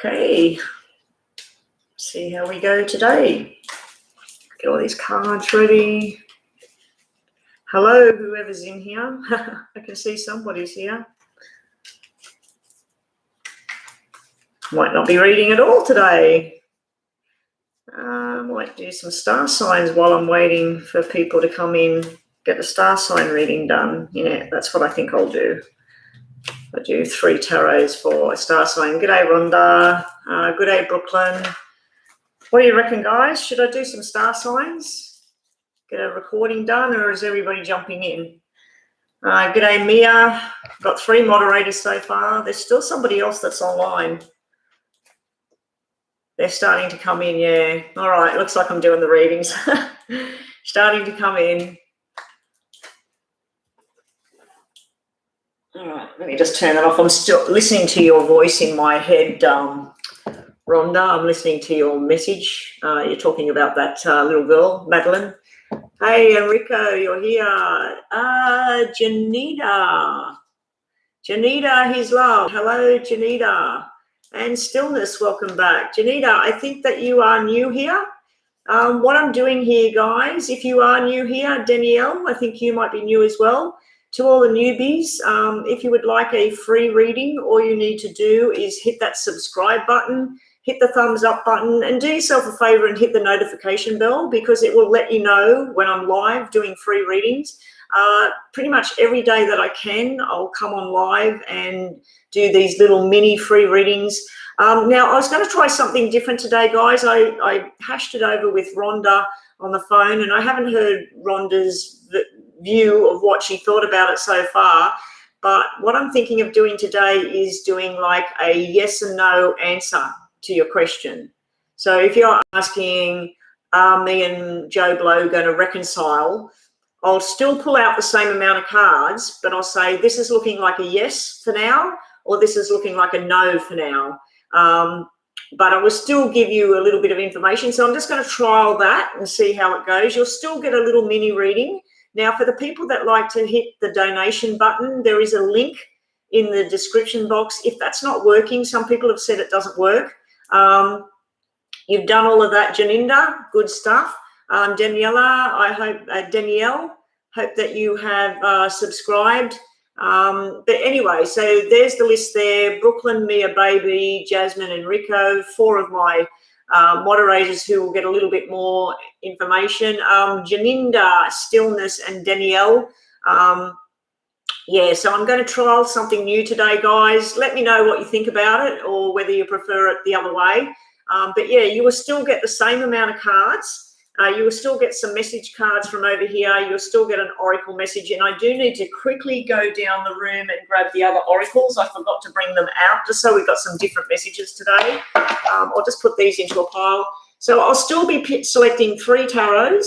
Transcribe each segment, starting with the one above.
Okay, see how we go today. Get all these cards ready. Hello, whoever's in here. I can see somebody's here. Might not be reading at all today. Might do some star signs while I'm waiting for people to come in, get the star sign reading done. Yeah, that's what I think I'll do. I do 3 tarots for a star sign. G'day, Rhonda. G'day, Brooklyn. What do you reckon, guys? Should I do some star signs? Get a recording done, or is everybody jumping in? G'day, Mia. Got 3 moderators so far. There's still somebody else that's online. They're starting to come in, yeah. All right, looks like I'm doing the readings. Starting to come in. All right, let me just turn that off. I'm still listening to your voice in my head, Rhonda. I'm listening to your message. You're talking about that little girl, Madeline. Hey, Enrico, you're here. Janita. Janita, his love. Hello, Janita. And Stillness, welcome back. Janita, I think that you are new here. What I'm doing here, guys, if you are new here, Danielle, I think you might be new as well. To all the newbies, if you would like a free reading, all you need to do is hit that subscribe button, hit the thumbs up button, and do yourself a favor and hit the notification bell, because it will let you know when I'm live doing free readings. Pretty much every day that I can, I'll come on live and do these little mini free readings. Now, I was going to try something different today, guys. I hashed it over with Rhonda on the phone, and I haven't heard Rhonda's view of what she thought about it so far. But what I'm thinking of doing today is doing like a yes and no answer to your question. So if you're asking, are me and Joe Blow going to reconcile, I'll still pull out the same amount of cards, but I'll say this is looking like a yes for now, or this is looking like a no for now. But I will still give you a little bit of information. So I'm just going to trial that and see how it goes. You'll still get a little mini reading. Now, for the people that like to hit the donation button, there is a link in the description box. If that's not working, some people have said it doesn't work. You've done all of that, Janinda. Good stuff. Danielle, hope that you have subscribed. But anyway, so there's the list there. Brooklyn, Mia, Baby, Jasmine, and Rico, 4 of my moderators who will get a little bit more information. Janinda, Stillness, and Danielle. Yeah, so I'm going to trial something new today, guys. Let me know what you think about it, or whether you prefer it the other way. But yeah, you will still get the same amount of cards. You will still get some message cards from over here. You'll still get an oracle message. And I do need to quickly go down the room and grab the other oracles. I forgot to bring them out, just so we've got some different messages today. I'll just put these into a pile. So I'll still be selecting 3 tarots.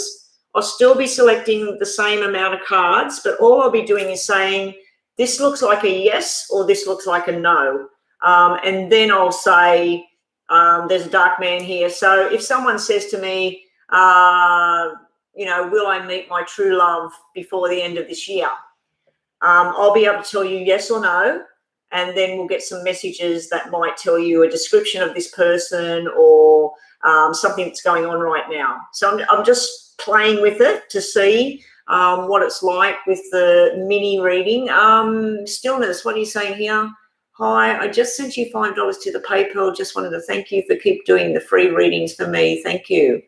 I'll still be selecting the same amount of cards, but all I'll be doing is saying, this looks like a yes, or this looks like a no. And then I'll say, there's a dark man here. So if someone says to me, will I meet my true love before the end of this year? I'll be able to tell you yes or no, and then we'll get some messages that might tell you a description of this person, or something that's going on right now. So I'm just playing with it to see what it's like with the mini reading. Stillness, what are you saying here? Hi, I just sent you $5 to the PayPal. Just wanted to thank you for keep doing the free readings for me. Thank you.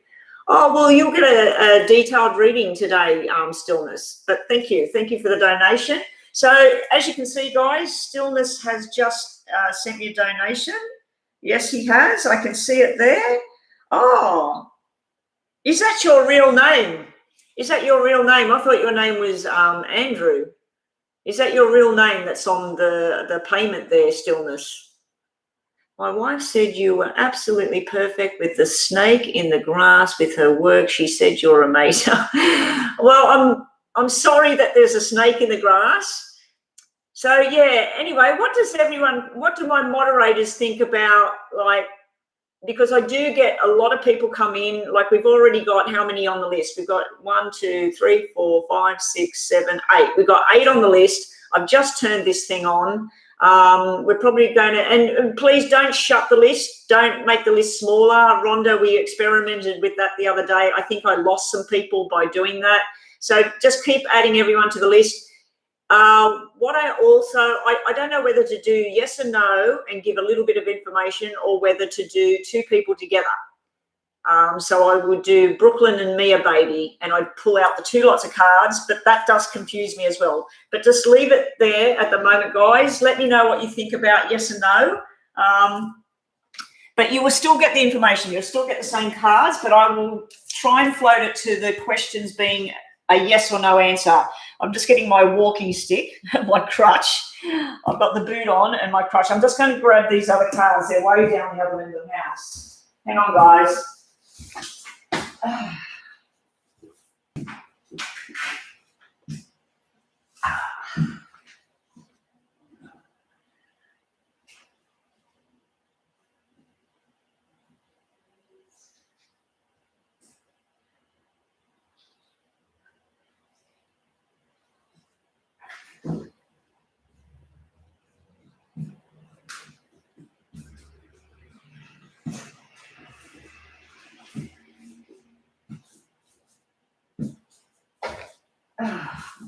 Oh, well, you'll get a detailed reading today, Stillness. But thank you. Thank you for the donation. So as you can see, guys, Stillness has just sent me a donation. Yes, he has. I can see it there. Oh, is that your real name? Is that your real name? I thought your name was Andrew. Is that your real name that's on the payment there, Stillness? My wife said you were absolutely perfect with the snake in the grass with her work. She said you're amazing. Well, I'm sorry that there's a snake in the grass. So yeah, anyway, what do my moderators think about, like, because I do get a lot of people come in, like we've already got how many on the list? We've got 1, 2, 3, 4, 5, 6, 7, 8. We've got 8 on the list. I've just turned this thing on. We're probably going to, and please don't shut the list. Don't make the list smaller. Rhonda, we experimented with that the other day. I think I lost some people by doing that. So just keep adding everyone to the list. What I don't know whether to do yes or no and give a little bit of information, or whether to do two people together. So I would do Brooklyn and Mia Baby, and I'd pull out the two lots of cards, but that does confuse me as well. But just leave it there at the moment, guys. Let me know what you think about yes and no. But you will still get the information. You'll still get the same cards, but I will try and float it to the questions being a yes or no answer. I'm just getting my walking stick, my crutch. I've got the boot on and my crutch. I'm just going to grab these other cards. They're way down the other end of the house. Hang on, guys.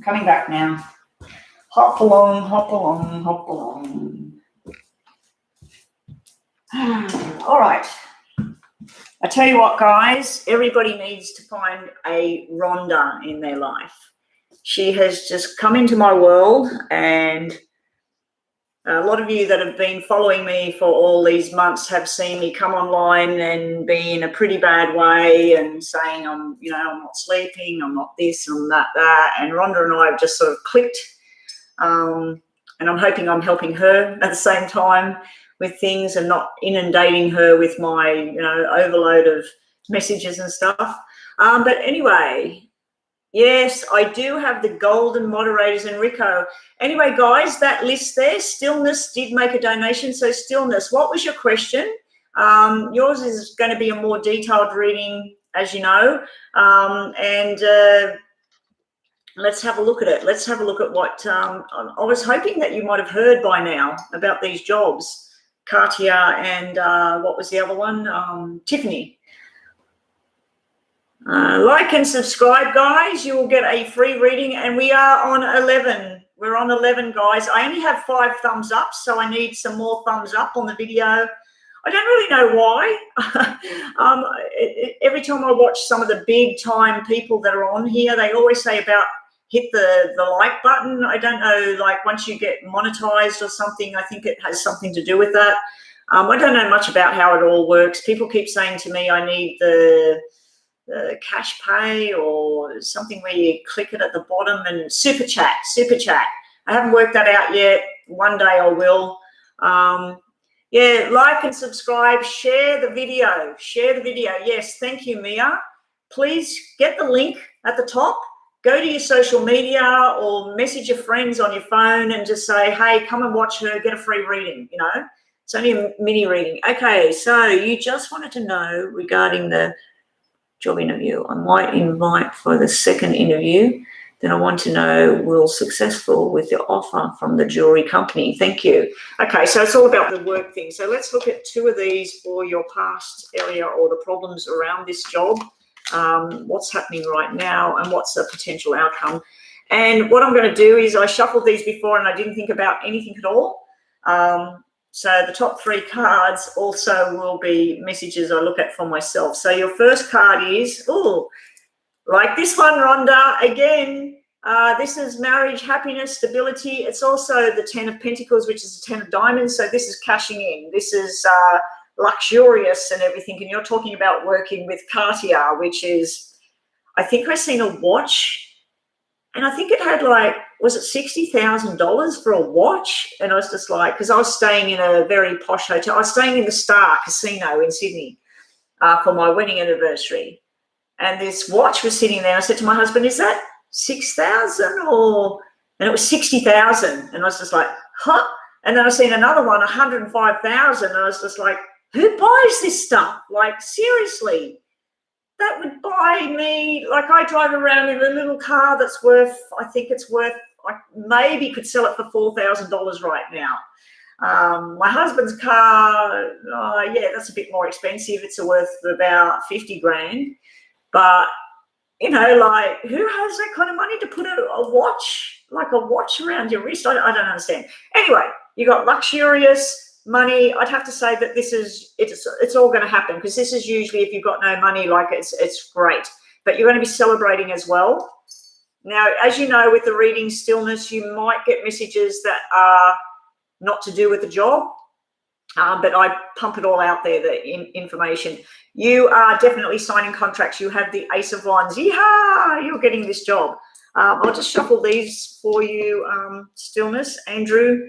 Coming back now. Hop along, hop along, hop along. All right. I tell you what, guys, everybody needs to find a Rhonda in their life. She has just come into my world, and a lot of you that have been following me for all these months have seen me come online and be in a pretty bad way and saying I'm not sleeping, I'm not this, I'm that. And Rhonda and I have just sort of clicked. And I'm hoping I'm helping her at the same time with things and not inundating her with my, overload of messages and stuff. But anyway, yes, I do have the golden moderators and Rico. Anyway, guys, that list there, Stillness did make a donation. So Stillness, what was your question? Yours is going to be a more detailed reading, as you know. Let's have a look at it. Let's have a look at what I was hoping that you might have heard by now about these jobs. Katia and what was the other one? Tiffany. Like and subscribe, guys. You will get a free reading, and we are on 11. We're on 11, guys. I only have 5 thumbs up, so I need some more thumbs up on the video. I don't really know why. Every time I watch some of the big time people that are on here, they always say about hit the like button. I don't know, like once you get monetized or something, I think it has something to do with that. I don't know much about how it all works. People keep saying to me I need the cash pay or something where you click it at the bottom, and super chat. I haven't worked that out yet. One day I will. Yeah, like and subscribe, share the video. Yes, thank you, Mia. Please get the link at the top. Go to your social media or message your friends on your phone and just say, hey, come and watch her, get a free reading, It's only a mini reading. Okay, so you just wanted to know regarding the job interview. I might invite for the second interview. Then I want to know, will successful with your offer from the jewelry company? Thank you. Okay, so it's all about the work thing. So let's look at 2 of these for your past area or the problems around this job. What's happening right now and what's the potential outcome. And what I'm going to do is I shuffled these before and I didn't think about anything at all. So the top 3 cards also will be messages I look at for myself. So your first card is, like this one, Rhonda, again, this is marriage, happiness, stability. It's also the 10 of Pentacles, which is the 10 of Diamonds. So this is cashing in. This is luxurious and everything. And you're talking about working with Cartier, which is, I think I've seen a watch. And I think it had was it $60,000 for a watch? And I was just like, because I was staying in a very posh hotel. I was staying in the Star Casino in Sydney for my wedding anniversary. And this watch was sitting there. I said to my husband, is that 6,000 or? And it was 60,000. And I was just like, huh? And then I seen another one, 105,000. And I was just like, who buys this stuff? Like, seriously. That would buy me, I drive around in a little car that's worth, I think it's worth, I maybe could sell it for $4,000 right now. My husband's car, yeah, that's a bit more expensive. It's worth about 50 grand. But, you know, like, who has that kind of money to put a watch, like a watch around your wrist? I don't understand. Anyway, you got luxurious money. I'd have to say that it's all going to happen, because this is usually, if you've got no money, like, it's great. But you're going to be celebrating as well. Now, as you know, with the reading stillness, you might get messages that are not to do with the job, but I pump it all out there, the information. You are definitely signing contracts. You have the Ace of Wands. Yeehaw! You're getting this job. I'll just shuffle these for you, stillness, Andrew.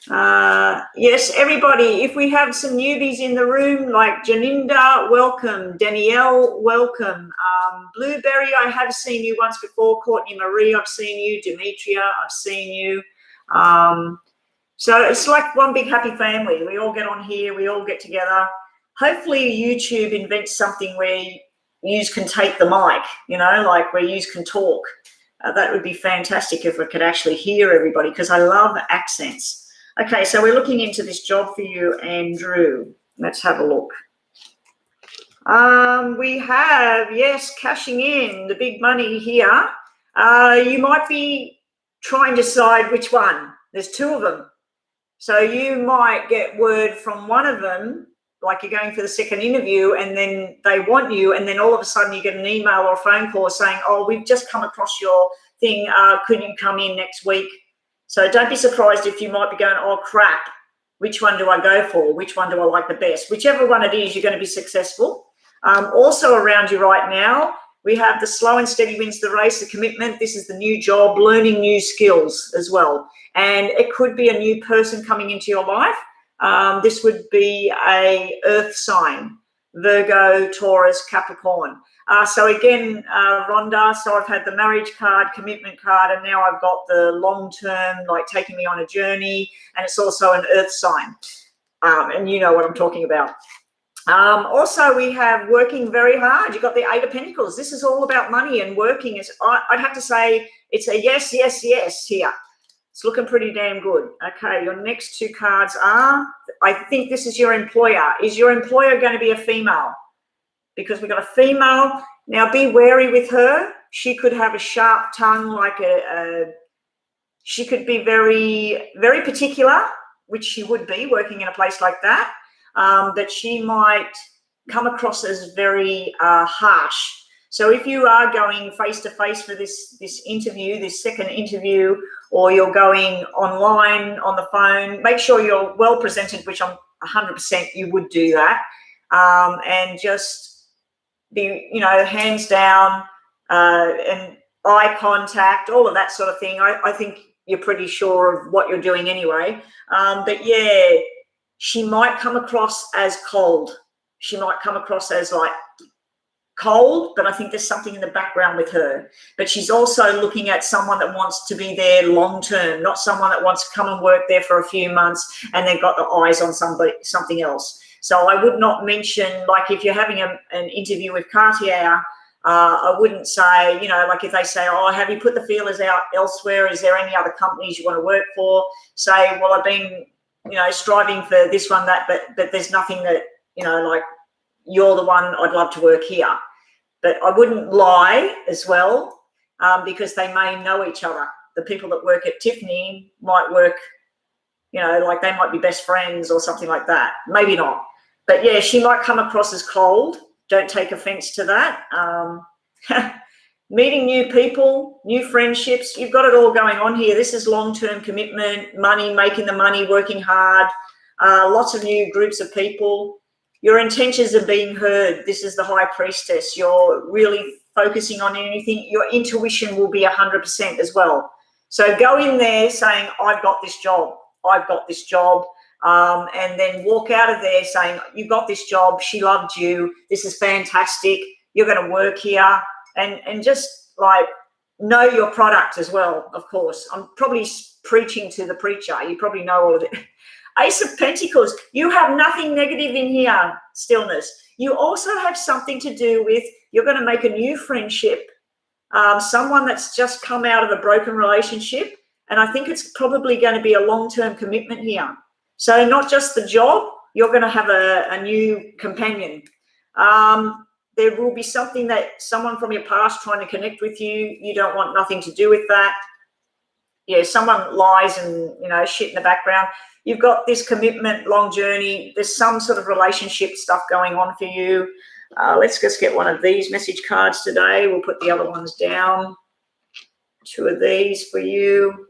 Yes, everybody, if we have some newbies in the room, like Janinda, welcome. Danielle, welcome. Blueberry, I have seen you once before. Courtney Marie, I've seen you. Demetria, I've seen you. So it's like one big happy family. We all get on here. We all get together. Hopefully YouTube invents something where you can take the mic, you know, like where you can talk. That would be fantastic if we could actually hear everybody, because I love accents. Okay, so we're looking into this job for you, Andrew. Let's have a look. We have, yes, cashing in the big money here. You might be trying to decide which one. There's two of them. So you might get word from one of them, like you're going for the second interview, and then they want you, and then all of a sudden you get an email or a phone call saying, oh, we've just come across your thing. Could you come in next week? So don't be surprised if you might be going, oh, crap, which one do I go for? Which one do I like the best? Whichever one it is, you're going to be successful. Also around you right now, we have the slow and steady wins the race, the commitment. This is the new job, learning new skills as well. And it could be a new person coming into your life. This would be a earth sign, Virgo, Taurus, Capricorn. So again, Rhonda, so I've had the marriage card, commitment card, and now I've got the long-term, like taking me on a journey, and it's also an earth sign. And you know what I'm talking about. Also, we have working very hard. You've got the Eight of Pentacles. This is all about money and working. I'd have to say it's a yes, yes, yes here. It's looking pretty damn good. Okay, your next two cards are, I think this is your employer. Is your employer going to be a female? Because we've got a female. Now, be wary with her. She could have a sharp tongue, like she could be very, very particular, which she would be working in a place like that. But she might come across as very harsh. So if you are going face-to-face for this interview, this second interview, or you're going online on the phone, make sure you're well presented, which I'm 100% you would do that, and just be, you know, hands down and eye contact, all of that sort of thing. I think you're pretty sure of what you're doing anyway. But yeah, she might come across as cold. She might come across as like cold, but I think there's something in the background with her. But she's also looking at someone that wants to be there long term, not someone that wants to come and work there for a few months and then got the eyes on something else. So I would not mention, like if you're having an interview with Cartier, I wouldn't say, you know, like if they say, oh, have you put the feelers out elsewhere? Is there any other companies you want to work for? Say, well, I've been, you know, striving for this one, that, but there's nothing that, you know, like you're the one, I'd love to work here. But I wouldn't lie as well, because they may know each other. The people that work at Tiffany might work, you know, like they might be best friends or something like that. Maybe not. But yeah, she might come across as cold. Don't take offense to that. Meeting new people, new friendships, you've got it all going on here. This is long-term commitment, money, making the money, working hard, lots of new groups of people. Your intentions are being heard. This is the High Priestess. You're really focusing on anything. Your intuition will be 100% as well. So go in there saying, I've got this job. I've got this job. And then walk out of there saying, you got this job. She loved you. This is fantastic. You're going to work here. And just like know your product as well, of course. I'm probably preaching to the preacher. You probably know all of it. Ace of Pentacles, you have nothing negative in here, stillness. You also have something to do with, you're going to make a new friendship, someone that's just come out of a broken relationship, and I think it's probably going to be a long-term commitment here. So not just the job, you're going to have a new companion. There will be something that someone from your past trying to connect with you. You don't want nothing to do with that. Yeah, someone lies and, you know, shit in the background. You've got this commitment, long journey. There's some sort of relationship stuff going on for you. Let's just get one of these message cards today. We'll put the other ones down. 2 of these for you.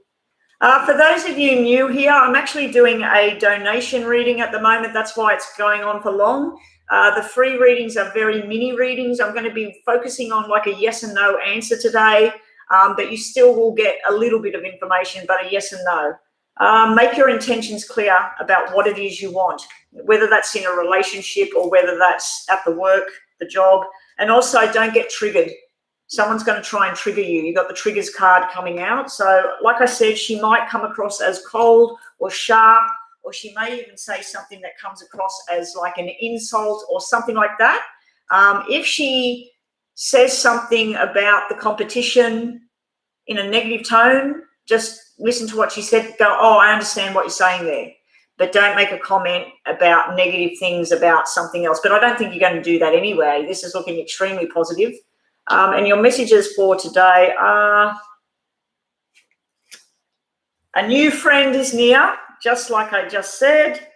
For those of you new here, I'm actually doing a donation reading at the moment. That's why it's going on for long. The free readings are very mini readings. I'm going to be focusing on like a yes and no answer today, but you still will get a little bit of information, but a yes and no. Make your intentions clear about what it is you want, whether that's in a relationship or whether that's at the work, the job. And also don't get triggered. Someone's going to try and trigger you. You've got the triggers card coming out. So like I said, she might come across as cold or sharp, or she may even say something that comes across as like an insult or something like that. If she says something about the competition in a negative tone, just listen to what she said. Go, oh, I understand what you're saying there. But don't make a comment about negative things about something else. But I don't think you're going to do that anyway. This is looking extremely positive. And your messages for today are: a new friend is near, just like I just said,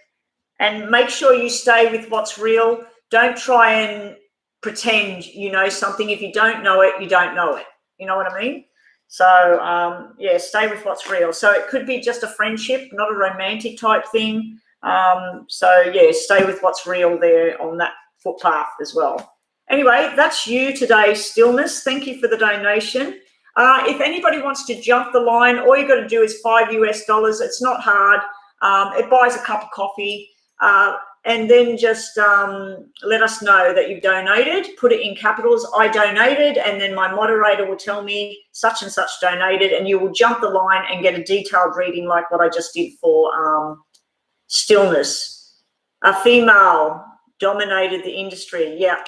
and make sure you stay with what's real. Don't try and pretend you know something. If you don't know it, you don't know it. You know what I mean? So, yeah, stay with what's real. So it could be just a friendship, not a romantic type thing. So, yeah, stay with what's real there on that footpath as well. Anyway, that's you today, Stillness. Thank you for the donation. If anybody wants to jump the line, all you got to do is $5 US. It's not hard. It buys a cup of coffee. And then just let us know that you've donated. Put it in capitals, I donated, and then my moderator will tell me such and such donated, and you will jump the line and get a detailed reading like what I just did for Stillness. A female dominated the industry. Yeah,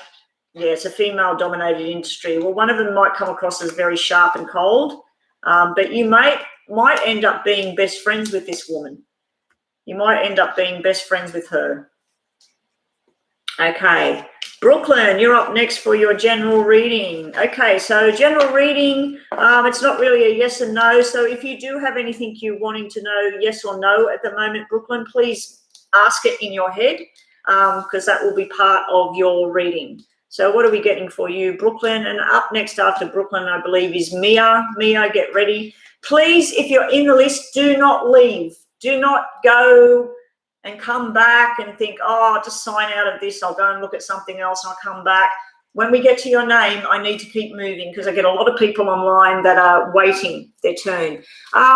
it's a female-dominated industry. Well, one of them might come across as very sharp and cold, but you might end up being best friends with this woman. You might end up being best friends with her. Okay, Brooklyn, you're up next for your general reading. Okay, so general reading, it's not really a yes and no. So if you do have anything you're wanting to know, yes or no at the moment, Brooklyn, please ask it in your head, because that will be part of your reading. So what are we getting for you, Brooklyn? And up next after Brooklyn, I believe, is Mia. Mia, get ready. Please, if you're in the list, do not leave. Do not go and come back and think, oh, I'll just sign out of this. I'll go and look at something else and I'll come back. When we get to your name, I need to keep moving because I get a lot of people online that are waiting their turn.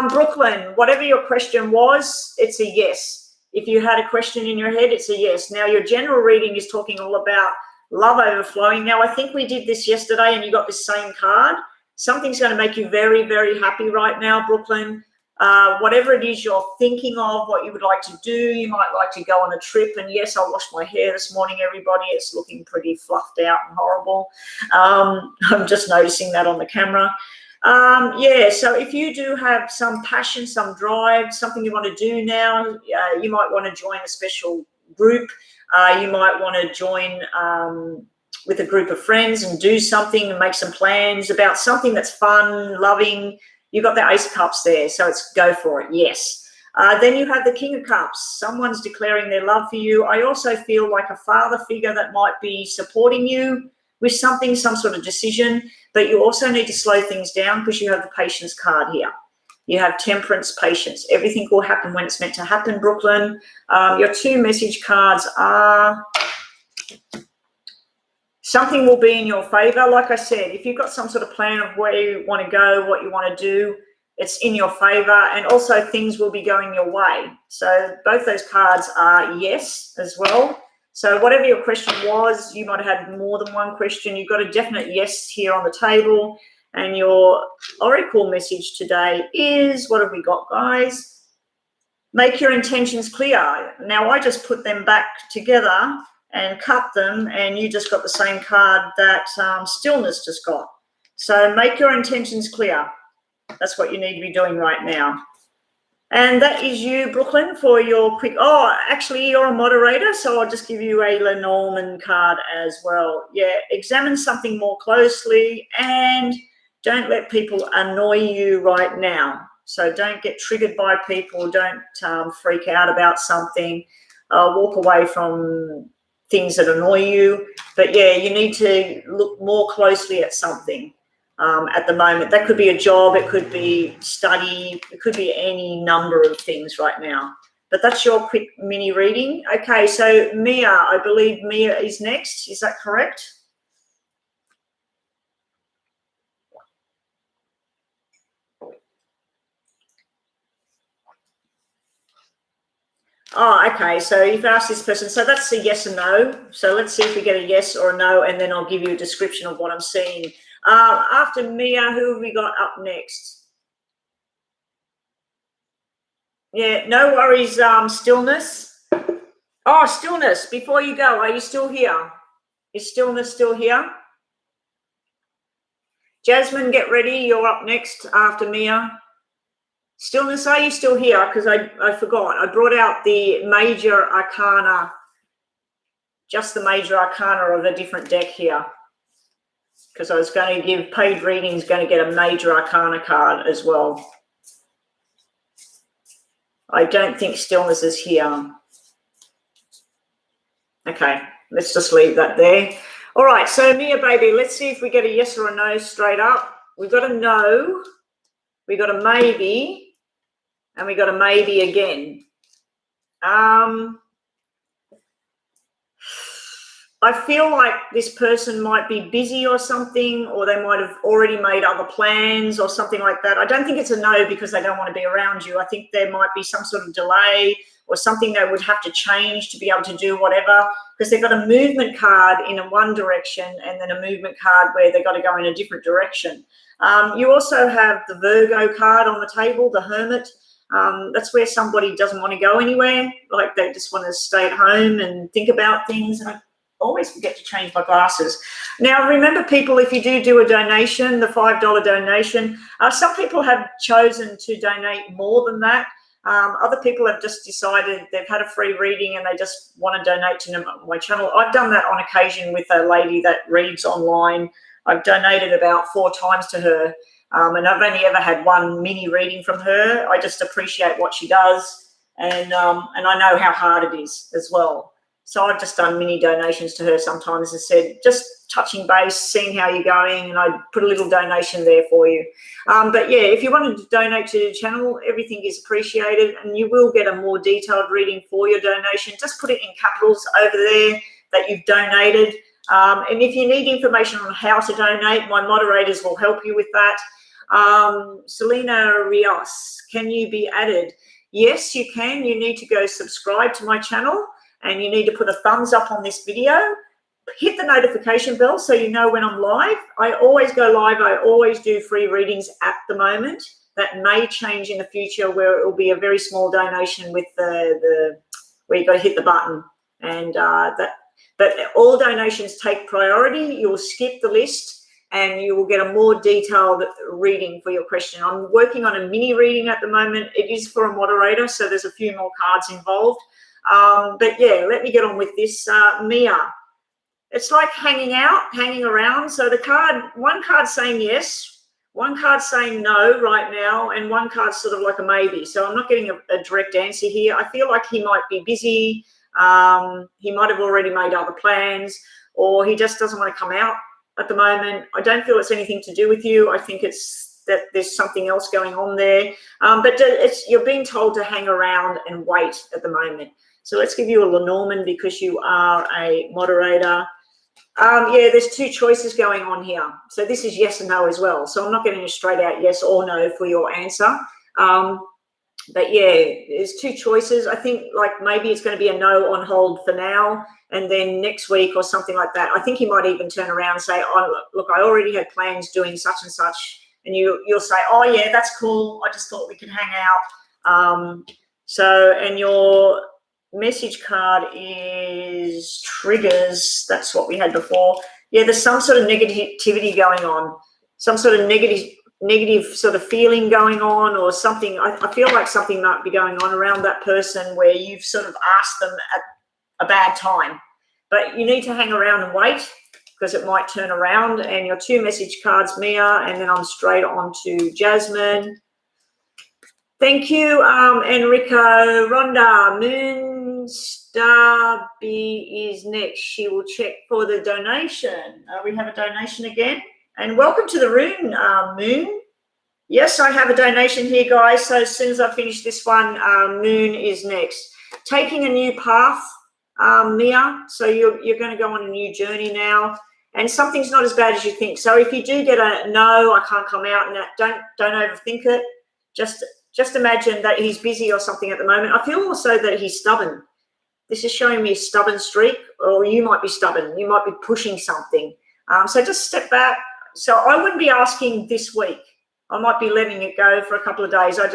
Brooklyn, whatever your question was, it's a yes. If you had a question in your head, it's a yes. Now, your general reading is talking all about love overflowing. Now, I think we did this yesterday and you got the same card. Something's going to make you very, very happy right now, Brooklyn. Whatever it is you're thinking of, what you would like to do, you might like to go on a trip. And yes, I washed my hair this morning, everybody. It's looking pretty fluffed out and horrible. I'm just noticing that on the camera. Yeah, so if you do have some passion, some drive, something you want to do now, you might want to join a special group. You might want to join with a group of friends and do something and make some plans about something that's fun, loving. You've got the Ace of Cups there, so it's go for it, yes. Then you have the King of Cups. Someone's declaring their love for you. I also feel like a father figure that might be supporting you with something, some sort of decision, but you also need to slow things down because you have the Patience card here. You have Temperance, Patience. Everything will happen when it's meant to happen, Brooklyn. Your 2 message cards are something will be in your favor. Like I said, if you've got some sort of plan of where you want to go, what you want to do, it's in your favor. And also things will be going your way. So both those cards are yes as well. So whatever your question was, you might have had more than one question. You've got a definite yes here on the table. And your Oracle message today is, what have we got, guys? Make your intentions clear. Now, I just put them back together and cut them, and you just got the same card that Stillness just got. So make your intentions clear. That's what you need to be doing right now. And that is you, Brooklyn, for your quick. Oh, actually, you're a moderator, so I'll just give you a Lenormand card as well. Yeah, examine something more closely and don't let people annoy you right now. So don't get triggered by people. Don't freak out about something. Walk away from things that annoy you. But yeah, you need to look more closely at something. At the moment, that could be a job, it could be study, it could be any number of things right now. But that's your quick mini reading. Okay, so Mia, I believe Mia is next. Is that correct? Oh, okay. So you've asked this person. So that's a yes and no. So let's see if we get a yes or a no, and then I'll give you a description of what I'm seeing. After Mia, who have we got up next? Yeah, no worries, Stillness. Oh, Stillness, before you go, are you still here? Is Stillness still here? Jasmine, get ready. You're up next after Mia. Stillness, are you still here? Because I forgot. I brought out the major arcana, just the major arcana of a different deck here. Because I was going to give paid readings, going to get a major arcana card as well. I don't think Stillness is here. Okay, let's just leave that there. All right, so Mia, baby, let's see if we get a yes or a no straight up. We've got a no, we got a maybe, and we got a maybe again. I feel like this person might be busy or something, or they might have already made other plans or something like that. I don't think it's a no because they don't want to be around you. I think there might be some sort of delay or something they would have to change to be able to do whatever, because they've got a movement card in one direction and then a movement card where they've got to go in a different direction. You also have the Virgo card on the table, the Hermit. That's where somebody doesn't want to go anywhere, like they just want to stay at home and think about things. And I always forget to change my glasses. Now, remember, people, if you do a donation, the $5 donation, some people have chosen to donate more than that. Other people have just decided they've had a free reading and they just want to donate to my channel. I've done that on occasion with a lady that reads online. I've donated about 4 times to her, and I've only ever had one mini reading from her. I just appreciate what she does, and I know how hard it is as well. So I've just done mini donations to her sometimes and said, just touching base, seeing how you're going, and I put a little donation there for you. But yeah, if you wanted to donate to the channel, everything is appreciated, and you will get a more detailed reading for your donation. Just put it in capitals over there that you've donated. And if you need information on how to donate, my moderators will help you with that. Selena Rios, can you be added? Yes, you can. You need to go subscribe to my channel, and you need to put a thumbs up on this video. Hit the notification bell so you know when I'm live. I always go live. I always do free readings at the moment. That may change in the future, where it will be a very small donation with the where you got to hit the button, and but all donations take priority. You'll skip the list and you will get a more detailed reading for your question. I'm working on a mini reading at the moment. It is for a moderator, so there's a few more cards involved. But yeah, let me get on with this. Mia, it's like hanging out, hanging around. So the card, one card saying yes, one card saying no right now, and one card sort of like a maybe. So I'm not getting a direct answer here. I feel like he might be busy. He might have already made other plans, or he just doesn't want to come out at the moment. I don't feel it's anything to do with you. I think it's that there's something else going on there. But you're being told to hang around and wait at the moment. So let's give you a Lenormand because you are a moderator. Yeah, there's 2 choices going on here. So this is yes and no as well. So I'm not getting a straight out yes or no for your answer. But yeah, there's 2 choices. I think like maybe it's going to be a no on hold for now, and then next week or something like that. I think he might even turn around and say, oh, look, I already had plans doing such and such. And you'll say, oh, yeah, that's cool. I just thought we could hang out. And your message card is triggers. That's what we had before. Yeah, there's some sort of negativity going on, some sort of negative negative sort of feeling going on or something. I feel like something might be going on around that person where you've sort of asked them at a bad time. But you need to hang around and wait because it might turn around. And your 2 message cards, Mia, and then I'm straight on to Jasmine. Thank you, Enrico. Rhonda, Moonstar B is next. She will check for the donation. We have a donation again. And welcome to the room, Moon. Yes, I have a donation here, guys. So as soon as I finish this one, Moon is next. Taking a new path, Mia. So you're going to go on a new journey now. And something's not as bad as you think. So if you do get a no, I can't come out, and that, don't overthink it. Just imagine that he's busy or something at the moment. I feel also that he's stubborn. This is showing me a stubborn streak, or you might be stubborn. You might be pushing something. So just step back. So I wouldn't be asking this week. I might be letting it go for a couple of days. I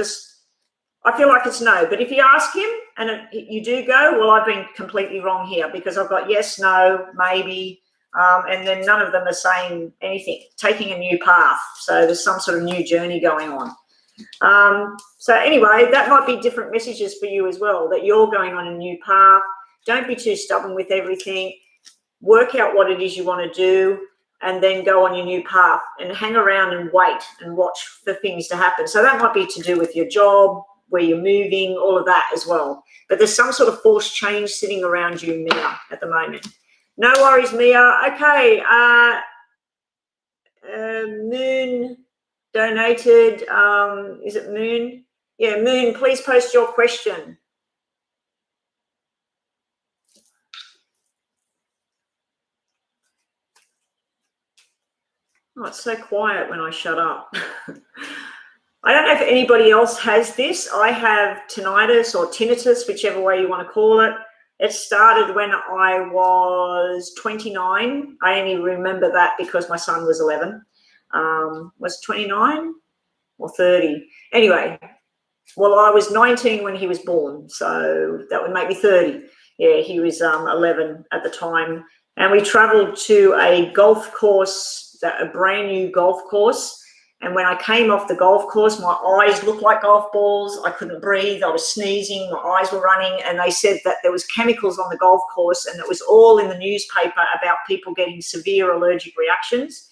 feel like it's no. But if you ask him and you do go, well, I've been completely wrong here because I've got yes, no, maybe, and then none of them are saying anything, taking a new path. So there's some sort of new journey going on. So anyway, that might be different messages for you as well, that you're going on a new path. Don't be too stubborn with everything. Work out what it is you want to do and then go on your new path and hang around and wait and watch for things to happen. So that might be to do with your job, where you're moving, all of that as well. But there's some sort of forced change sitting around you, Mia, at the moment. No worries, Mia. Okay, Moon donated. Is it Moon? Yeah, Moon, please post your question. Oh, it's so quiet when I shut up. I don't know if anybody else has this. I have tinnitus or tinnitus, whichever way you want to call it. It started when I was 29. I only remember that because my son was 11. Was 29 or 30? Anyway, well, I was 19 when he was born, so that would make me 30. Yeah, he was 11 at the time. And we traveled to a golf course, a brand new golf course. And when I came off the golf course, my eyes looked like golf balls. I couldn't breathe. I was sneezing. My eyes were running. And they said that there was chemicals on the golf course, and it was all in the newspaper about people getting severe allergic reactions.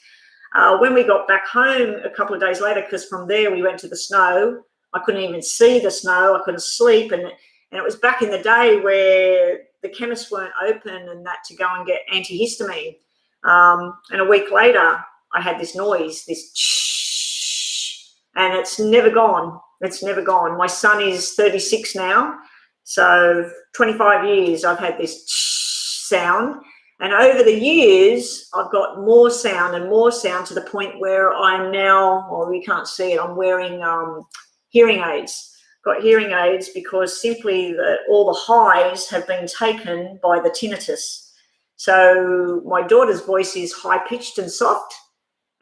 When we got back home a couple of days later, because from there we went to the snow, I couldn't even see the snow. I couldn't sleep. And it was back in the day where the chemists weren't open and that to go and get antihistamine. And a week later, I had this noise, this shh, and it's never gone. It's never gone. My son is 36 now. So 25 years I've had this sound. And over the years, I've got more sound and more sound to the point where I'm now, or you can't see it, I'm wearing hearing aids. Got hearing aids because simply all the highs have been taken by the tinnitus. So my daughter's voice is high-pitched and soft,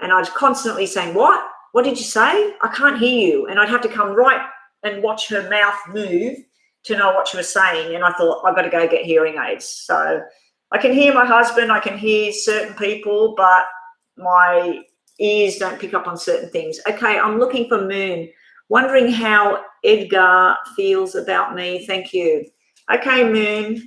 and I was constantly saying, what? What did you say? I can't hear you. And I'd have to come right and watch her mouth move to know what she was saying. And I thought, I've got to go get hearing aids. So I can hear my husband, I can hear certain people, but my ears don't pick up on certain things. Okay, I'm looking for Moon. Wondering how Edgar feels about me. Thank you. Okay, Moon.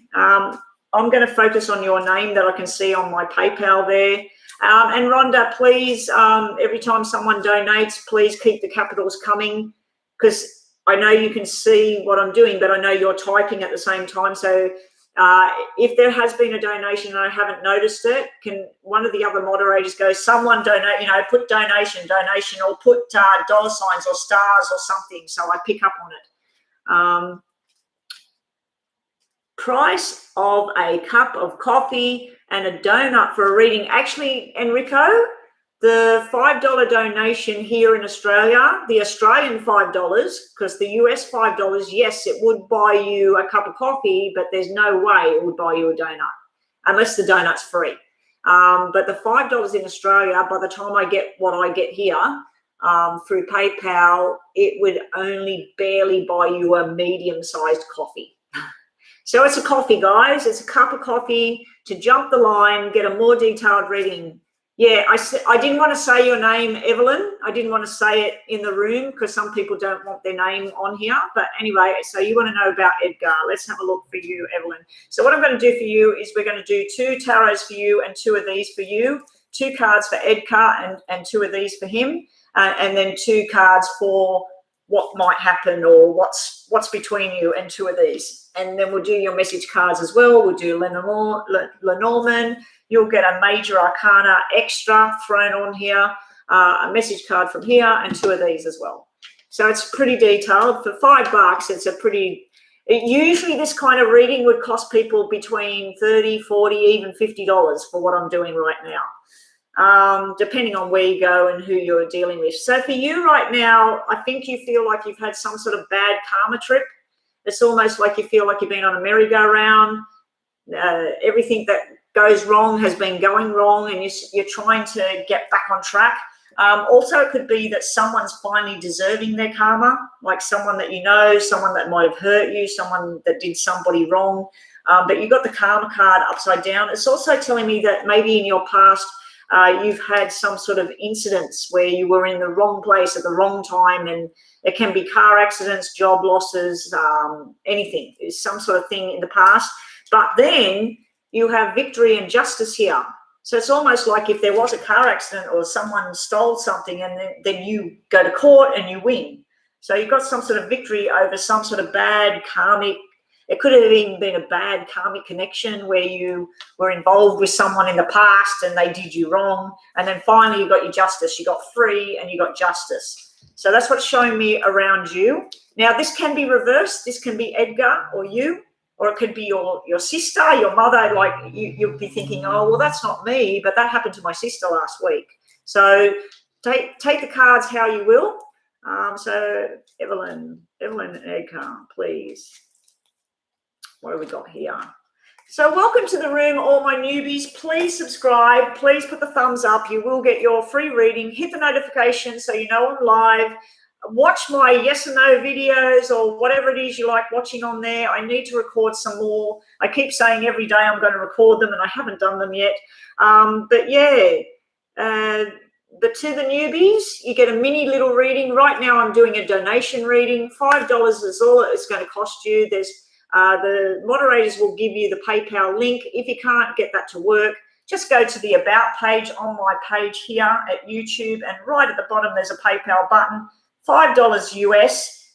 I'm going to focus on your name that I can see on my PayPal there. And Rhonda, please, every time someone donates, please keep the capitals coming, because I know you can see what I'm doing, but I know you're typing at the same time. So if there has been a donation and I haven't noticed it, can one of the other moderators go, someone donate, put donation, or put dollar signs or stars or something, so I pick up on it. Price of a cup of coffee and a donut for a reading. Actually, Enrico, the $5 donation here in Australia, the Australian $5, because the US $5, yes, it would buy you a cup of coffee, but there's no way it would buy you a donut unless the donut's free. But the $5 in Australia, by the time I get what I get here through PayPal, it would only barely buy you a medium-sized coffee. So it's a coffee, guys. It's a cup of coffee to jump the line, get a more detailed reading. Yeah, I didn't want to say your name, Evelyn. I didn't want to say it in the room because some people don't want their name on here. But anyway, so you want to know about Edgar. Let's have a look for you, Evelyn. So what I'm going to do for you is we're going to do 2 tarots for you and 2 of these for you, 2 cards for Edgar and 2 of these for him, and then 2 cards for what might happen or what's between you and 2 of these. And then we'll do your message cards as well. We'll do Lenormand. You'll get a major arcana extra thrown on here, a message card from here, and 2 of these as well. So it's pretty detailed. For $5, it's a pretty... Usually this kind of reading would cost people between $30, $40, even $50 for what I'm doing right now, depending on where you go and who you're dealing with. So for you right now, I think you feel like you've had some sort of bad karma trip. It's almost like you feel like you've been on a merry-go-round. Everything that goes wrong has been going wrong, and you're trying to get back on track. Also, it could be that someone's finally deserving their karma, like someone that you know, someone that might have hurt you, someone that did somebody wrong. But you got the karma card upside down. It's also telling me that maybe in your past, you've had some sort of incidents where you were in the wrong place at the wrong time, and it can be car accidents, job losses, anything. It's some sort of thing in the past. But then you have victory and justice here. So it's almost like if there was a car accident or someone stole something, and then you go to court and you win. So you've got some sort of victory over some sort of bad karmic... It could have even been a bad karmic connection where you were involved with someone in the past and they did you wrong. And then finally you got your justice. You got free and you got justice. So that's what's showing me around you. Now, this can be reversed. This can be Edgar or you. Or it could be your sister, your mother. Like you'll be thinking, oh, well, that's not me, but that happened to my sister last week. So take the cards how you will. So Evelyn and Edgar, please. What have we got here? So welcome to the room, all my newbies. Please subscribe. Please put the thumbs up. You will get your free reading. Hit the notification so you know I'm live. Watch my yes or no videos or whatever it is you like watching on there. I need to record some more. I keep saying every day I'm going to record them, and I haven't done them yet. But to the newbies, you get a mini little reading. Right now I'm doing a donation reading. $5 is all it's going to cost you. There's the moderators will give you the PayPal link. If you can't get that to work, just go to the About page on my page here at YouTube, and right at the bottom there's a PayPal button. $5 US,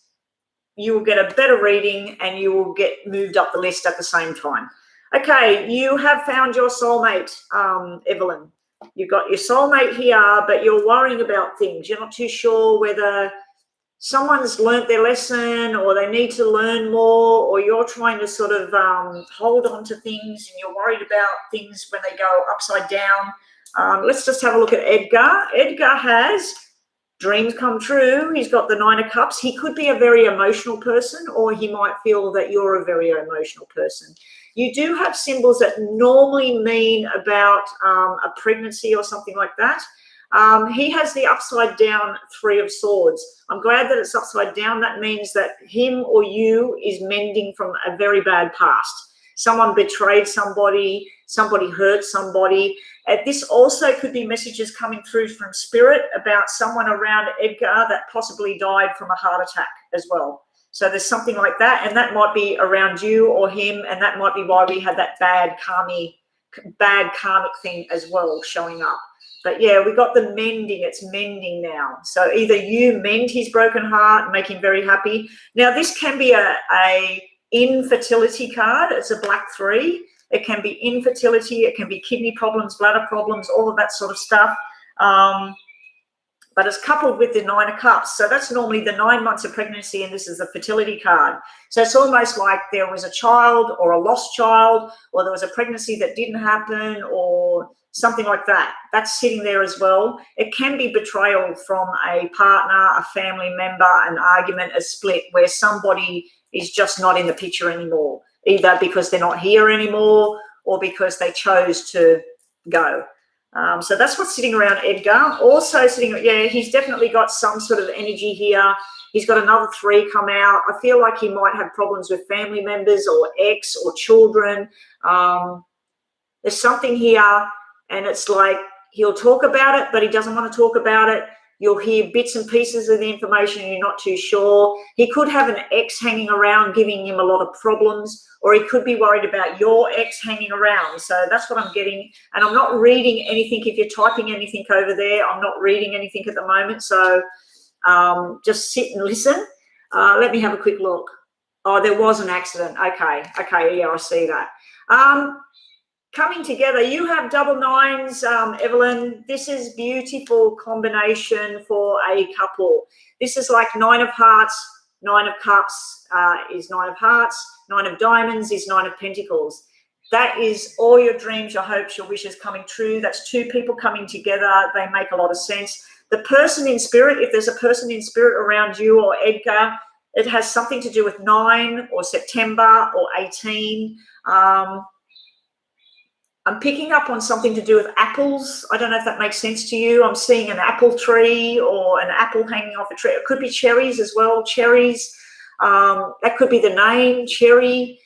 you will get a better reading and you will get moved up the list at the same time. Okay, you have found your soulmate, Evelyn. You've got your soulmate here, but you're worrying about things. You're not too sure whether someone's learnt their lesson or they need to learn more, or you're trying to sort of hold on to things and you're worried about things when they go upside down. Let's just have a look at Edgar. Edgar has dreams come true. He's got the 9 of Cups. He could be a very emotional person, or he might feel that you're a very emotional person. You do have symbols that normally mean about a pregnancy or something like that. He has the upside down 3 of Swords. I'm glad that it's upside down. That means that him or you is mending from a very bad past. Someone betrayed somebody, somebody hurt somebody. This also could be messages coming through from spirit about someone around Edgar that possibly died from a heart attack as well. So there's something like that, and that might be around you or him, and that might be why we had that bad karmic thing as well showing up. But yeah, we got the mending. It's mending now. So either you mend his broken heart, make him very happy. Now this can be a infertility card. It's a black 3. It can be infertility. It can be kidney problems, bladder problems, all of that sort of stuff. But it's coupled with the 9 of Cups. So that's normally the 9 months of pregnancy, and this is the fertility card. So it's almost like there was a child or a lost child, or there was a pregnancy that didn't happen, or something like that. That's sitting there as well. It can be betrayal from a partner, a family member, an argument, a split, where somebody is just not in the picture anymore, either because they're not here anymore or because they chose to go. So that's what's sitting around Edgar. Also sitting, yeah, he's definitely got some sort of energy here. He's got another 3 come out. I feel like he might have problems with family members or ex or children. There's something here, and it's like he'll talk about it, but he doesn't want to talk about it. You'll hear bits and pieces of the information and you're not too sure. He could have an ex hanging around giving him a lot of problems, or he could be worried about your ex hanging around. So that's what I'm getting. And I'm not reading anything. If you're typing anything over there, I'm not reading anything at the moment. So just sit and listen. Let me have a quick look. Oh, there was an accident. Okay, yeah, I see that. Coming together, you have double nines, Evelyn. This is beautiful combination for a couple. This is like 9 of hearts, 9 of cups is 9 of hearts, 9 of diamonds is 9 of pentacles. That is all your dreams, your hopes, your wishes coming true. That's 2 people coming together. They make a lot of sense. The person in spirit, if there's a person in spirit around you or Edgar, it has something to do with 9 or September or 18. I'm picking up on something to do with apples. I don't know if that makes sense to you. I'm seeing an apple tree or an apple hanging off a tree. It could be cherries as well, cherries. That could be the name, Cherry.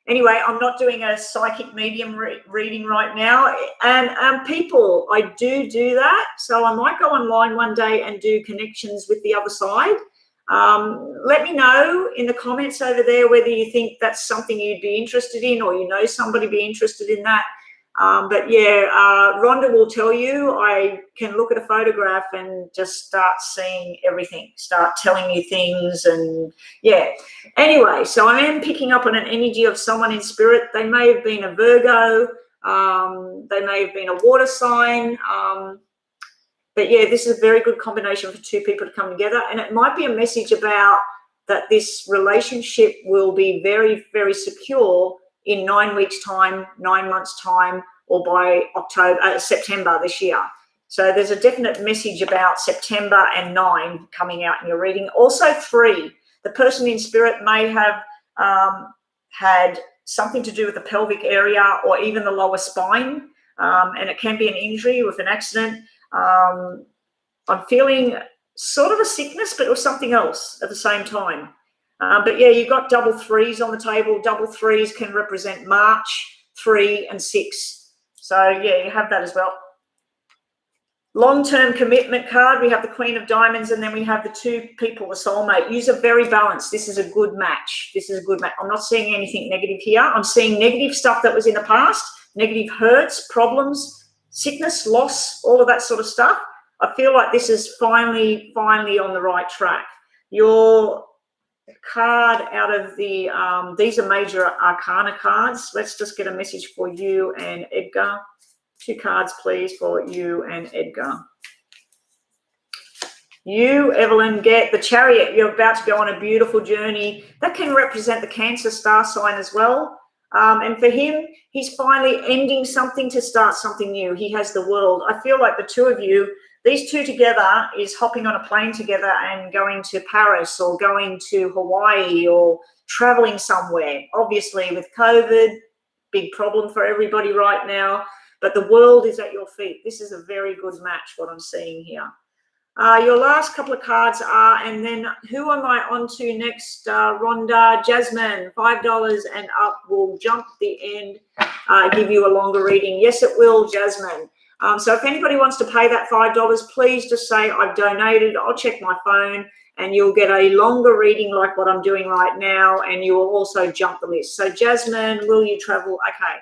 Anyway, I'm not doing a psychic medium reading right now. And people, I do that. So I might go online one day and do connections with the other side. Let me know in the comments over there whether you think that's something you'd be interested in, or you know somebody be interested in that. But yeah, Rhonda will tell you. I can look at a photograph and just start seeing everything, start telling you things, and yeah. Anyway, so I am picking up on an energy of someone in spirit. They may have been a Virgo, they may have been a water sign. But yeah, this is a very good combination for 2 people to come together. And it might be a message about that this relationship will be very, very secure in 9 weeks' time, 9 months' time, or by September this year. So there's a definite message about September and 9 coming out in your reading. Also 3, the person in spirit may have had something to do with the pelvic area or even the lower spine. And it can be an injury with an accident. I'm feeling sort of a sickness, but it was something else at the same time. But yeah, you've got double 3s on the table. Double 3s can represent March, 3 and 6. So yeah, you have that as well. Long-term commitment card, we have the Queen of Diamonds, and then we have the 2 people, the soulmate. Use are very balanced. This is a good match. This is a good match. I'm not seeing anything negative here. I'm seeing negative stuff that was in the past, negative hurts, problems, sickness, loss, all of that sort of stuff. I feel like this is finally on the right track. Your card out of the, these are major arcana cards. Let's just get a message for you and Edgar. 2 cards, please, for you and Edgar. You, Evelyn, get the Chariot. You're about to go on a beautiful journey. That can represent the Cancer star sign as well. And for him, he's finally ending something to start something new. He has the World. I feel like the 2 of you, these 2 together is hopping on a plane together and going to Paris or going to Hawaii or traveling somewhere. Obviously, with COVID, big problem for everybody right now. But the world is at your feet. This is a very good match, what I'm seeing here. Your last couple of cards are, and then who am I on to next? Rhonda, Jasmine, $5 and up will jump the end, give you a longer reading. Yes, it will, Jasmine. So if anybody wants to pay that $5, please just say I've donated. I'll check my phone and you'll get a longer reading like what I'm doing right now, and you will also jump the list. So Jasmine, will you travel? Okay.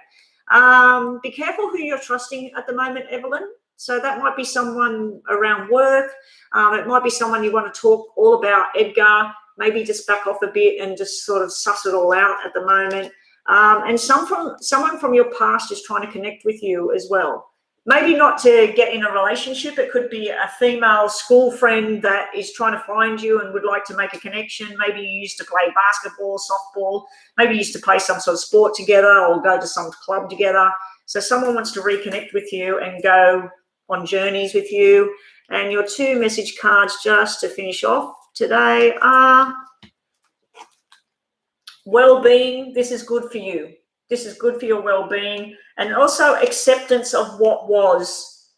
Be careful who you're trusting at the moment, Evelyn. So that might be someone around work. It might be someone you want to talk all about, Edgar. Maybe just back off a bit and just sort of suss it all out at the moment. And someone from your past is trying to connect with you as well. Maybe not to get in a relationship. It could be a female school friend that is trying to find you and would like to make a connection. Maybe you used to play basketball, softball. Maybe you used to play some sort of sport together or go to some club together. So someone wants to reconnect with you and go on journeys with you. And your 2 message cards just to finish off today are well-being. This is good for you. This is good for your well-being, and also acceptance of what was.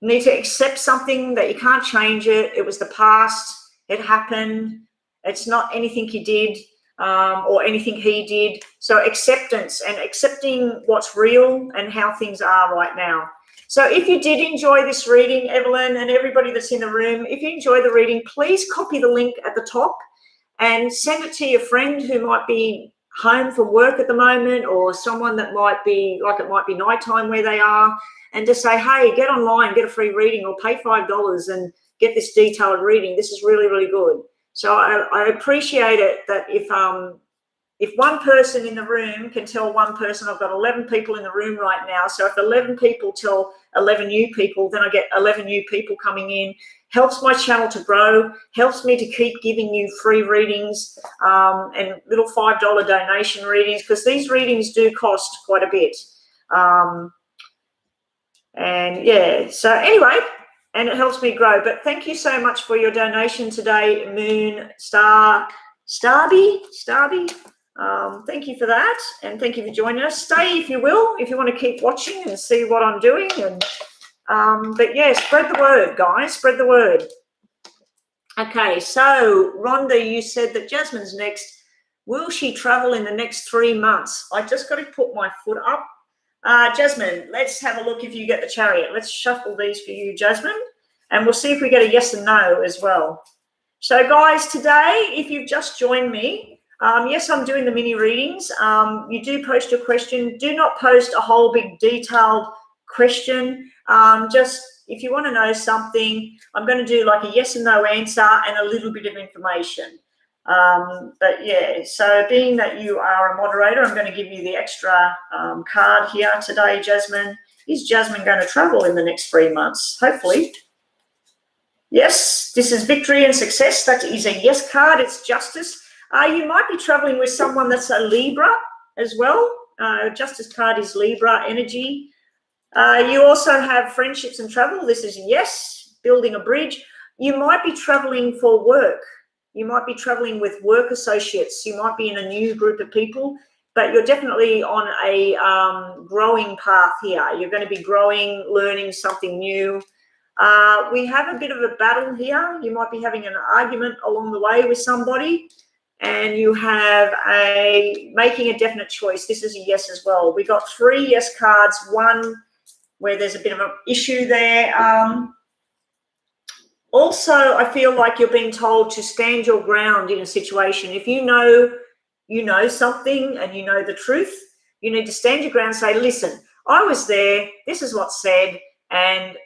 You need to accept something that you can't change it. It was the past. It happened. It's not anything you did or anything he did. So acceptance and accepting what's real and how things are right now. So if you did enjoy this reading, Evelyn, and everybody that's in the room, if you enjoy the reading, please copy the link at the top and send it to your friend who might be home from work at the moment, or someone that might be, like it might be nighttime where they are, and just say, hey, get online, get a free reading, or pay $5 and get this detailed reading. This is really, really good. So I appreciate it that if one person in the room can tell one person, I've got 11 people in the room right now. So if 11 people tell 11 new people, then I get 11 new people coming in. Helps my channel to grow, helps me to keep giving you free readings and little $5 donation readings, because these readings do cost quite a bit. And yeah, so anyway, and it helps me grow. But thank you so much for your donation today, Moon Starby. Thank you for that, and thank you for joining us. Stay if you will, if you want to keep watching and see what I'm doing. And but yeah, spread the word, guys, spread the word. Okay, so Rhonda, you said that Jasmine's next. Will she travel in the next 3 months? I just got to put my foot up. Jasmine, let's have a look if you get the chariot. Let's shuffle these for you, Jasmine, and we'll see if we get a yes and no as well. So guys, today, if you've just joined me, yes, I'm doing the mini readings. You do post your question. Do not post a whole big detailed question. Just if you want to know something, I'm going to do like a yes and no answer and a little bit of information. But yeah, so being that you are a moderator, I'm going to give you the extra card here today, Jasmine. Is Jasmine going to travel in the next 3 months? Hopefully. Yes, this is victory and success. That is a yes card. It's justice. You might be traveling with someone that's a Libra as well. Justice card is Libra energy. You also have friendships and travel. This is yes, building a bridge. You might be traveling for work. You might be traveling with work associates. You might be in a new group of people, but you're definitely on a growing path here. You're going to be growing, learning something new. We have a bit of a battle here. You might be having an argument along the way with somebody, and you have making a definite choice. This is a yes as well. We got 3 yes cards, one where there's a bit of an issue there. Also, I feel like you're being told to stand your ground in a situation. If you know something and you know the truth, you need to stand your ground and say, listen, I was there, this is what's said, and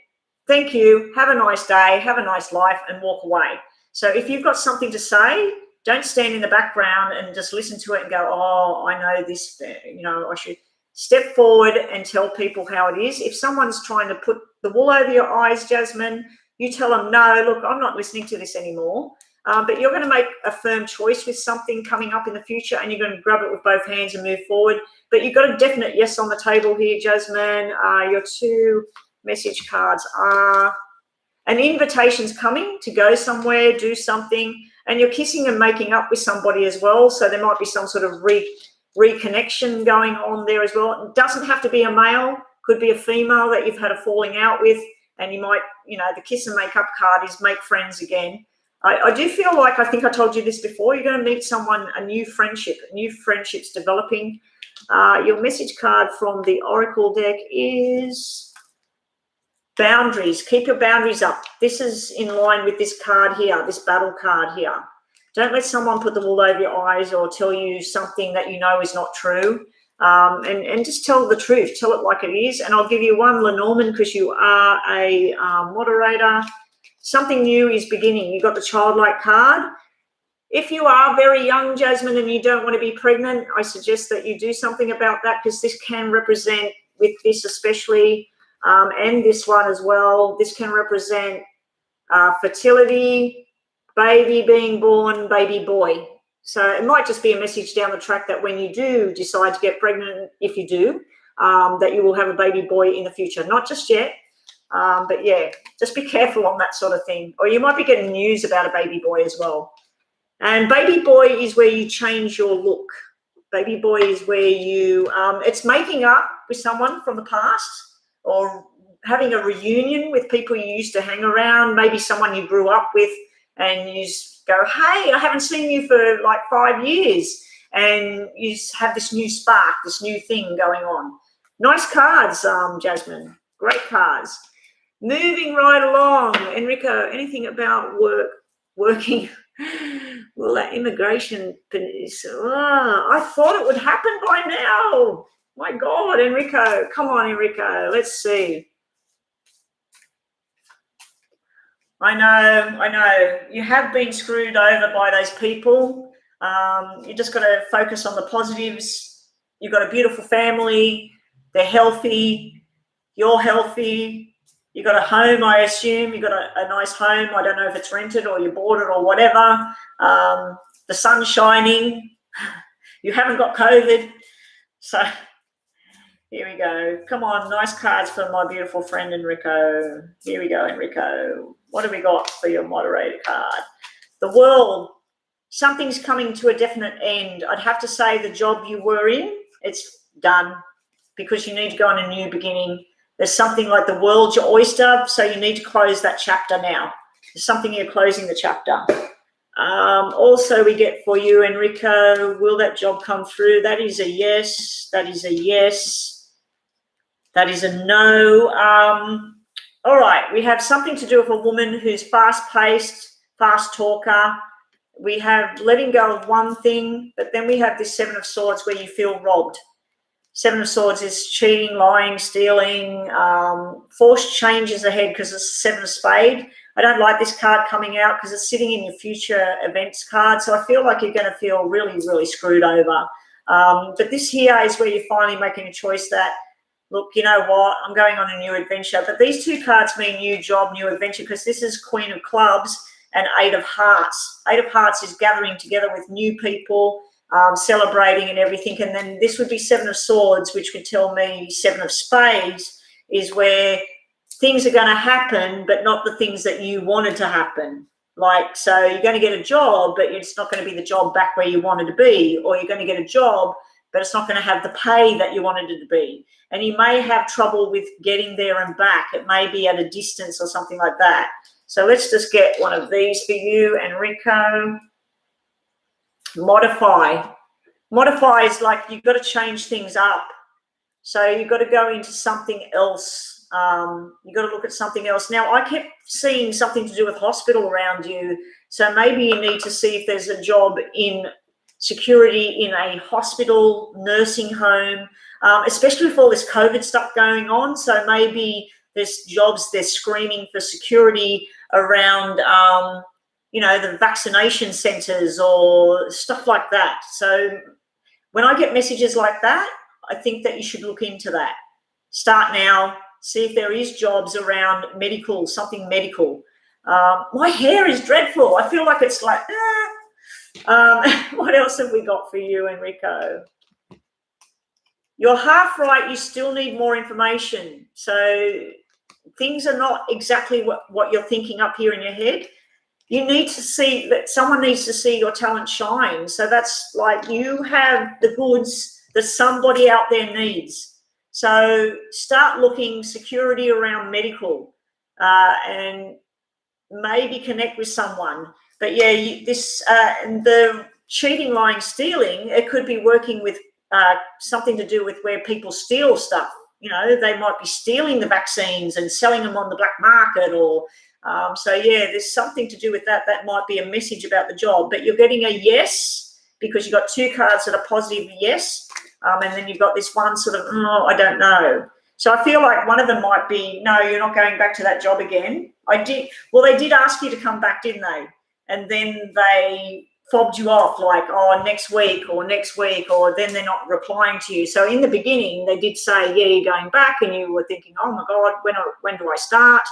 thank you, have a nice day, have a nice life, and walk away. So if you've got something to say, don't stand in the background and just listen to it and go, oh, I know this, I should step forward and tell people how it is. If someone's trying to put the wool over your eyes, Jasmine, you tell them, no, look, I'm not listening to this anymore. But you're going to make a firm choice with something coming up in the future, and you're going to grab it with both hands and move forward. But you've got a definite yes on the table here, Jasmine. Your 2 message cards are an invitation's coming to go somewhere, do something, and you're kissing and making up with somebody as well. So there might be some sort of reconnection going on there as well. It doesn't have to be a male, could be a female that you've had a falling out with, and you might, the kiss and make up card is make friends again. I do feel like, I think I told you this before, you're going to meet someone, a new friendship's developing. Your message card from the Oracle deck is boundaries. Keep your boundaries up. This is in line with this card here, this battle card here. Don't let someone put the wool over your eyes or tell you something that you know is not true. And just tell the truth. Tell it like it is. And I'll give you one, Lenormand, because you are a moderator. Something new is beginning. You got the childlike card. If you are very young, Jasmine, and you don't want to be pregnant, I suggest that you do something about that, because this can represent, with this especially, and this one as well, this can represent fertility, baby being born, baby boy. So it might just be a message down the track that when you do decide to get pregnant, if you do, that you will have a baby boy in the future. Not just yet, but yeah, just be careful on that sort of thing. Or you might be getting news about a baby boy as well. And baby boy is where you change your look. Baby boy is where you, it's making up with someone from the past, or having a reunion with people you used to hang around, maybe someone you grew up with, and you go, hey, I haven't seen you for like 5 years, and you have this new spark, this new thing going on. Nice cards, Jasmine. Great cards. Moving right along. Enrico, anything about working? Well, that immigration, I thought it would happen by now. My God, Enrico. Come on, Enrico. Let's see. I know. You have been screwed over by those people. You just got to focus on the positives. You've got a beautiful family. They're healthy. You're healthy. You got a home, I assume. You got a nice home. I don't know if it's rented or you bought it or whatever. The sun's shining. You haven't got COVID. So here we go. Come on, nice cards for my beautiful friend Enrico. Here we go, Enrico. What have we got for your moderator card? The world. Something's coming to a definite end. I'd have to say the job you were in, it's done because you need to go on a new beginning. There's something like the world's your oyster, so you need to close that chapter now. There's something you're closing the chapter. Also, we get for you, Enrico, will that job come through? That is a yes. That is a yes. That is a no. All right, we have something to do with a woman who's fast-paced, fast talker. We have letting go of one thing, but then we have this Seven of Swords where you feel robbed. Seven of Swords is cheating, lying, stealing, forced changes ahead because it's Seven of Spades. I don't like this card coming out because it's sitting in your future events card. So I feel like you're going to feel really, really screwed over. But this here is where you're finally making a choice that, look, you know what, I'm going on a new adventure. But these two cards mean new job, new adventure, because this is Queen of Clubs and Eight of Hearts. Eight of Hearts is gathering together with new people, celebrating and everything. And then this would be Seven of Swords, which would tell me Seven of Spades is where things are going to happen, but not the things that you wanted to happen. Like, so you're going to get a job, but it's not going to be the job back where you wanted to be, or you're going to get a job, but it's not going to have the pay that you wanted it to be. And you may have trouble with getting there and back. It may be at a distance or something like that. So let's just get one of these for you, Enrico. Modify. Modify is like you've got to change things up. So you've got to go into something else. You've got to look at something else. Now, I kept seeing something to do with hospital around you. So maybe you need to see if there's a job in security in a hospital, nursing home, especially with all this COVID stuff going on. So maybe there's jobs, they're screening for security around, the vaccination centres or stuff like that. So when I get messages like that, I think that you should look into that. Start now, see if there is jobs around medical, something medical. My hair is dreadful. I feel like it's like, what else have we got for you, Enrico? You're half right. You still need more information. So things are not exactly what you're thinking up here in your head. You need to see that someone needs to see your talent shine. So that's like you have the goods that somebody out there needs. So start looking security around medical and maybe connect with someone. But yeah, the cheating, lying, stealing, it could be working with something to do with where people steal stuff. You know, they might be stealing the vaccines and selling them on the black market or so yeah, there's something to do with that. That might be a message about the job, but you're getting a yes because you've got two cards that are positive yes, and then you've got this one sort of, I don't know. So I feel like one of them might be, no, you're not going back to that job again. They did ask you to come back, didn't they? And then they fobbed you off like, next week, or then they're not replying to you. So in the beginning, they did say, yeah, you're going back, and you were thinking, oh my God, when do I start?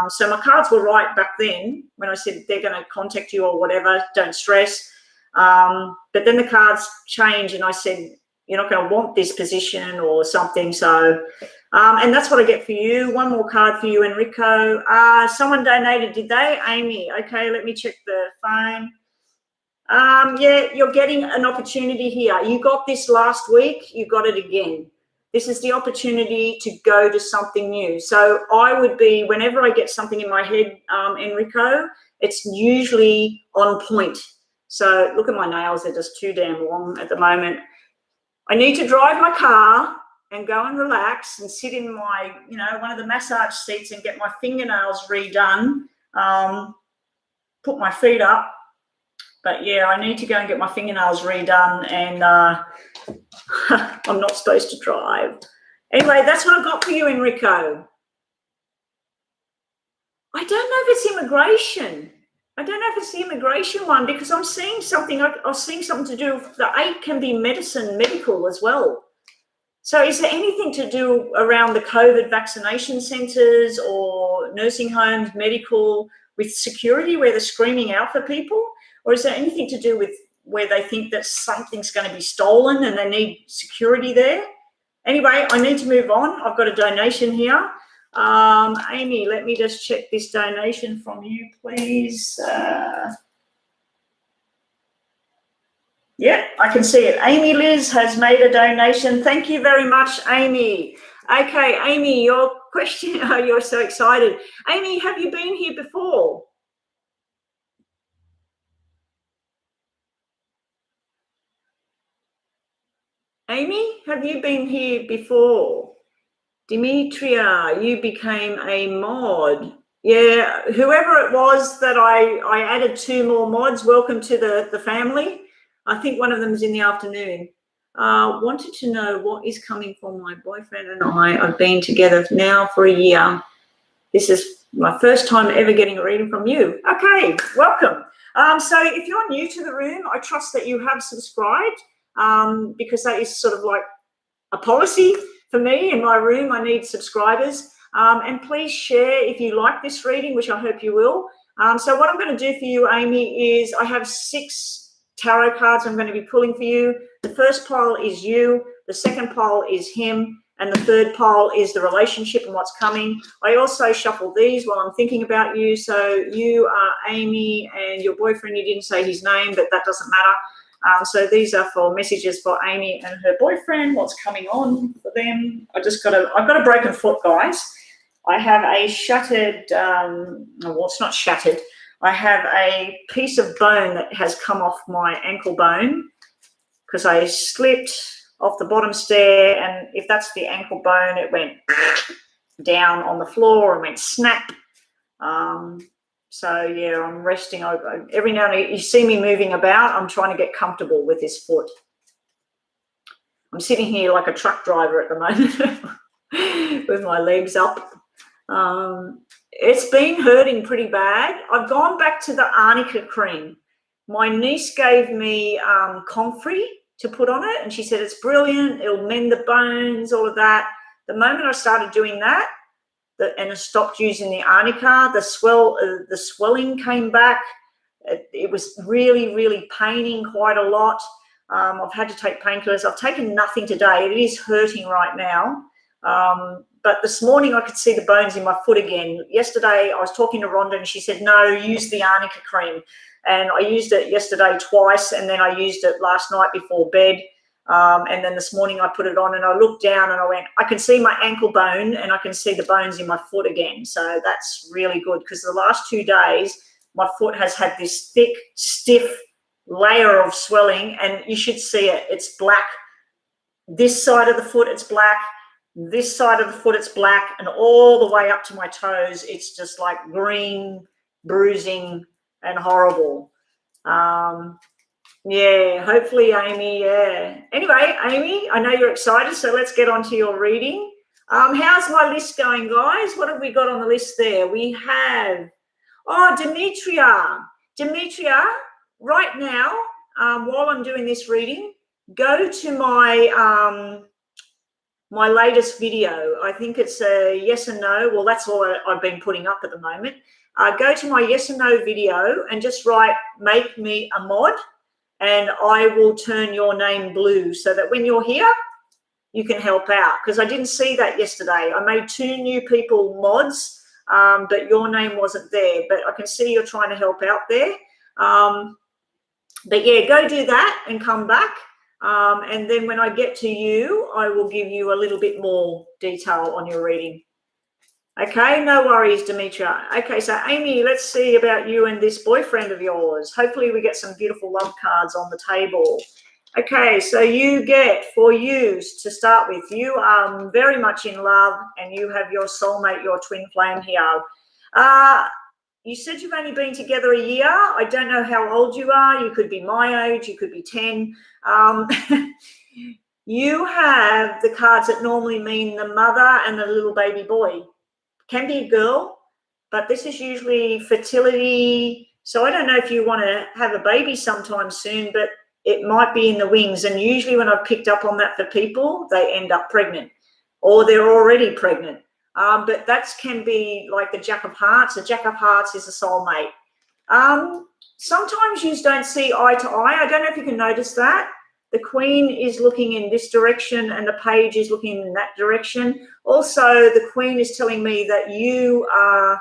So my cards were right back then when I said they're going to contact you or whatever, don't stress. But then the cards changed and I said, you're not going to want this position or something. So, and that's what I get for you. One more card for you, Enrico. Someone donated, did they? Amy. Okay, let me check the phone. Yeah, you're getting an opportunity here. You got this last week, you got it again. This is the opportunity to go to something new. So I would be, whenever I get something in my head, Enrico, it's usually on point. So look at my nails, they're just too damn long at the moment. I need to drive my car. and go and relax and sit in my, one of the massage seats and get my fingernails redone. Put my feet up. But yeah, I need to go and get my fingernails redone, and I'm not supposed to drive. Anyway, that's what I've got for you, Enrico. I don't know if it's immigration. I don't know if it's the immigration one, because I'm seeing something. I was seeing something to do with the 8 can be medical as well. So is there anything to do around the COVID vaccination centres or nursing homes, medical, with security where they're screaming out for people? Or is there anything to do with where they think that something's going to be stolen and they need security there? Anyway, I need to move on. I've got a donation here. Amy, let me just check this donation from you, please. Yeah, I can see it. Amy Liz has made a donation. Thank you very much, Amy. Okay, Amy, your question. Oh, you're so excited. Amy, have you been here before? Amy, have you been here before? Demetria, you became a mod. Yeah, whoever it was that I added 2 more mods, welcome to the family. I think one of them is in the afternoon. Wanted to know what is coming from my boyfriend and I. I've been together now for a year. This is my first time ever getting a reading from you. Okay, welcome. So if you're new to the room, I trust that you have subscribed, because that is sort of like a policy for me in my room. I need subscribers. And please share if you like this reading, which I hope you will. So what I'm going to do for you, Amy, is I have 6 tarot cards I'm going to be pulling for you. The first pile is you, the second pile is him, and the third pile is the relationship and what's coming. I also shuffle these while I'm thinking about you. So you are Amy, and your boyfriend, you didn't say his name, but that doesn't matter. So these are for messages for Amy and her boyfriend, what's coming on for them. I've got a broken foot, guys. I have a shattered, well, it's not shattered. I have a piece of bone that has come off my ankle bone because I slipped off the bottom stair, and if that's the ankle bone, it went down on the floor and went snap. So yeah, I'm resting. Every now and then you see me moving about. I'm trying to get comfortable with this foot. I'm sitting here like a truck driver at the moment with my legs up. It's been hurting pretty bad. I've gone back to the arnica cream. My niece gave me comfrey to put on it, and she said it's brilliant. It'll mend the bones, all of that. The moment I started doing that, and I stopped using the arnica, the swelling came back. It was really, really paining quite a lot. I've had to take painkillers. I've taken nothing today. It is hurting right now. But this morning I could see the bones in my foot again. Yesterday I was talking to Rhonda and she said, no, use the arnica cream. And I used it yesterday twice, and then I used it last night before bed. And then this morning I put it on and I looked down and I went, I can see my ankle bone and I can see the bones in my foot again. So that's really good, because the last 2 days my foot has had this thick, stiff layer of swelling, and you should see it. It's black. This side of the foot, it's black. This side of the foot, it's black, and all the way up to my toes, it's just like green, bruising and horrible. Yeah, hopefully, Amy, yeah. Anyway, Amy, I know you're excited, so let's get on to your reading. How's my list going, guys? What have we got on the list there? We have, Demetria. Demetria, right now, while I'm doing this reading, go to my my latest video. I think it's a yes and no. Well, that's all I've been putting up at the moment. Go to my yes and no video and just write, make me a mod, and I will turn your name blue so that when you're here, you can help out. Because I didn't see that yesterday. I made 2 new people mods, but your name wasn't there. But I can see you're trying to help out there. But yeah, go do that and come back. And then when I get to you, I will give you a little bit more detail on your reading. Okay, no worries, Demetria. Okay, so Amy, let's see about you and this boyfriend of yours. Hopefully we get some beautiful love cards on the table. Okay, so you get, for you to start with, you are very much in love and you have your soulmate, your twin flame here. You said you've only been together a year. I don't know how old you are. You could be my age. You could be 10. You have the cards that normally mean the mother and the little baby boy. Can be a girl, but this is usually fertility. So I don't know if you want to have a baby sometime soon, but it might be in the wings. And usually when I've picked up on that for people, they end up pregnant or they're already pregnant. But that can be like the Jack of Hearts. The Jack of Hearts is a soulmate. Sometimes you don't see eye to eye. I don't know if you can notice that. The Queen is looking in this direction and the Page is looking in that direction. Also, the Queen is telling me that you are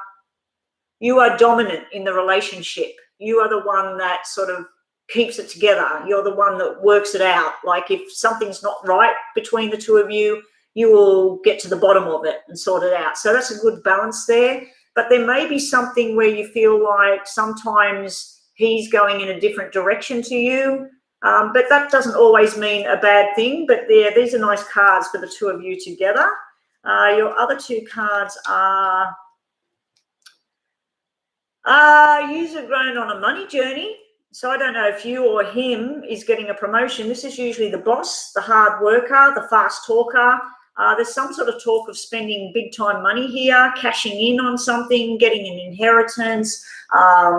dominant in the relationship. You are the one that sort of keeps it together. You're the one that works it out. Like if something's not right between the two of you, you will get to the bottom of it and sort it out. So that's a good balance there. But there may be something where you feel like sometimes he's going in a different direction to you. But that doesn't always mean a bad thing. But these are nice cards for the two of you together. Your other two cards are yous have grown on a money journey. So I don't know if you or him is getting a promotion. This is usually the boss, the hard worker, the fast talker. There's some sort of talk of spending big time money here, cashing in on something, getting an inheritance,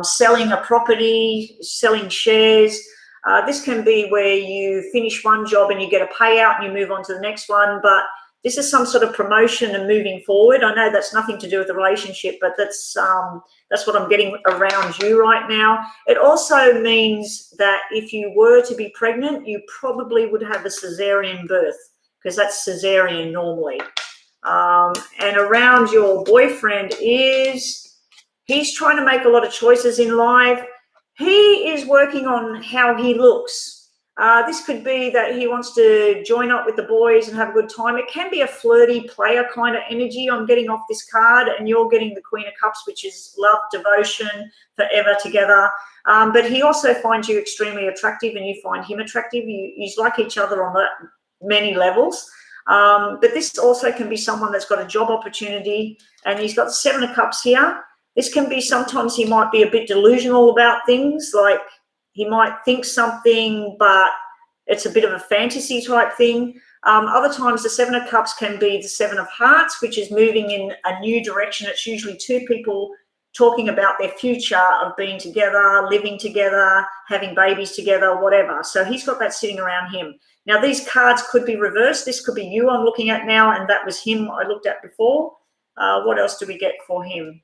selling a property, selling shares. This can be where you finish one job and you get a payout and you move on to the next one. But this is some sort of promotion and moving forward. I know that's nothing to do with the relationship, but that's what I'm getting around you right now. It also means that if you were to be pregnant, you probably would have a cesarean birth because that's cesarean normally. And around your boyfriend he's trying to make a lot of choices in life. He is working on how he looks. This could be that he wants to join up with the boys and have a good time. It can be a flirty player kind of energy. I'm getting off this card and you're getting the Queen of Cups, which is love, devotion, forever together. But he also finds you extremely attractive and you find him attractive. You like each other on many levels. But this also can be someone that's got a job opportunity and he's got the Seven of Cups here. This can be sometimes he might be a bit delusional about things, like he might think something, but it's a bit of a fantasy type thing. Other times the Seven of Cups can be the Seven of Hearts, which is moving in a new direction. It's usually two people talking about their future of being together, living together, having babies together, whatever. So he's got that sitting around him. Now, these cards could be reversed. This could be you I'm looking at now, and that was him I looked at before. What else do we get for him?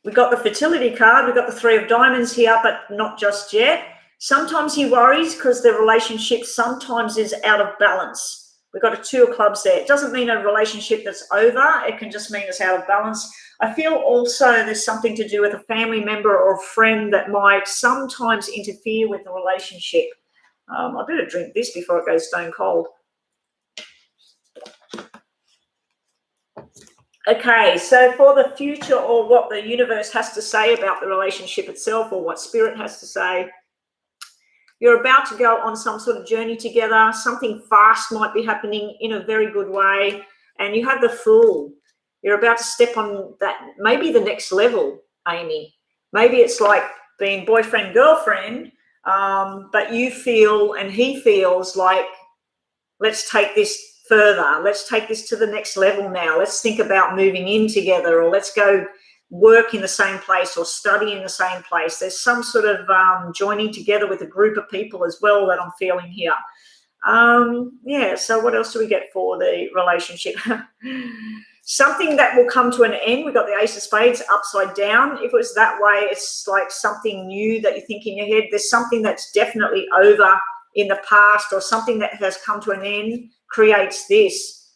We got the fertility card. We've got the Three of Diamonds here, but not just yet. Sometimes he worries because the relationship sometimes is out of balance. We've got a Two of Clubs there. It doesn't mean a relationship that's over. It can just mean it's out of balance. I feel also there's something to do with a family member or a friend that might sometimes interfere with the relationship. I better drink this before it goes stone cold. Okay, so for the future or what the universe has to say about the relationship itself or what spirit has to say, you're about to go on some sort of journey together. Something fast might be happening in a very good way. And you have the Fool. You're about to step on that, maybe the next level, Amy. Maybe it's like being boyfriend, girlfriend, but you feel and he feels like, let's take this further. Let's take this to the next level now. Let's think about moving in together, or let's go work in the same place or study in the same place. There's some sort of joining together with a group of people as well that I'm feeling here. Yeah, so what else do we get for the relationship? Something that will come to an end. We've got the Ace of Spades upside down. If it was that way, it's like something new that you think in your head. There's something that's definitely over in the past or something that has come to an end creates this.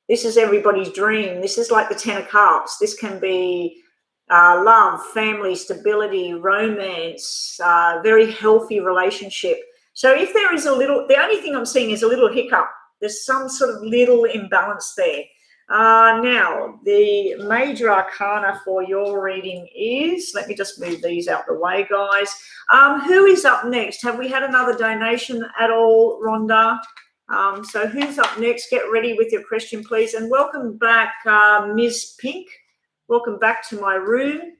This is everybody's dream. This is like the Ten of Cups. This can be love, family, stability, romance, very healthy relationship. So if there is the only thing I'm seeing is a little hiccup. There's some sort of little imbalance there. Now, the major arcana for your reading is, let me just move these out the way, guys. Who is up next? Have we had another donation at all, Rhonda? So who's up next? Get ready with your question, please. And welcome back, Ms. Pink. Welcome back to my room.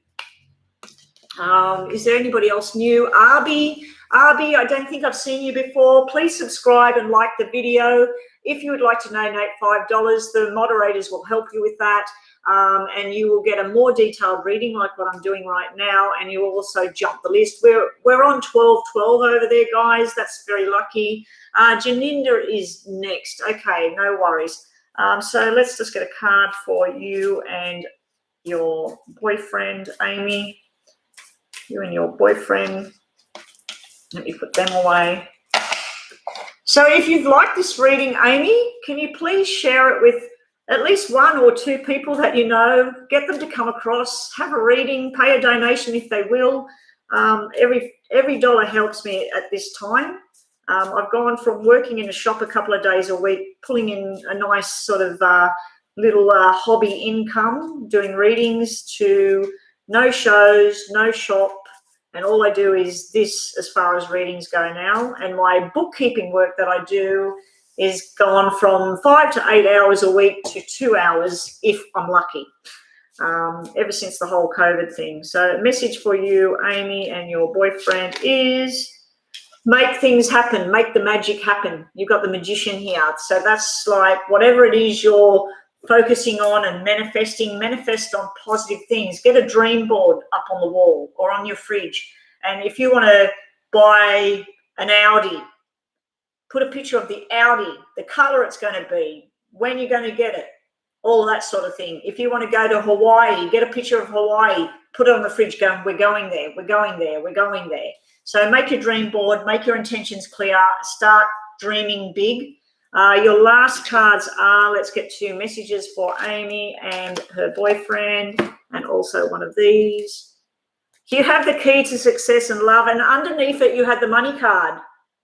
Is there anybody else new? Arby, I don't think I've seen you before. Please subscribe and like the video. If you would like to donate $5, the moderators will help you with that, and you will get a more detailed reading like what I'm doing right now, and you will also jump the list. We're on 1212 over there, guys. That's very lucky. Janinda is next. Okay, no worries. So let's just get a card for you and your boyfriend, Amy. You and your boyfriend. Let me put them away. So if you've liked this reading, Amy, can you please share it with at least 1 or 2 people that you know? Get them to come across, have a reading, pay a donation if they will. Every dollar helps me at this time. I've gone from working in a shop a couple of days a week, pulling in a nice sort of little hobby income, doing readings, to no shows, no shop, and all I do is this as far as readings go now. And my bookkeeping work that I do is gone from 5 to 8 hours a week to 2 hours if I'm lucky, ever since the whole COVID thing. So message for you, Amy, and your boyfriend is make things happen, make the magic happen. You've got the magician here. So that's like whatever it is you're focusing on and manifest on positive things. Get a dream board up on the wall or on your fridge. And if you want to buy an Audi, put a picture of the Audi, the color it's going to be, when you're going to get it, all that sort of thing. If you want to go to Hawaii, get a picture of Hawaii, put it on the fridge, go, we're going there, we're going there, we're going there. So make your dream board, make your intentions clear, start dreaming big. Your last cards are, let's get 2 messages for Amy and her boyfriend, and also one of these. You have the key to success and love, and underneath it you had the money card.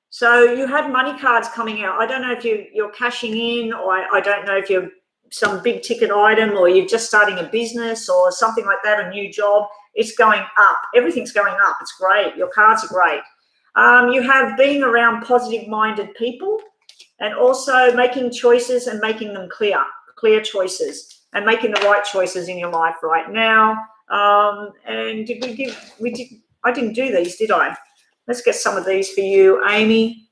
So you had money cards coming out. I don't know if you're cashing in, or I don't know if you're some big ticket item, or you're just starting a business or something like that, a new job. It's going up. Everything's going up. It's great. Your cards are great. You have being around positive-minded people, and also making choices and making them clear choices, and making the right choices in your life right now. And I didn't do these, did I? Let's get some of these for you, Amy.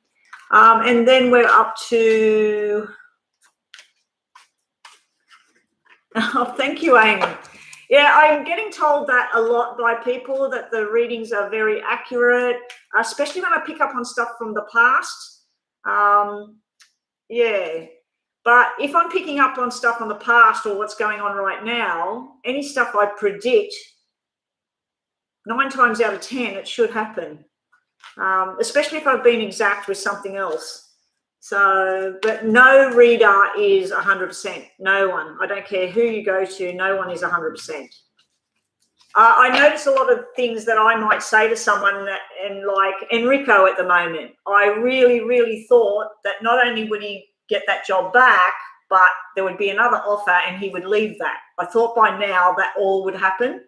And then we're up to, oh, thank you, Amy. Yeah, I'm getting told that a lot by people, that the readings are very accurate, especially when I pick up on stuff from the past. Yeah, but if I'm picking up on stuff on the past or what's going on right now, any stuff I predict, 9 times out of 10, it should happen, especially if I've been exact with something else. So, but no reader is 100%. No one. I don't care who you go to. No one is 100%. I notice a lot of things that I might say to someone, and like Enrico at the moment, I really, really thought that not only would he get that job back, but there would be another offer and he would leave that. I thought by now that all would happen.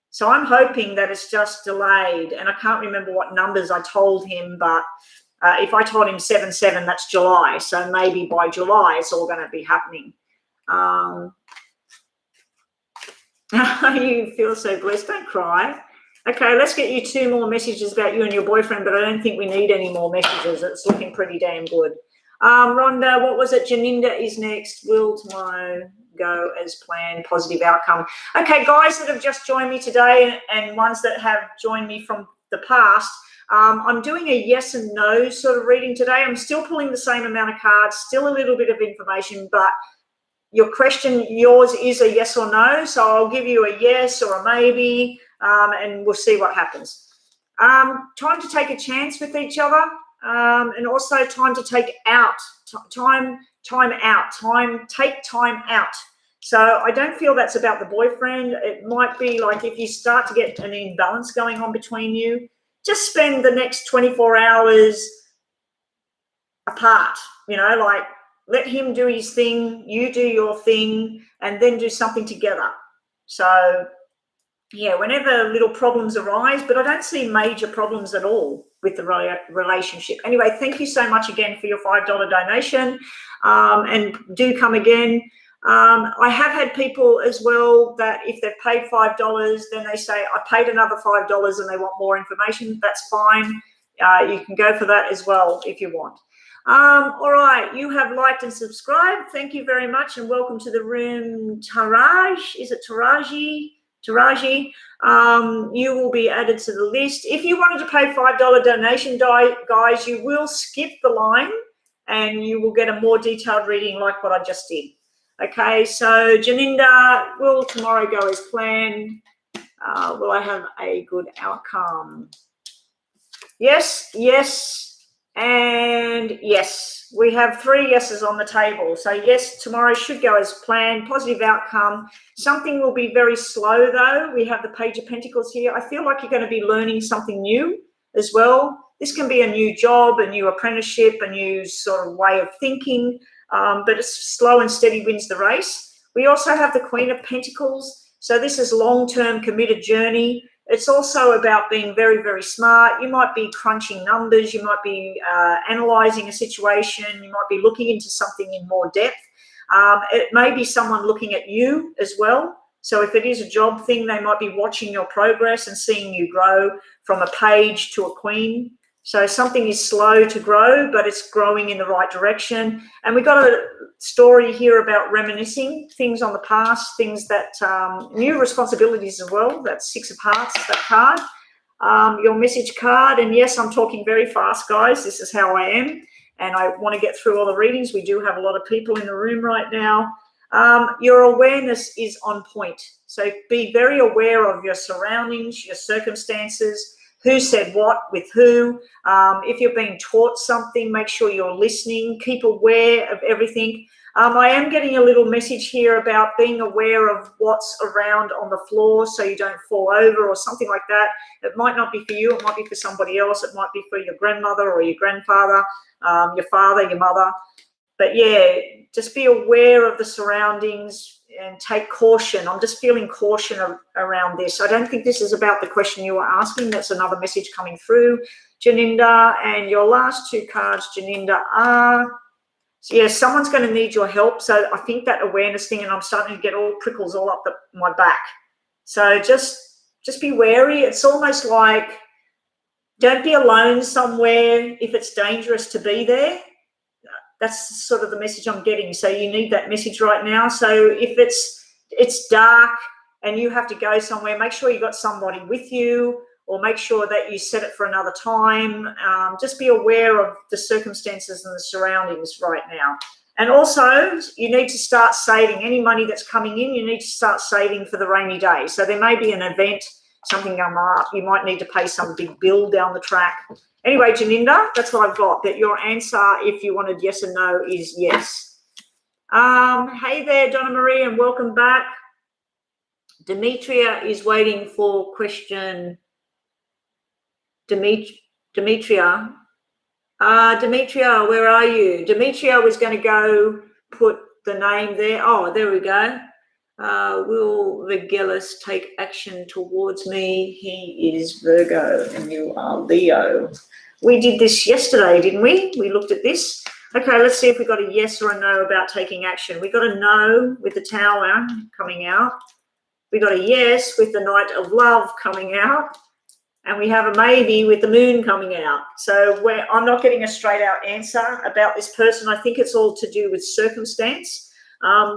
So I'm hoping that it's just delayed, and I can't remember what numbers I told him, but if I told him 7/7, that's July. So maybe by July it's all going to be happening. You feel so blessed. Don't cry. Okay, let's get you 2 more messages about you and your boyfriend, but I don't think we need any more messages. It's looking pretty damn good. Rhonda, what was it? Janinda is next. Will tomorrow go as planned? Positive outcome. Okay, guys that have just joined me today and ones that have joined me from the past, I'm doing a yes and no sort of reading today. I'm still pulling the same amount of cards, still a little bit of information, but your question, yours is a yes or no. So I'll give you a yes or a maybe, and we'll see what happens. Time to take a chance with each other, and also time to take out, take time out. So I don't feel that's about the boyfriend. It might be like if you start to get an imbalance going on between you, just spend the next 24 hours apart, you know, like let him do his thing, you do your thing, and then do something together. So, yeah, whenever little problems arise, but I don't see major problems at all with the relationship. Anyway, thank you so much again for your $5 donation, and do come again. I have had people as well that if they've paid $5, then they say, I paid another $5 and they want more information. That's fine. You can go for that as well if you want. All right, you have liked and subscribed. Thank you very much, and welcome to the room, Taraj. Is it Taraji? Taraji, you will be added to the list. If you wanted to pay $5 donation, guys, you will skip the line and you will get a more detailed reading like what I just did. Okay, so Janinda, will tomorrow go as planned? Will I have a good outcome? Yes, yes, and yes. We have 3 yeses on the table. So yes, tomorrow should go as planned, positive outcome. Something will be very slow though. We have the Page of Pentacles here. I feel like you're going to be learning something new as well. This can be a new job, a new apprenticeship, a new sort of way of thinking, but it's slow and steady wins the race. We also have the Queen of Pentacles. So this is long-term committed journey. It's also about being very, very smart. You might be crunching numbers. You might be analysing a situation. You might be looking into something in more depth. It may be someone looking at you as well. So if it is a job thing, they might be watching your progress and seeing you grow from a page to a queen. So something is slow to grow, but it's growing in the right direction. And we've got a story here about reminiscing things on the past, things that new responsibilities as well. That's 6 of Hearts, that card. Your message card. And yes, I'm talking very fast, guys. This is how I am. And I want to get through all the readings. We do have a lot of people in the room right now. Your awareness is on point. So be very aware of your surroundings, your circumstances, who said what with who. If you're being taught something, make sure you're listening. Keep aware of everything. I am getting a little message here about being aware of what's around on the floor so you don't fall over or something like that. It might not be for you. It might be for somebody else. It might be for your grandmother or your grandfather, your father, your mother. But yeah, just be aware of the surroundings and take caution. I'm just feeling caution around this. I don't think this is about the question you were asking. That's another message coming through, Janinda. And your last 2 cards, Janinda, are, yeah, someone's going to need your help. So I think that awareness thing, and I'm starting to get all prickles all up my back. So just be wary. It's almost like don't be alone somewhere if it's dangerous to be there. That's sort of the message I'm getting. So you need that message right now. So if it's dark and you have to go somewhere, make sure you've got somebody with you, or make sure that you set it for another time. Just be aware of the circumstances and the surroundings right now. And also, you need to start saving. Any money that's coming in, you need to start saving for the rainy day. So there may be an event, something come up. You might need to pay some big bill down the track. Anyway, Janinda, that's what I've got. But your answer, if you wanted yes or no, is yes. Hey there, Donna Marie, and welcome back. Demetria is waiting for question. Demetria, Demetria, where are you? Demetria was going to go put the name there. Oh, there we go. Will Vergellus take action towards me? He is Virgo and you are Leo. We did this yesterday, didn't we? We looked at this. Okay, let's see if we got a yes or a no about taking action. We got a no with the Tower coming out. We got a yes with the Knight of Love coming out. And we have a maybe with the Moon coming out. So I'm not getting a straight out answer about this person. I think it's all to do with circumstance.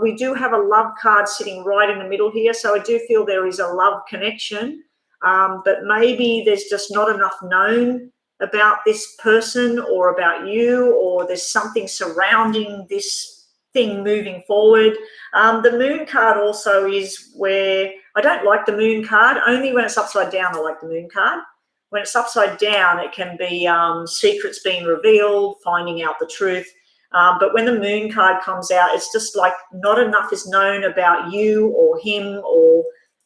We do have a love card sitting right in the middle here. So I do feel there is a love connection. But maybe there's just not enough known about this person or about you, or there's something surrounding this thing moving forward. The Moon card also is where I don't like the Moon card. Only when it's upside down I like the Moon card. When it's upside down, it can be secrets being revealed, finding out the truth. But when the Moon card comes out, it's just like not enough is known about you or him or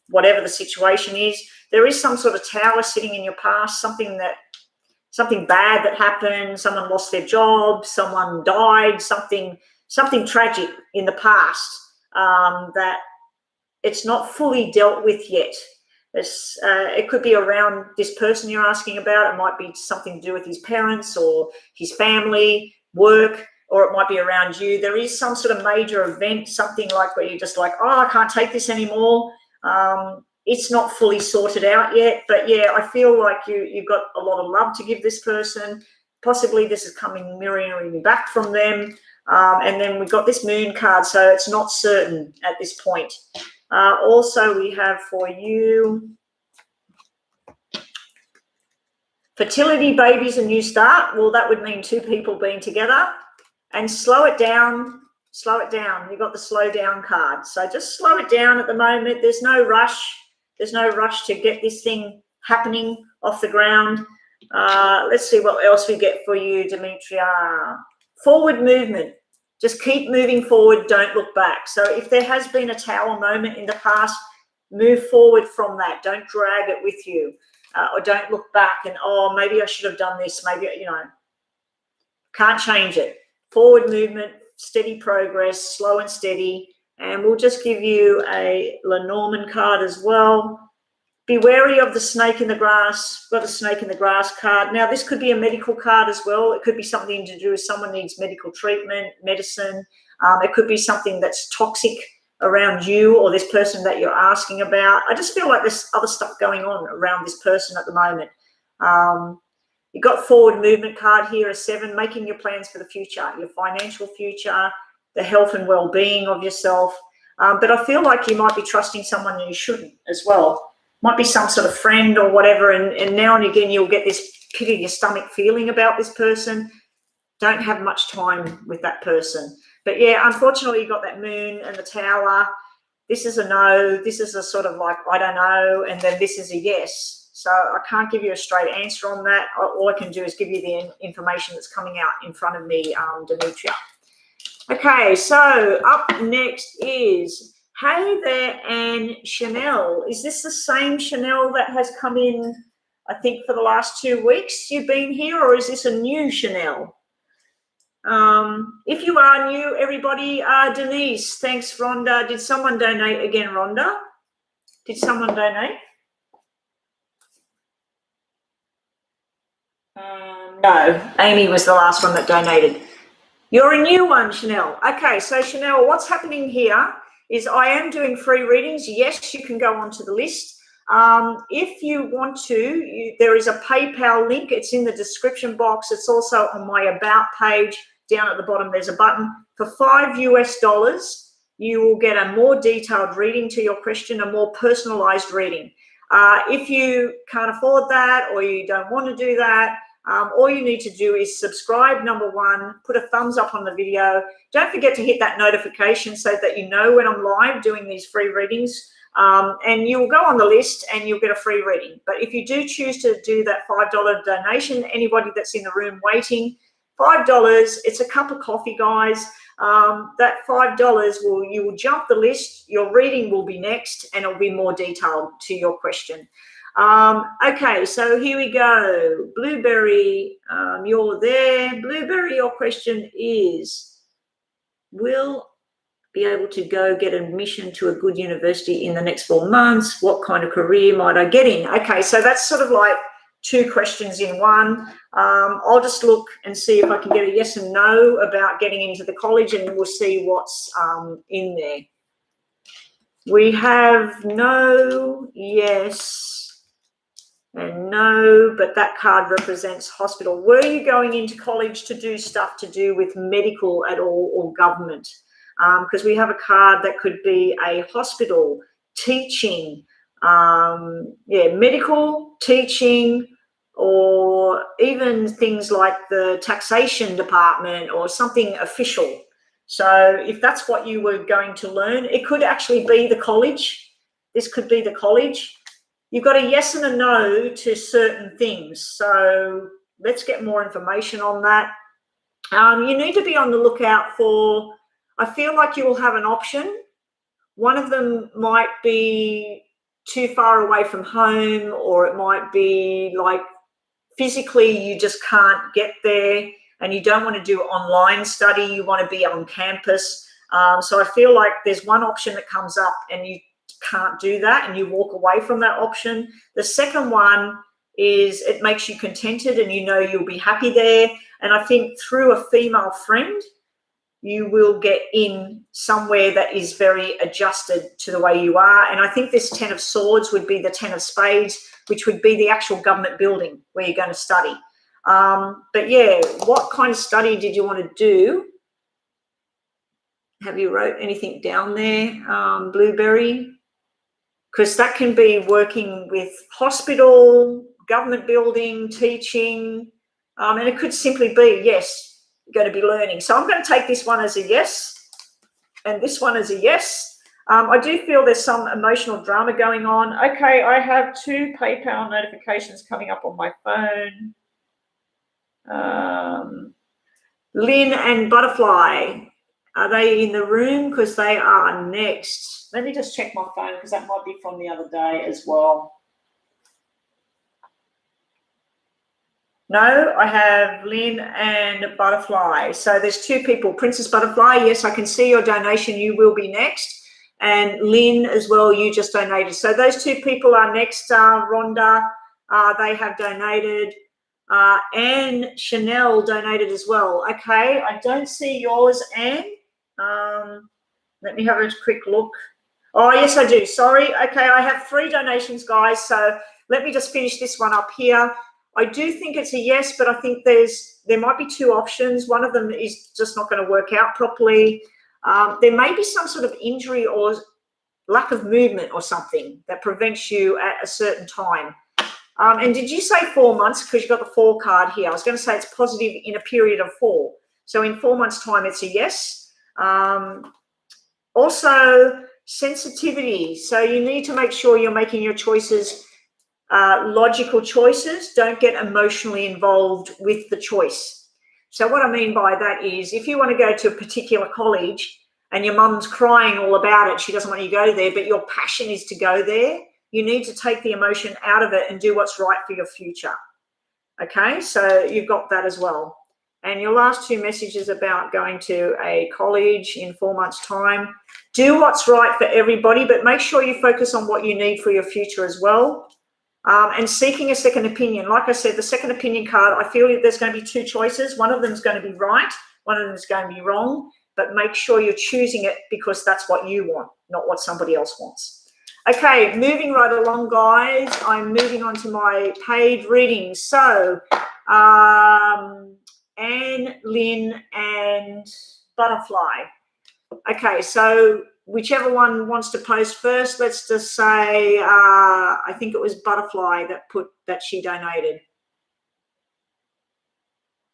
whatever the situation is. There is some sort of tower sitting in your past, something bad that happened, someone lost their job, someone died, something something tragic in the past that it's not fully dealt with yet. It could be around this person you're asking about. It might be something to do with his parents or his family, work, or it might be around you. There is some sort of major event, something like where you're just like, oh, I can't take this anymore. It's not fully sorted out yet, but yeah, I feel like you've got a lot of love to give this person. Possibly this is coming mirroring back from them. And then we've got this moon card, so it's not certain at this point. Also, we have for you fertility, babies, a new start. Well, that would mean two people being together. And slow it down. Slow it down. You've got the slow down card. So just slow it down at the moment. There's no rush. There's no rush to get this thing happening off the ground. Let's see what else we get for you, Demetria. Forward movement. Just keep moving forward. Don't look back. So if there has been a tower moment in the past, move forward from that. Don't drag it with you. Or don't look back and, oh, maybe I should have done this. Maybe, can't change it. Forward movement, steady progress, slow and steady. And we'll just give you a Lenormand card as well. Be wary of the snake in the grass. Got a snake in the grass card. Now, this could be a medical card as well. It could be something to do with someone needs medical treatment, medicine. It could be something that's toxic around you or this person that you're asking about. I just feel like there's other stuff going on around this person at the moment. You've got forward movement card here, a 7, making your plans for the future, your financial future, the health and well-being of yourself. But I feel like you might be trusting someone you shouldn't as well. Might be some sort of friend or whatever, and now and again you'll get this pit in your stomach feeling about this person. Don't have much time with that person. But yeah, unfortunately you got that moon and the tower. This is a no, this is a sort of like, I don't know, and then this is a yes. So I can't give you a straight answer on that. All I can do is give you the information that's coming out in front of me, Demetria. Okay, so up next is, hey there, Anne Chanel. Is this the same Chanel that has come in, I think, for the last 2 weeks you've been here, or is this a new Chanel? If you are new, everybody, Denise, thanks, Rhonda. Did someone donate again, Rhonda? Did someone donate? No, Amy was the last one that donated. You're a new one, Chanel. Okay, so Chanel, what's happening here is I am doing free readings. Yes, you can go onto the list. If you want to, there is a PayPal link. It's in the description box. It's also on my About page. Down at the bottom, there's a button. For $5 US, you will get a more detailed reading to your question, a more personalized reading. If you can't afford that or you don't want to do that, all you need to do is subscribe, number one, put a thumbs up on the video. Don't forget to hit that notification so that you know when I'm live doing these free readings, and you'll go on the list and you'll get a free reading. But if you do choose to do that $5 donation, anybody that's in the room waiting, $5, it's a cup of coffee, guys. That $5 you will jump the list. Your reading will be next and it'll be more detailed to your question. Okay, so here we go. Blueberry, you're there. Blueberry, your question is, will be able to go get admission to a good university in the next 4 months? What kind of career might I get in? Okay, so that's sort of like 2 questions in one. I'll just look and see if I can get a yes and no about getting into the college, and we'll see what's in there. We have no, yes, and no, but that card represents hospital. Were you going into college to do stuff to do with medical at all, or government? Because we have a card that could be a hospital, teaching, medical, teaching, or even things like the taxation department or something official. So if that's what you were going to learn, it could actually be the college. This could be the college. You've got a yes and a no to certain things. So let's get more information on that. You need to be on the lookout for, I feel like you will have an option. One of them might be too far away from home, or it might be like physically you just can't get there. and you don't want to do online study. You want to be on campus. So I feel like there's one option that comes up and you can't do that and you walk away from that option. The second one is it makes you contented and you know you'll be happy there. And I think through a female friend, you will get in somewhere that is very adjusted to the way you are. And I think this 10 of Swords would be the 10 of Spades, which would be the actual government building where you're going to study. But yeah, what kind of study did you want to do? Have you wrote anything down there, Blueberry? Because that can be working with hospital, government building, teaching, and it could simply be, yes, you're going to be learning. So I'm going to take this one as a yes and this one as a yes. I do feel there's some emotional drama going on. Okay, I have 2 PayPal notifications coming up on my phone. Lynn and Butterfly, are they in the room? Because they are next. Let me just check my phone because that might be from the other day as well. No, I have Lynn and Butterfly. So there's 2 people. Princess Butterfly, yes, I can see your donation. You will be next. And Lynn as well, you just donated. So those 2 people are next, Rhonda. They have donated. Anne Chanel donated as well. Okay, I don't see yours, Anne. Let me have a quick look. Oh, yes, I do. Sorry. Okay, I have 3 donations, guys. So let me just finish this one up here. I do think it's a yes, but I think there might be 2 options. One of them is just not going to work out properly. There may be some sort of injury or lack of movement or something that prevents you at a certain time. And did you say 4 months? Because you've got the 4 card here. I was going to say it's positive in a period of 4. So in 4 months' time, it's a yes. Also, sensitivity. So you need to make sure you're making your choices logical choices. Don't get emotionally involved with the choice. So what I mean by that is if you want to go to a particular college and your mum's crying all about it, she doesn't want you to go there, but your passion is to go there, you need to take the emotion out of it and do what's right for your future. Okay, so you've got that as well. And your last 2 messages about going to a college in 4 months' time. Do what's right for everybody, but make sure you focus on what you need for your future as well. And seeking a second opinion. Like I said, the second opinion card, I feel there's going to be 2 choices. One of them is going to be right. One of them is going to be wrong. But make sure you're choosing it because that's what you want, not what somebody else wants. Okay, moving right along, guys. I'm moving on to my paid readings. So, Anne, Lynn, and Butterfly. Okay, so whichever one wants to post first, let's just say, I think it was Butterfly that she donated.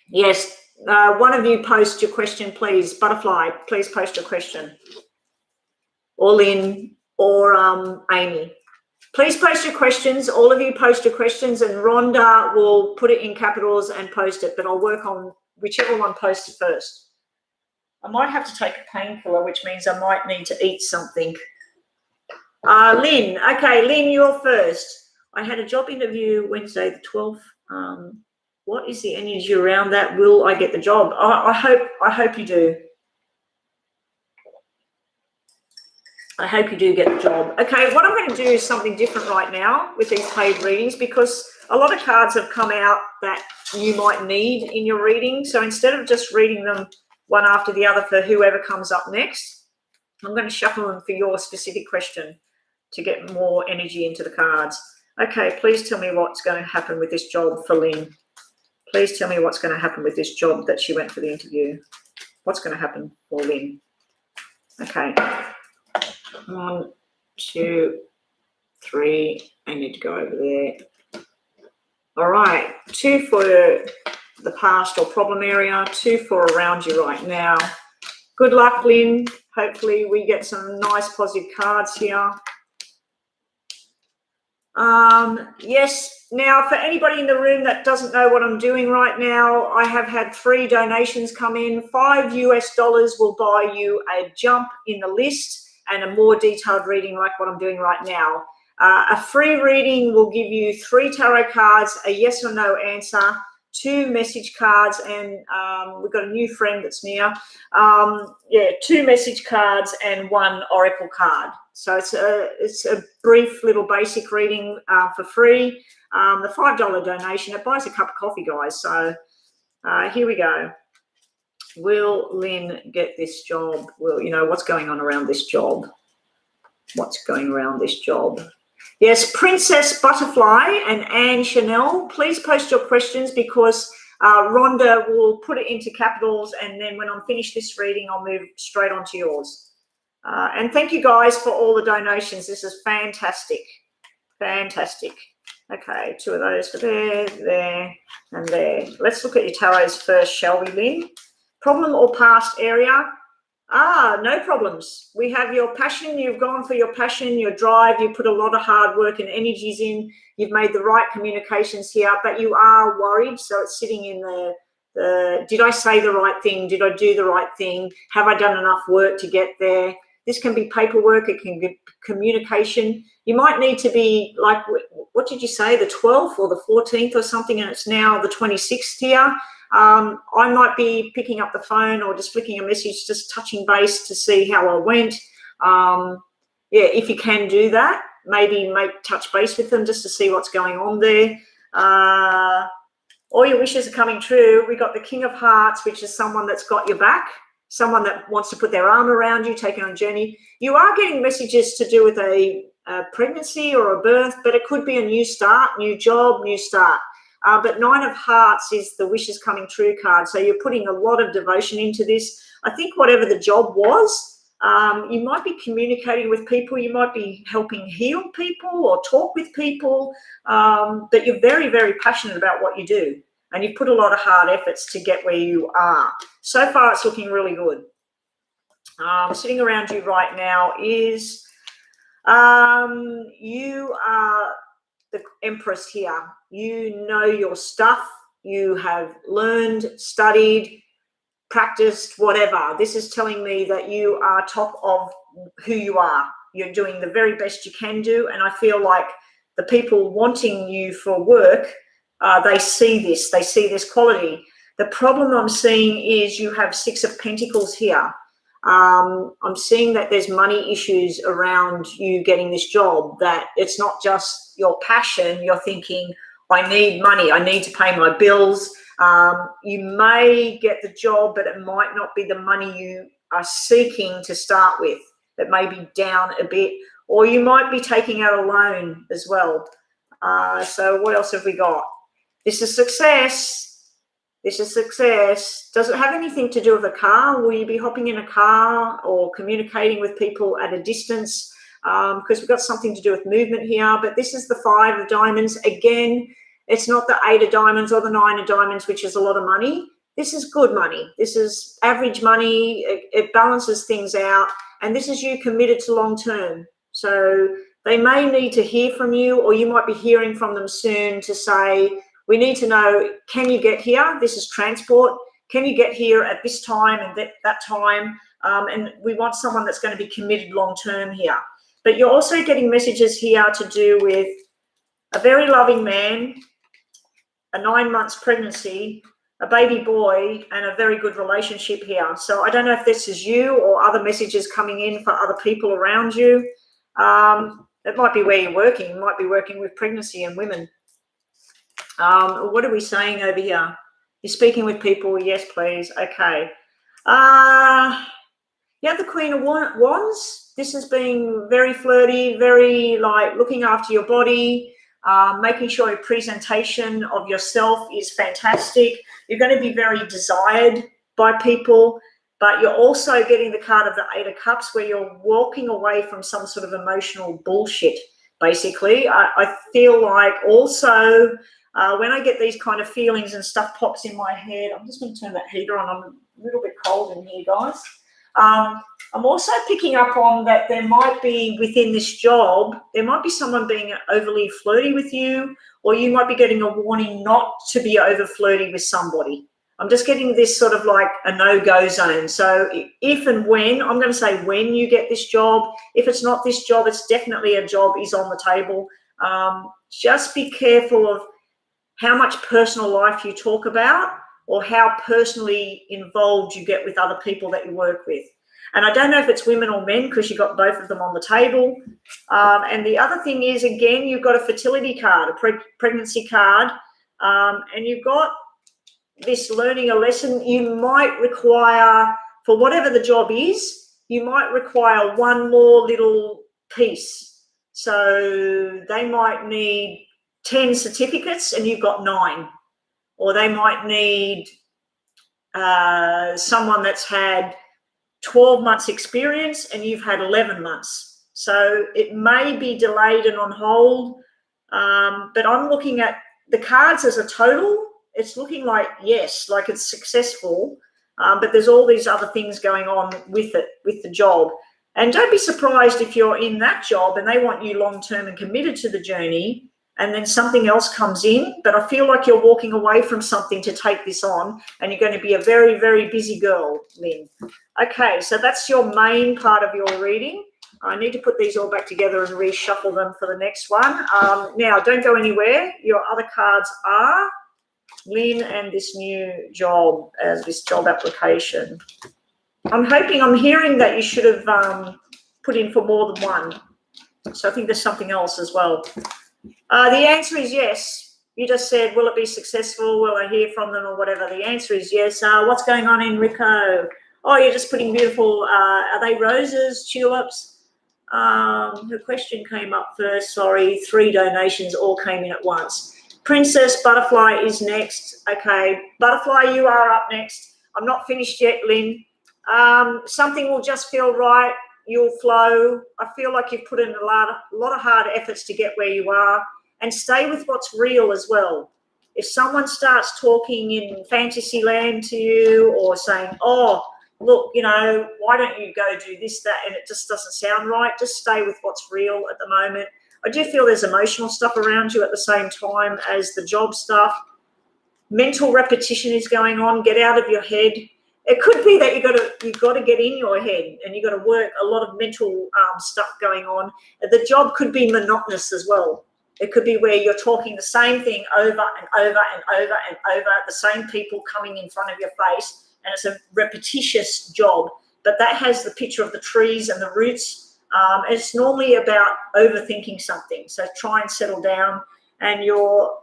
Yes, one of you post your question, please. Butterfly, please post your question. Or Lynn or Amy. Please post your questions. All of you post your questions and Rhonda will put it in capitals and post it, but I'll work on whichever one posted first. I might have to take a painkiller, which means I might need to eat something. Lynn, okay, Lynn, you're first. I had a job interview Wednesday the 12th. What is the energy around that? Will I get the job? I hope you do. I hope you do get the job. Okay, what I'm going to do is something different right now with these paid readings because a lot of cards have come out that you might need in your reading. So instead of just reading them one after the other for whoever comes up next, I'm going to shuffle them for your specific question to get more energy into the cards. Okay, please tell me what's going to happen with this job for Lynn. Please tell me what's going to happen with this job that she went for the interview. What's going to happen for Lynn? Okay. 1, 2, 3. I need to go over there. All right. 2 for the past or problem area. 2 for around you right now. Good luck, Lynn. Hopefully we get some nice positive cards here. Yes. Now, for anybody in the room that doesn't know what I'm doing right now, I have had 3 donations come in. $5 will buy you a jump in the list and a more detailed reading like what I'm doing right now. A free reading will give you 3 tarot cards, a yes or no answer, 2 message cards, and we've got a new friend that's near. 2 message cards and 1 oracle card. So it's a brief little basic reading for free. The $5 donation, it buys a cup of coffee, guys. So here we go. Will Lynn get this job? Will, what's going on around this job? What's going around this job? Yes, Princess Butterfly and Anne Chanel, please post your questions, because Rhonda will put it into capitals, and then when I'm finished this reading, I'll move straight on to yours. And thank you guys for all the donations. This is fantastic. Fantastic. Okay, 2 of those for there, and there. Let's look at your tarots first, shall we, Lynn? Problem or past area? No problems. We have your passion. You've gone for your passion, your drive. You put a lot of hard work and energies in. You've made the right communications here, but you are worried. So it's sitting in the did I say the right thing? Did I do the right thing? Have I done enough work to get there? This can be paperwork. It can be communication. You might need to be like, what did you say, the 12th or the 14th or something, and it's now the 26th here. I might be picking up the phone or just flicking a message, just touching base to see how I went. If you can do that, maybe touch base with them just to see what's going on there. All your wishes are coming true. We got the King of Hearts, which is someone that's got your back, someone that wants to put their arm around you, take you on a journey. You are getting messages to do with a pregnancy or a birth, but it could be a new start, new job, new start. But 9 of Hearts is the wishes coming true card. So you're putting a lot of devotion into this. I think whatever the job was, you might be communicating with people. You might be helping heal people or talk with people. But you're very, very passionate about what you do. And you've put a lot of hard efforts to get where you are. So far, it's looking really good. Sitting around you right now is you are the Empress here. You know your stuff. You have learned, studied, practiced, whatever. This is telling me that you are top of who you are. You're doing the very best you can do. And I feel like the people wanting you for work, they see this quality. The problem I'm seeing is you have 6 of Pentacles here. I'm seeing that there's money issues around you getting this job, that it's not just your passion. You're thinking, I need money. I need to pay my bills. You may get the job, but it might not be the money you are seeking to start with. It may be down a bit, or you might be taking out a loan as well. So what else have we got? This is success. This is success. Does it have anything to do with a car? Will you be hopping in a car or communicating with people at a distance? Because we've got something to do with movement here. But this is the 5 of Diamonds. Again, it's not the 8 of Diamonds or the 9 of Diamonds, which is a lot of money. This is good money. This is average money. It balances things out. And this is you committed to long term. So they may need to hear from you, or you might be hearing from them soon to say, we need to know, can you get here? This is transport. Can you get here at this time and that time? And we want someone that's going to be committed long-term here. But you're also getting messages here to do with a very loving man, a 9 months pregnancy, a baby boy, and a very good relationship here. So I don't know if this is you or other messages coming in for other people around you. It might be where you're working. You might be working with pregnancy and women. What are we saying over here? You're speaking with people. Yes, please. Okay. You have the Queen of Wands. This is being very flirty, very like looking after your body, making sure your presentation of yourself is fantastic. You're going to be very desired by people, but you're also getting the card of the 8 of Cups, where you're walking away from some sort of emotional bullshit, basically. I feel like also when I get these kind of feelings and stuff pops in my head, I'm just going to turn that heater on. I'm a little bit cold in here, guys. I'm also picking up on that there might be within this job, there might be someone being overly flirty with you, or you might be getting a warning not to be over flirty with somebody. I'm just getting this sort of like a no-go zone. So if and when, I'm going to say when you get this job, if it's not this job, it's definitely a job is on the table. Just be careful of how much personal life you talk about or how personally involved you get with other people that you work with. And I don't know if it's women or men because you've got both of them on the table. And the other thing is, again, you've got a fertility card, a pregnancy card, and you've got this learning a lesson. You might require, for whatever the job is, you might require one more little piece. So they might need 10 certificates and you've got 9. Or they might need someone that's had 12 months experience and you've had 11 months. So it may be delayed and on hold, but I'm looking at the cards as a total. It's looking like, yes, like it's successful, but there's all these other things going on with it, with the job. And don't be surprised if you're in that job and they want you long-term and committed to the journey, and then something else comes in. But I feel like you're walking away from something to take this on, and you're going to be a very, very busy girl, Lynn. Okay, so that's your main part of your reading. I need to put these all back together and reshuffle them for the next one. Now, don't go anywhere. Your other cards are Lynn and this new job, as this job application. I'm hearing that you should have put in for more than one. So I think there's something else as well. The answer is yes. You just said, will it be successful? Will I hear from them or whatever? The answer is yes. What's going on, Enrico? Oh, you're just putting beautiful, are they roses, tulips? Her question came up first, sorry. 3 donations all came in at once. Princess Butterfly is next. Okay, Butterfly, you are up next. I'm not finished yet, Lynn. Something will just feel right. You'll flow. I feel like you've put in a lot of hard efforts to get where you are, and stay with what's real as well. If someone starts talking in fantasy land to you or saying, oh, look, you know, why don't you go do this, that, and it just doesn't sound right, just stay with what's real at the moment. I do feel there's emotional stuff around you at the same time as the job stuff. Mental repetition is going on. Get out of your head. It could be that you've got to get in your head and you've got to work a lot of mental stuff going on. The job could be monotonous as well. It could be where you're talking the same thing over and over and over and over, the same people coming in front of your face, and it's a repetitious job. But that has the picture of the trees and the roots. It's normally about overthinking something. So try and settle down. And your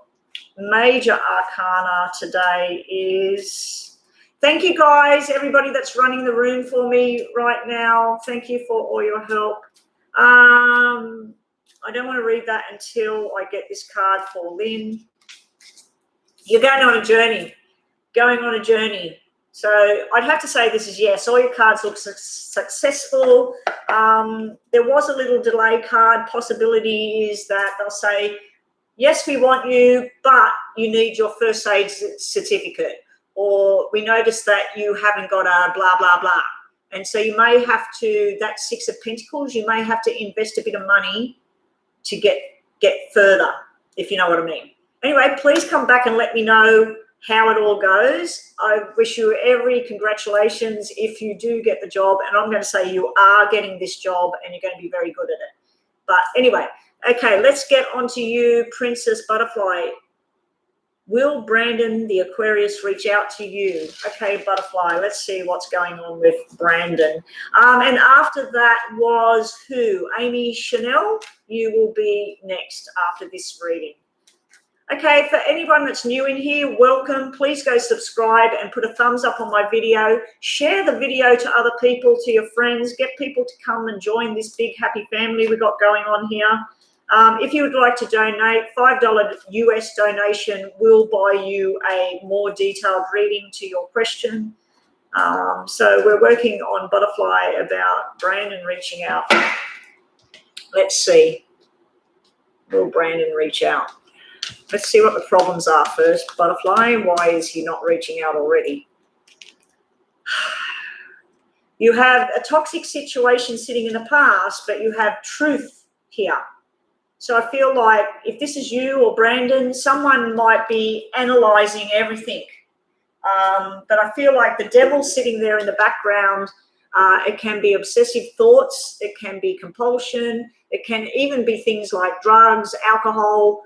major arcana today is, thank you guys, everybody that's running the room for me right now. Thank you for all your help. I don't want to read that until I get this card for Lynn. You're going on a journey. Going on a journey. So I'd have to say this is yes. All your cards look successful. There was a little delay card. Possibility is that they'll say, yes, we want you, but you need your first aid certificate. Or we noticed that you haven't got a blah, blah, blah. And so you may have to, that 6 of Pentacles, you may have to invest a bit of money to get further, if you know what I mean. Anyway, please come back and let me know how it all goes. I wish you every congratulations if you do get the job. And I'm going to say you are getting this job and you're going to be very good at it. But anyway, okay, let's get on to you, Princess Butterfly. Will Brandon, the Aquarius, reach out to you? Okay, Butterfly, let's see what's going on with Brandon. And after that was who? Amy Chanel, you will be next after this reading. Okay, for anyone that's new in here, welcome. Please go subscribe and put a thumbs up on my video. Share the video to other people, to your friends. Get people to come and join this big happy family we got going on here. If you would like to donate, $5 US donation will buy you a more detailed reading to your question. So we're working on Butterfly about Brandon reaching out. Let's see. Will Brandon reach out? Let's see what the problems are first, Butterfly. Why is he not reaching out already? You have a toxic situation sitting in the past, but you have truth here. So I feel like if this is you or Brandon, someone might be analysing everything. But I feel like the devil's sitting there in the background. It can be obsessive thoughts. It can be compulsion. It can even be things like drugs, alcohol.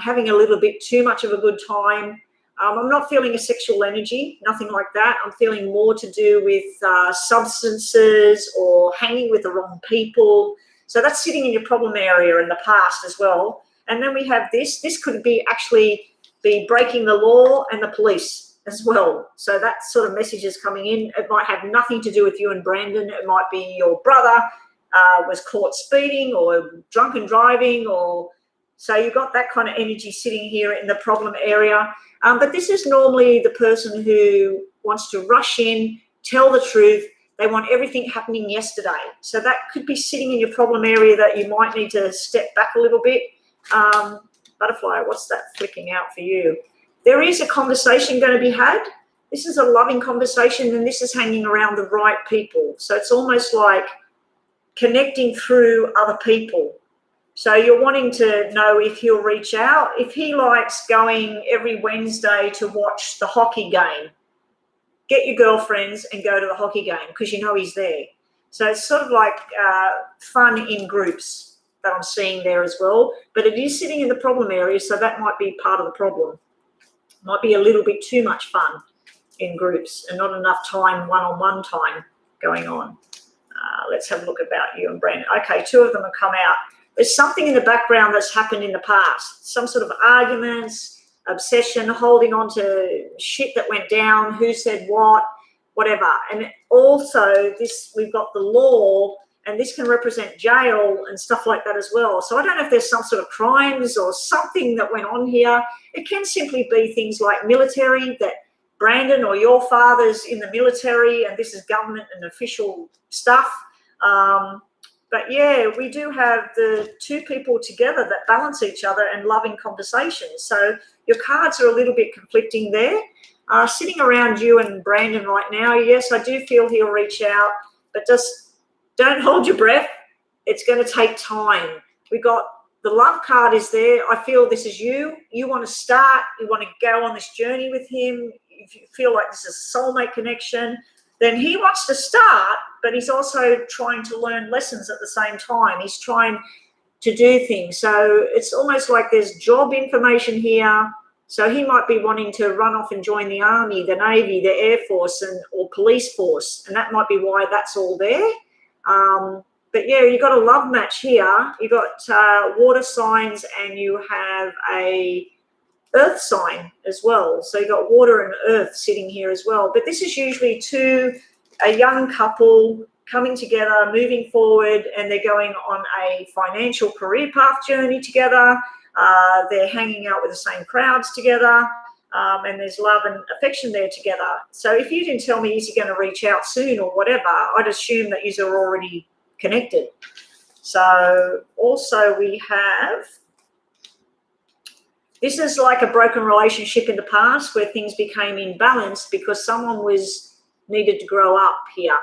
having a little bit too much of a good time. I'm not feeling a sexual energy, nothing like that. I'm feeling more to do with substances or hanging with the wrong people. So that's sitting in your problem area in the past as well. And then we have this. This could be actually be breaking the law and the police as well. So that sort of message is coming in. It might have nothing to do with you and Brandon. It might be your brother was caught speeding or drunken driving, or so you've got that kind of energy sitting here in the problem area. But this is normally the person who wants to rush in, tell the truth. They want everything happening yesterday. So that could be sitting in your problem area that you might need to step back a little bit. Butterfly, what's that flicking out for you? There is a conversation going to be had. This is a loving conversation, and this is hanging around the right people. So it's almost like connecting through other people. So you're wanting to know if he'll reach out. If he likes going every Wednesday to watch the hockey game, get your girlfriends and go to the hockey game because you know he's there. So it's sort of like fun in groups that I'm seeing there as well. But it is sitting in the problem area, so that might be part of the problem. Might be a little bit too much fun in groups and not enough time, one-on-one time going on. Let's have a look about you and Brandon. Okay, two of them have come out. There's something in the background that's happened in the past, some sort of arguments, obsession, holding on to shit that went down, who said what, whatever. And also this, we've got the law, and this can represent jail and stuff like that as well. So I don't know if there's some sort of crimes or something that went on here. It can simply be things like military, that Brandon or your father's in the military and this is government and official stuff. But yeah, we do have the two people together that balance each other and loving conversations. So your cards are a little bit conflicting there. Sitting around you and Brandon right now, yes, I do feel he'll reach out, but just don't hold your breath. It's going to take time. We got the love card is there. I feel this is you. You want to start. You want to go on this journey with him. If you feel like this is a soulmate connection, then he wants to start, but he's also trying to learn lessons at the same time. He's trying to do things. So it's almost like there's job information here. So he might be wanting to run off and join the Army, the Navy, the Air Force, or police force. And that might be why that's all there. But yeah, you've got a love match here. You've got water signs and you have a earth sign as well. So you've got water and earth sitting here as well. But this is usually a young couple coming together, moving forward, and they're going on a financial career path journey together. They're hanging out with the same crowds together, and there's love and affection there together. So if you didn't tell me, is he going to reach out soon or whatever, I'd assume that you are already connected. So also we have, this is like a broken relationship in the past where things became imbalanced because someone needed to grow up here.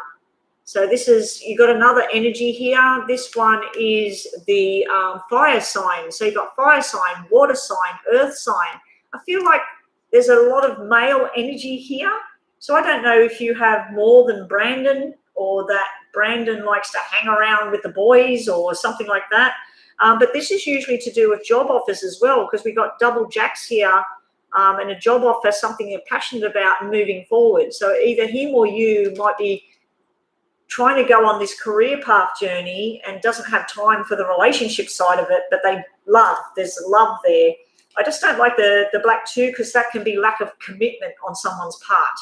So this is, you got another energy here. This one is the fire sign. So you've got fire sign, water sign, earth sign. I feel like there's a lot of male energy here. So I don't know if you have more than Brandon, or that Brandon likes to hang around with the boys or something like that. But this is usually to do with job offers as well, because we've got double jacks here, and a job offer, something you're passionate about and moving forward. So either him or you might be trying to go on this career path journey and doesn't have time for the relationship side of it, but there's love there. I just don't like the black two, because that can be lack of commitment on someone's part.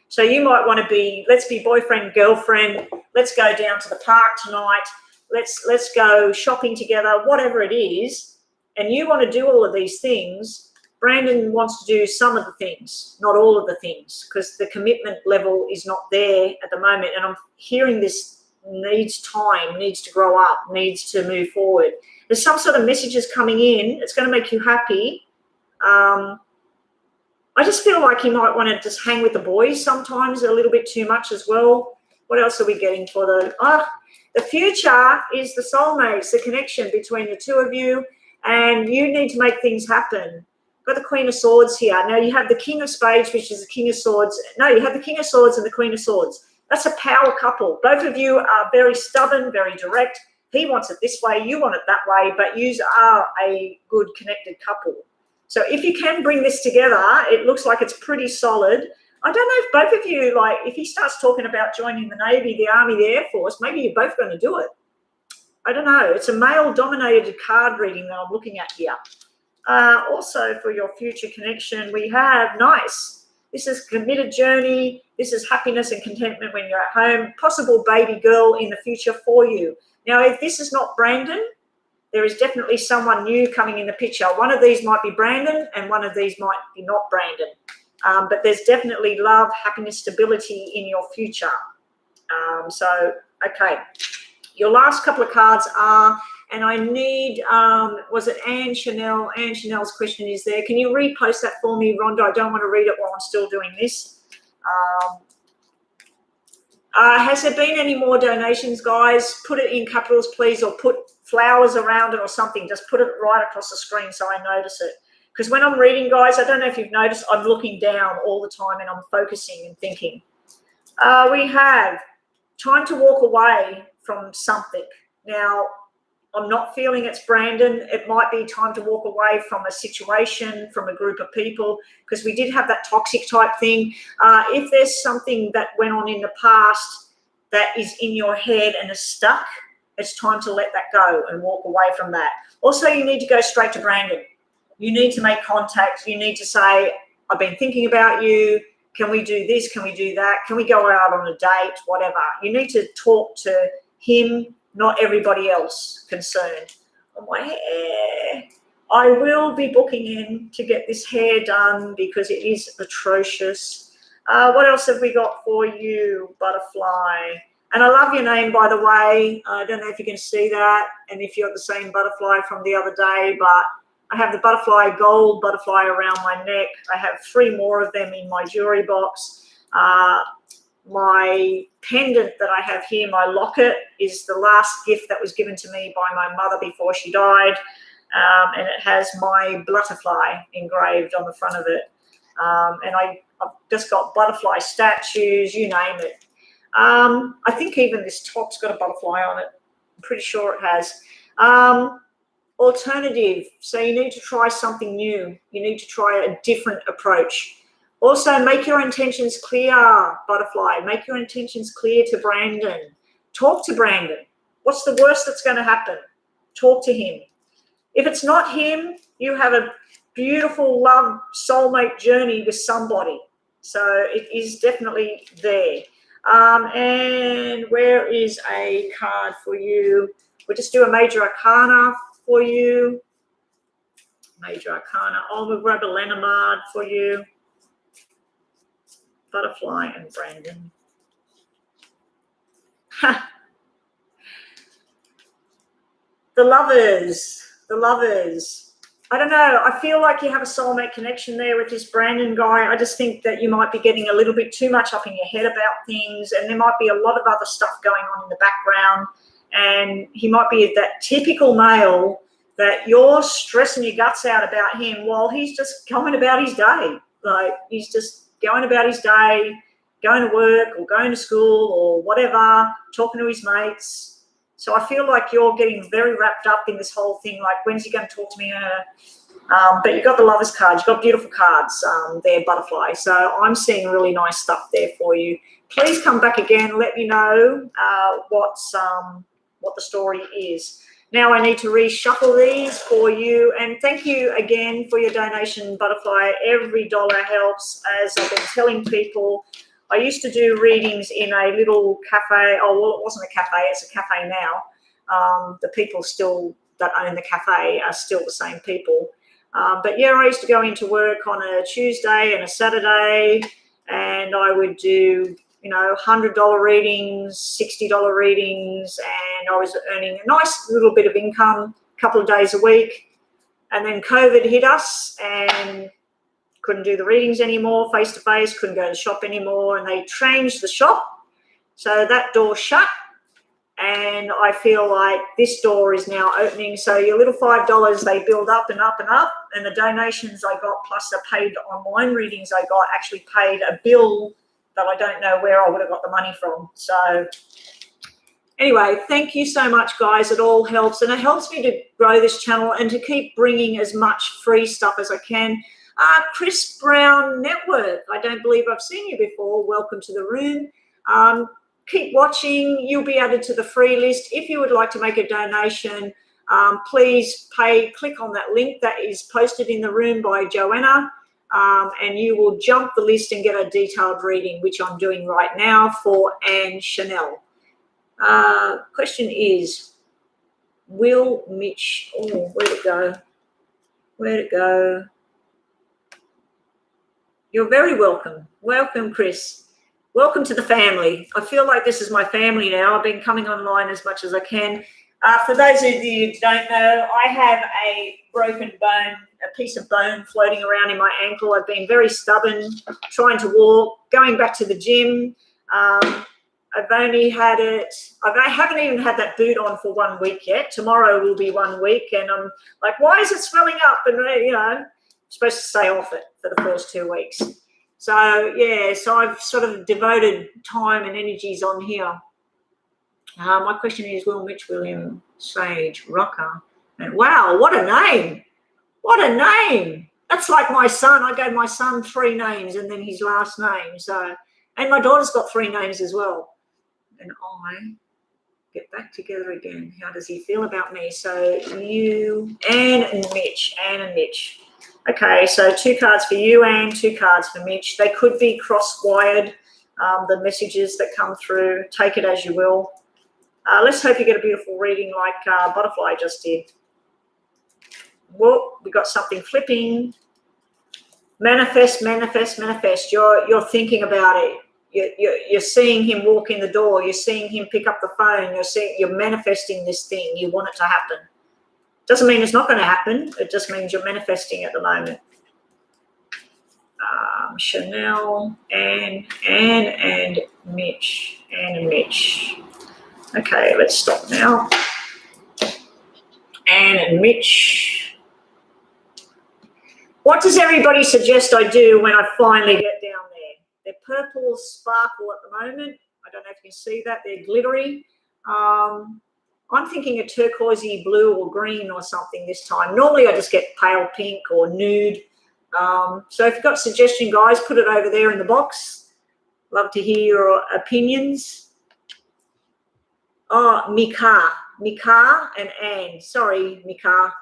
So you might want to be, let's be boyfriend, girlfriend, let's go down to the park tonight, let's go shopping together, whatever it is, and you want to do all of these things. Brandon wants to do some of the things, not all of the things, because the commitment level is not there at the moment. And I'm hearing this needs time, needs to grow up, needs to move forward. There's some sort of messages coming in. It's going to make you happy. I just feel like you might want to just hang with the boys sometimes a little bit too much as well. What else are we getting for the future is the soulmates, the connection between the two of you, and you need to make things happen. Got the Queen of Swords here. Now you have the King of Spades, which is the King of Swords. No, you have the King of Swords and the Queen of Swords. That's a power couple. Both of you are very stubborn, very direct, He wants it this way, you want it that way, but you are a good connected couple. So if you can bring this together, it looks like it's pretty solid. I don't know if both of you, like, if he starts talking about joining the Navy, the Army, the Air Force, maybe you're both going to do it. I don't know. It's a male-dominated card reading that I'm looking at here. Also, for your future connection, we have nice. This is committed journey. This is happiness and contentment when you're at home. Possible baby girl in the future for you. Now, if this is not Brandon, there is definitely someone new coming in the picture. One of these might be Brandon and one of these might be not Brandon. But there's definitely love, happiness, stability in your future. Okay. Your last couple of cards are, and I need, was it Anne Chanel? Anne Chanel's question is there. Can you repost that for me, Rhonda? I don't want to read it while I'm still doing this. Has there been any more donations, guys? Put it in capitals, please, or put flowers around it or something. Just put it right across the screen so I notice it. Because when I'm reading, guys, I don't know if you've noticed, I'm looking down all the time and I'm focusing and thinking. We have time to walk away from something. Now, I'm not feeling it's Brandon. It might be time to walk away from a situation, from a group of people, because we did have that toxic type thing. If there's something that went on in the past that is in your head and is stuck, it's time to let that go and walk away from that. Also, you need to go straight to Brandon. You need to make contact. You need to say, I've been thinking about you. Can we do this? Can we do that? Can we go out on a date? Whatever. You need to talk to him, not everybody else concerned. Oh, my hair. I will be booking in to get this hair done because it is atrocious. What else have we got for you, Butterfly? And I love your name, by the way. I don't know if you can see that and if you're the same butterfly from the other day, but I have the butterfly, gold butterfly around my neck. I have 3 more of them in my jewelry box. My pendant that I have here, my locket, is the last gift that was given to me by my mother before she died. And it has my butterfly engraved on the front of it. And I've just got butterfly statues, you name it. I think even this top's got a butterfly on it. I'm pretty sure it has. Alternative. So you need to try something new. You need to try a different approach. Also, make your intentions clear, Butterfly. Make your intentions clear to Brandon. Talk to Brandon. What's the worst that's going to happen? Talk to him. If it's not him, you have a beautiful love soulmate journey with somebody. So it is definitely there. And where is a card for you? We'll just do a major arcana for you. Major arcana. Oh, we'll grab a Lenormand for you. Butterfly and Brandon. The lovers. The lovers. I don't know. I feel like you have a soulmate connection there with this Brandon guy. I just think that you might be getting a little bit too much up in your head about things, and there might be a lot of other stuff going on in the background, and he might be that typical male that you're stressing your guts out about him while he's just going about his day. Like, he's just going about his day, going to work or going to school or whatever, talking to his mates. So I feel like you're getting very wrapped up in this whole thing, like, when's he going to talk to me? But you've got the lovers cards. You've got beautiful cards there, Butterfly. So I'm seeing really nice stuff there for you. Please come back again. Let me know what the story is. Now I need to reshuffle these for you. And thank you again for your donation, Butterfly. Every dollar helps. As I've been telling people, I used to do readings in a little cafe. Oh, well, it wasn't a cafe. It's a cafe now. The people still that own the cafe are still the same people. But, yeah, I used to go into work on a Tuesday and a Saturday, and I would do, $100 readings, $60 readings, and I was earning a nice little bit of income a couple of days a week. And then COVID hit us and couldn't do the readings anymore face-to-face, couldn't go to the shop anymore, and they changed the shop. So that door shut, and I feel like this door is now opening. So your little $5, they build up and up and up, and the donations I got plus the paid online readings I got actually paid a bill that I don't know where I would have got the money from. So Anyway, thank you so much, guys. It all helps, and it helps me to grow this channel and to keep bringing as much free stuff as I can. Chris Brown Network, I don't believe I've seen you before. Welcome to the room. Keep watching. You'll be added to the free list. If you would like to make a donation, please click on that link that is posted in the room by Joanna, and you will jump the list and get a detailed reading, which I'm doing right now for Anne Chanel. Question is, will Mitch, where'd it go? Where'd it go? You're very welcome. Welcome, Chris. Welcome to the family. I feel like this is my family now. I've been coming online as much as I can. For those of you who don't know, I have a broken bone, a piece of bone floating around in my ankle. I've been very stubborn, trying to walk, going back to the gym. I've only had it, I haven't even had that boot on for 1 week yet. Tomorrow will be 1 week, and I'm like, why is it swelling up? And, you know, I'm supposed to stay off it for the first 2 weeks. So, yeah, so I've sort of devoted time and energies on here. My question is, will Mitch William Sage Rocker? And wow, what a name. What a name. That's like my son. I gave my son 3 names and then his last name. So, and my daughter's got 3 names as well. And I get back together again. How does he feel about me? So you, Anne and Mitch. Anne and Mitch. Okay, so 2 cards for you, Anne, 2 cards for Mitch. They could be cross-wired, the messages that come through. Take it as you will. Let's hope you get a beautiful reading like Butterfly just did. Whoa, we got something flipping. Manifest, manifest, manifest. You're thinking about it. You're seeing him walk in the door. You're seeing him pick up the phone. You're manifesting this thing. You want it to happen. Doesn't mean it's not going to happen. It just means you're manifesting at the moment. Chanel, Anne and Mitch. Anne and Mitch. Okay, let's stop now. Anne and Mitch. What does everybody suggest I do when I finally get down there? They're purple sparkle at the moment. I don't know if you can see that. They're glittery. I'm thinking a turquoisey blue or green or something this time. Normally I just get pale pink or nude. So if you've got a suggestion, guys, put it over there in the box. Love to hear your opinions. Oh, Mika and Anne. Sorry, Mika.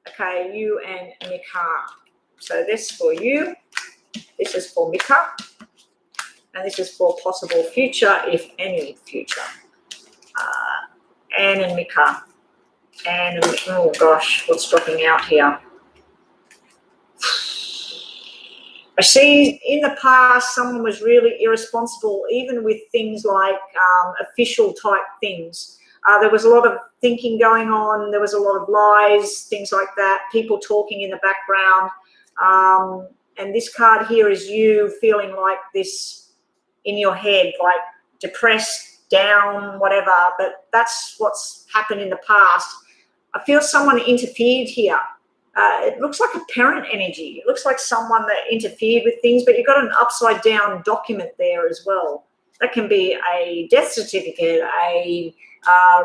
Okay, you and Mika. So this for you. This is for Mika. And this is for possible future, if any future. Anne and Mika. Anne and Mika. Oh gosh, what's dropping out here? I see in the past someone was really irresponsible, even with things like official type things. There was a lot of thinking going on. There was a lot of lies, things like that, people talking in the background. And this card here is you feeling like this in your head, like depressed, down, whatever. But that's what's happened in the past. I feel someone interfered here. It looks like a parent energy. It looks like someone that interfered with things, but you've got an upside down document there as well. That can be a death certificate, a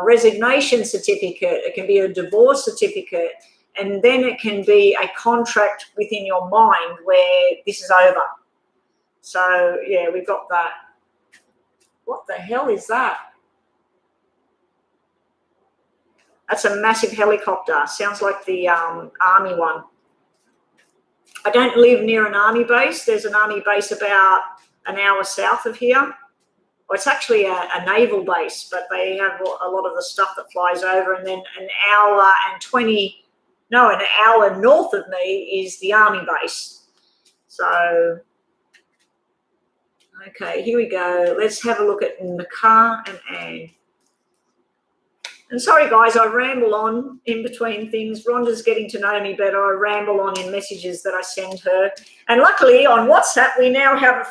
resignation certificate. It can be a divorce certificate. And then it can be a contract within your mind where this is over. So, yeah, we've got that. What the hell is that? That's a massive helicopter. Sounds like the army one. I don't live near an army base. There's an army base about an hour south of here. Well, it's actually a naval base, but they have a lot of the stuff that flies over. And then an hour north of me is the army base. So, okay, here we go. Let's have a look at Mika and Anne. And sorry, guys, I ramble on in between things. Rhonda's getting to know me better. I ramble on in messages that I send her. And luckily on WhatsApp, we now have a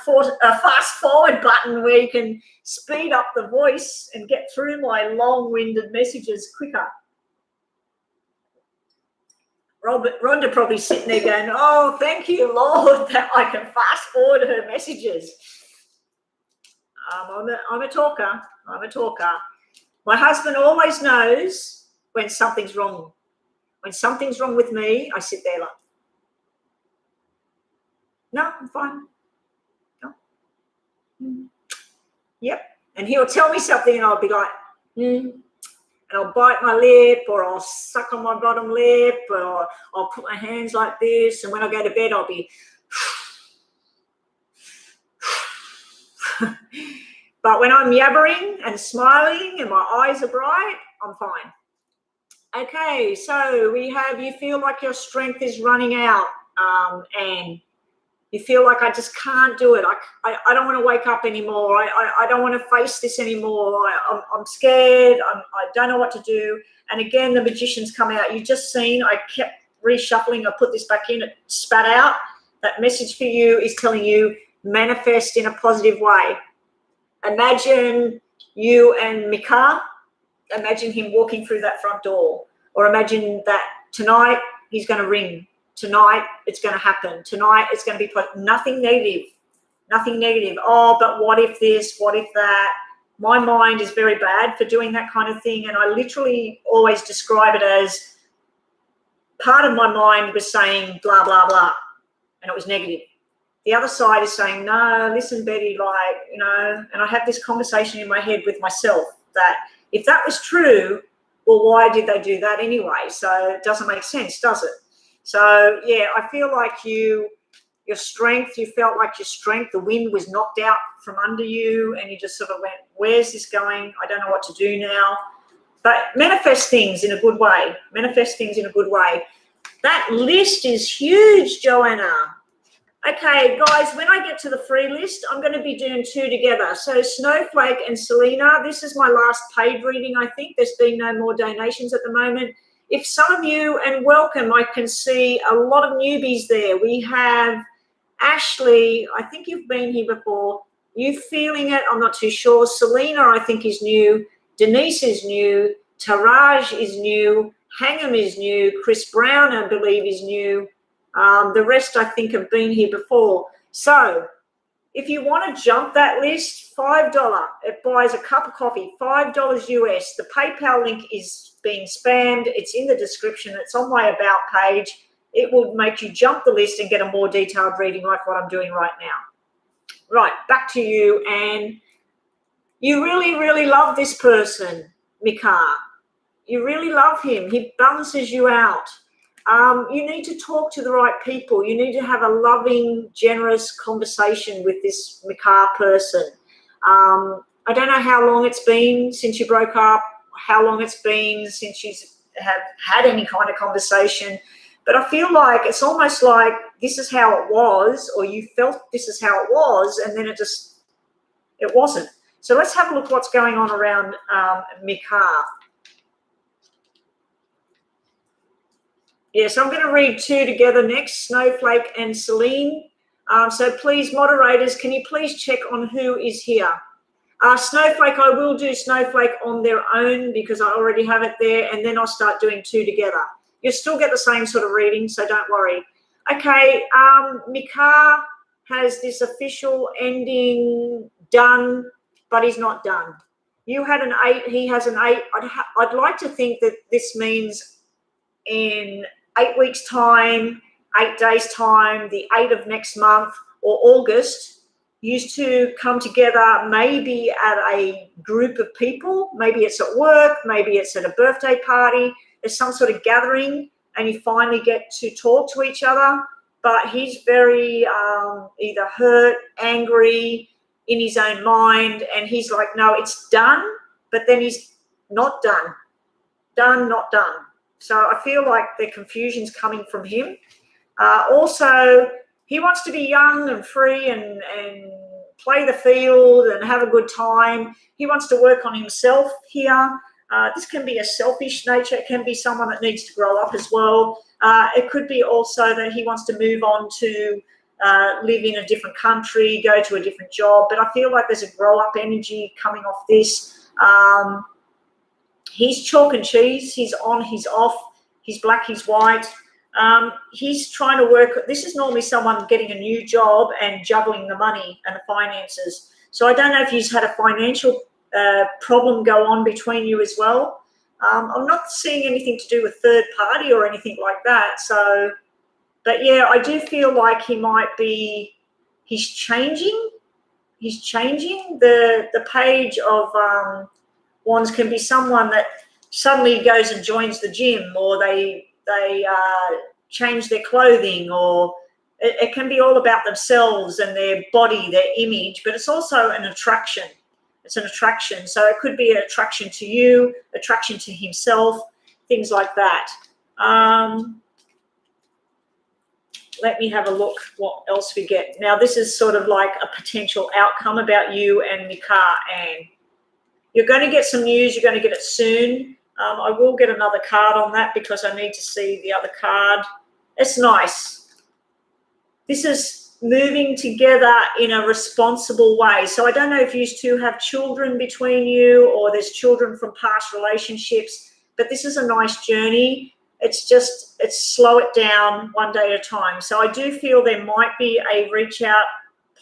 fast forward button where you can speed up the voice and get through my long-winded messages quicker. Rhonda probably sitting there going, oh, thank you, Lord, that I can fast forward her messages. I'm a talker. I'm a talker. My husband always knows when something's wrong. When something's wrong with me, I sit there like, no, I'm fine. No. Yep. And he'll tell me something and I'll be like, and I'll bite my lip, or I'll suck on my bottom lip, or I'll put my hands like this, and when I go to bed, I'll be but when I'm yabbering and smiling and my eyes are bright, I'm fine. Okay, so we have, you feel like your strength is running out, and you feel like I just can't do it. I don't want to wake up anymore. I don't want to face this anymore. I'm scared. I don't know what to do. And again, the magician's come out. You just seen, I kept reshuffling. I put this back in. It spat out. That message for you is telling you, manifest in a positive way. Imagine you and Mika. Imagine him walking through that front door. Or imagine that tonight he's going to ring. Tonight it's going to happen. Tonight it's going to be nothing negative. Nothing negative. Oh, but what if this? What if that? My mind is very bad for doing that kind of thing, and I literally always describe it as part of my mind was saying blah, blah, blah, and it was negative. The other side is saying, no, listen, Betty, like, you know, and I have this conversation in my head with myself that if that was true, well, why did they do that anyway? So it doesn't make sense, does it? So, yeah, I feel like your strength, you felt like your strength, the wind was knocked out from under you, and you just sort of went, where's this going? I don't know what to do now. But manifest things in a good way. Manifest things in a good way. That list is huge, Joanna. Okay, guys, when I get to the free list, I'm going to be doing two together. So Snowflake and Selena, this is my last paid reading, I think. There's been no more donations at the moment. If some of you, and welcome, I can see a lot of newbies there. We have Ashley, I think you've been here before. You feeling it? I'm not too sure. Selena, I think, is new. Denise is new. Taraj is new. Hangam is new. Chris Brown, I believe, is new. The rest, I think, have been here before. So if you want to jump that list, $5. It buys a cup of coffee, $5 US. The PayPal link is being spammed. It's in the description. It's on my About page. It will make you jump the list and get a more detailed reading like what I'm doing right now. Right, back to you. And you really, really love this person, Mika. You really love him. He balances you out. You need to talk to the right people. You need to have a loving, generous conversation with this Mika person. I don't know how long it's been since you broke up, how long it's been since you have had any kind of conversation, but I feel like it's almost like this is how it was, or you felt this is how it was, and then it wasn't. So let's have a look what's going on around Mika. Yeah, so I'm going to read two together next, Snowflake and Celine. So please, moderators, can you please check on who is here? Snowflake, I will do Snowflake on their own because I already have it there, and then I'll start doing two together. You'll still get the same sort of reading, so don't worry. Okay, Mika has this official ending done, but he's not done. You had an 8, he has an 8. I'd like to think that this means in 8 weeks' time, 8 days' time, the 8th of next month or August, used to come together maybe at a group of people. Maybe it's at work, maybe it's at a birthday party. There's some sort of gathering and you finally get to talk to each other. But he's very either hurt, angry, in his own mind, and he's like, no, it's done, but then he's not done. Done, not done. So I feel like the confusion's coming from him. Also, he wants to be young and free and play the field and have a good time. He wants to work on himself here. This can be a selfish nature. It can be someone that needs to grow up as well. It could be also that he wants to move on to live in a different country, go to a different job. But I feel like there's a grow-up energy coming off this. He's chalk and cheese. He's on, he's off. He's black, he's white. He's trying to work. This is normally someone getting a new job and juggling the money and the finances. So I don't know if you've had a financial problem go on between you as well. I'm not seeing anything to do with third party or anything like that. So, but yeah, I do feel like he's changing. He's changing. The page of Wands can be someone that suddenly goes and joins the gym, or they change their clothing, or it can be all about themselves and their body, their image, but it's also an attraction. It's an attraction. So it could be an attraction to you, attraction to himself, things like that. Let me have a look what else we get. Now, this is sort of like a potential outcome about you and Mika, and you're going to get some news. You're going to get it soon. I will get another card on that because I need to see the other card. It's nice. This is moving together in a responsible way. So I don't know if you two have children between you or there's children from past relationships, but this is a nice journey. It's slow it down one day at a time. So I do feel there might be a reach out,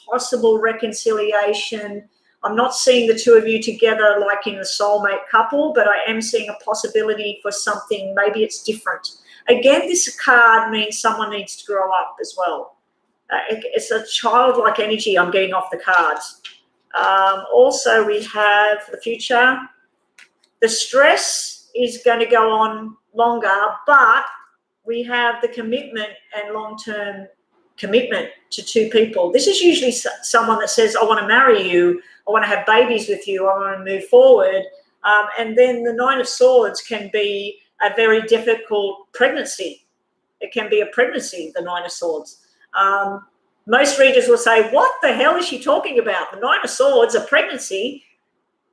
possible reconciliation. I'm not seeing the two of you together like in a soulmate couple, but I am seeing a possibility for something. Maybe it's different. Again, this card means someone needs to grow up as well. It's a childlike energy I'm getting off the cards. Also, we have the future. The stress is going to go on longer, but we have the commitment and long-term commitment to two people. This is usually someone that says, I want to marry you, I want to have babies with you, I want to move forward. And then the Nine of Swords can be a very difficult pregnancy. It can be a pregnancy, the Nine of Swords. Most readers will say, what the hell is she talking about? The Nine of Swords, a pregnancy?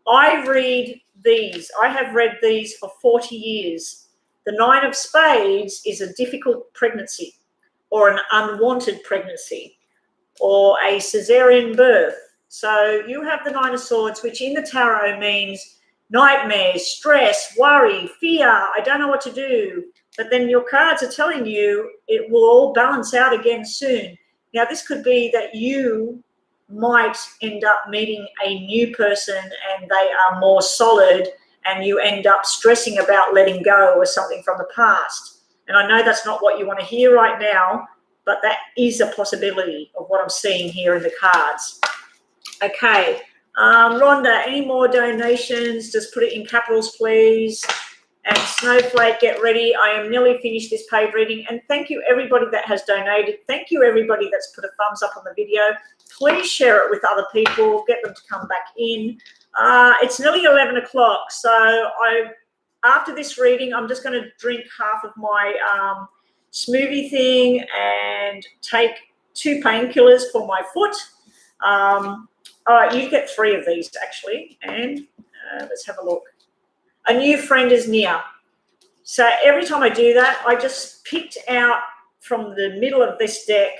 I read these. I have read these for 40 years. The Nine of Spades is a difficult pregnancy or an unwanted pregnancy or a cesarean birth. So you have the Nine of Swords, which in the tarot means nightmares, stress, worry, fear, I don't know what to do. But then your cards are telling you it will all balance out again soon. Now, this could be that you might end up meeting a new person and they are more solid and you end up stressing about letting go or something from the past. And I know that's not what you want to hear right now, but that is a possibility of what I'm seeing here in the cards. Okay. Rhonda, any more donations? Just put it in capitals, please. And Snowflake, get ready. I am nearly finished this paid reading. And thank you, everybody that has donated. Thank you, everybody that's put a thumbs up on the video. Please share it with other people. Get them to come back in. It's nearly 11 o'clock. So after this reading, I'm just going to drink half of my smoothie thing and take 2 painkillers for my foot. All right, you get 3 of these, actually. And let's have a look. A new friend is near. So every time I do that, I just picked out from the middle of this deck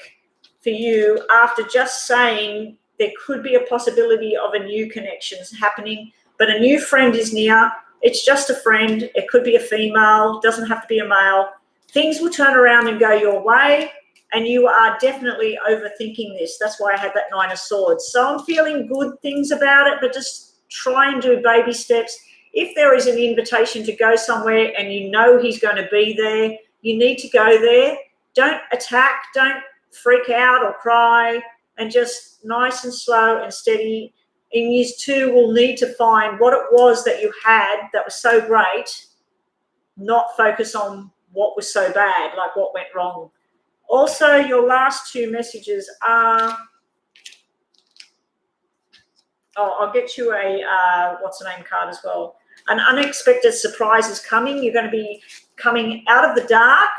for you after just saying there could be a possibility of a new connection happening, but a new friend is near. It's just a friend. It could be a female. It doesn't have to be a male. Things will turn around and go your way, and you are definitely overthinking this. That's why I had that Nine of Swords. So I'm feeling good things about it, but just try and do baby steps. If there is an invitation to go somewhere and you know he's going to be there, you need to go there. Don't attack, don't freak out or cry, and just nice and slow and steady. And you two will need to find what it was that you had that was so great, not focus on what was so bad, like what went wrong. Also, your last 2 messages are... Oh, I'll get you a what's the name card as well. An unexpected surprise is coming. You're going to be coming out of the dark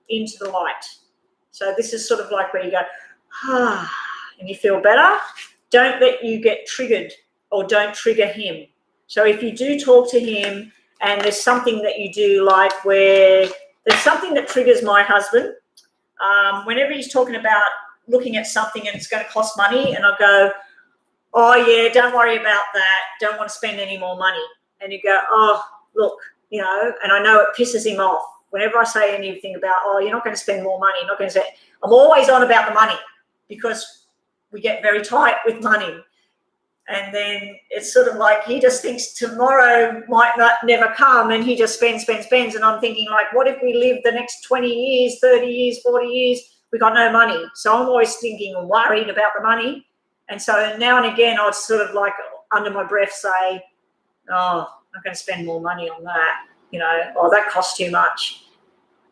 into the light. So this is sort of like where you go, and you feel better. Don't let you get triggered or don't trigger him. So if you do talk to him and there's something that you do, like where there's something that triggers my husband, whenever he's talking about looking at something and it's going to cost money, and I go, oh, yeah, don't worry about that. Don't want to spend any more money. And you go, oh, look, you know, and I know it pisses him off. Whenever I say anything about, oh, you're not going to spend more money, you're not going to say, I'm always on about the money because we get very tight with money. And then it's sort of like he just thinks tomorrow might not never come, and he just spends. And I'm thinking, like, what if we live the next 20 years, 30 years, 40 years, we got no money? So I'm always thinking and worried about the money. And so now and again, I'd sort of like under my breath say, oh, I'm going to spend more money on that. Oh, that costs too much.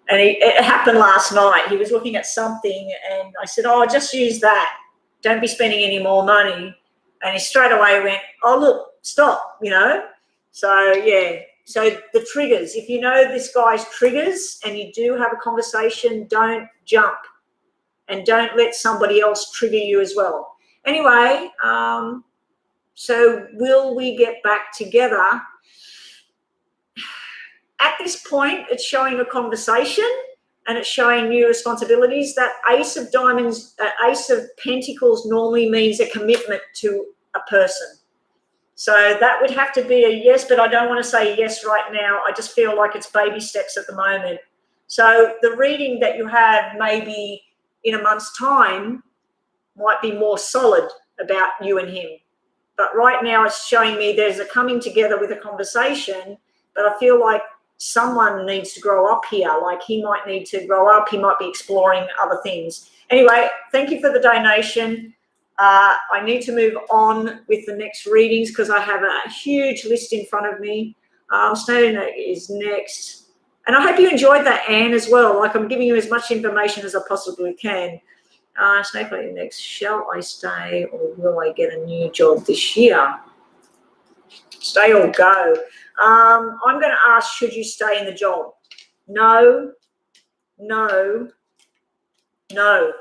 And it happened last night. He was looking at something and I said, oh, just use that. Don't be spending any more money. And he straight away went, oh, look, stop, So, yeah. So the triggers, if you know this guy's triggers and you do have a conversation, don't jump and don't let somebody else trigger you as well. Anyway, so will we get back together? At this point, it's showing a conversation and it's showing new responsibilities. That Ace of Diamonds, Ace of Pentacles normally means a commitment to a person. So that would have to be a yes, but I don't want to say yes right now. I just feel like it's baby steps at the moment. So the reading that you have maybe in a month's time might be more solid about you and him. But right now it's showing me there's a coming together with a conversation, but I feel like someone needs to grow up here. Like he might need to grow up. He might be exploring other things. Anyway, thank you for the donation. I need to move on with the next readings because I have a huge list in front of me. Snowden is next. And I hope you enjoyed that, Anne, as well. Like I'm giving you as much information as I possibly can. Snowflake next. Shall I stay or will I get a new job this year? Stay or go. I'm going to ask, should you stay in the job? No, no, no.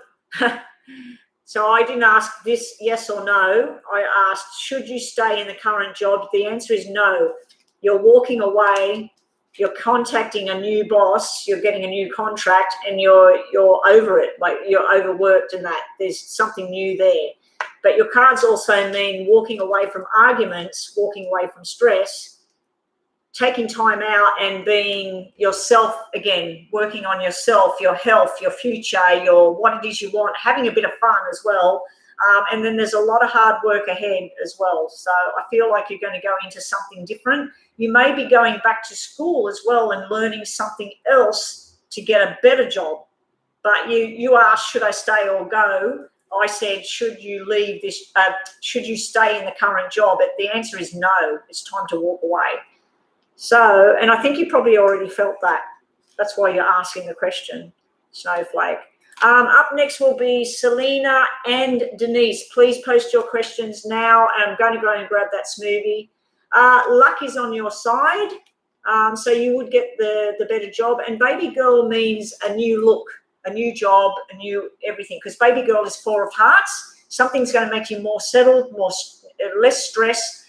So I didn't ask this yes or no. I asked, should you stay in the current job? The answer is no. You're walking away. You're contacting a new boss. You're getting a new contract, and you're over it. Like you're overworked, and that there's something new there. But your cards also mean walking away from arguments, walking away from stress, taking time out and being yourself again, working on yourself, your health, your future, your what it is you want, having a bit of fun as well. And then there's a lot of hard work ahead as well. So I feel like you're going to go into something different. You may be going back to school as well and learning something else to get a better job. But you asked, should I stay or go? I said, should you leave this? Should you stay in the current job? But the answer is no. It's time to walk away. So, and I think you probably already felt that. That's why you're asking the question, Snowflake. Up next will be Selena and Denise. Please post your questions now. I'm going to go and grab that smoothie. Luck is on your side, so you would get the better job. And baby girl means a new look, a new job, a new everything. Because baby girl is 4 of hearts. Something's going to make you more settled, less stress.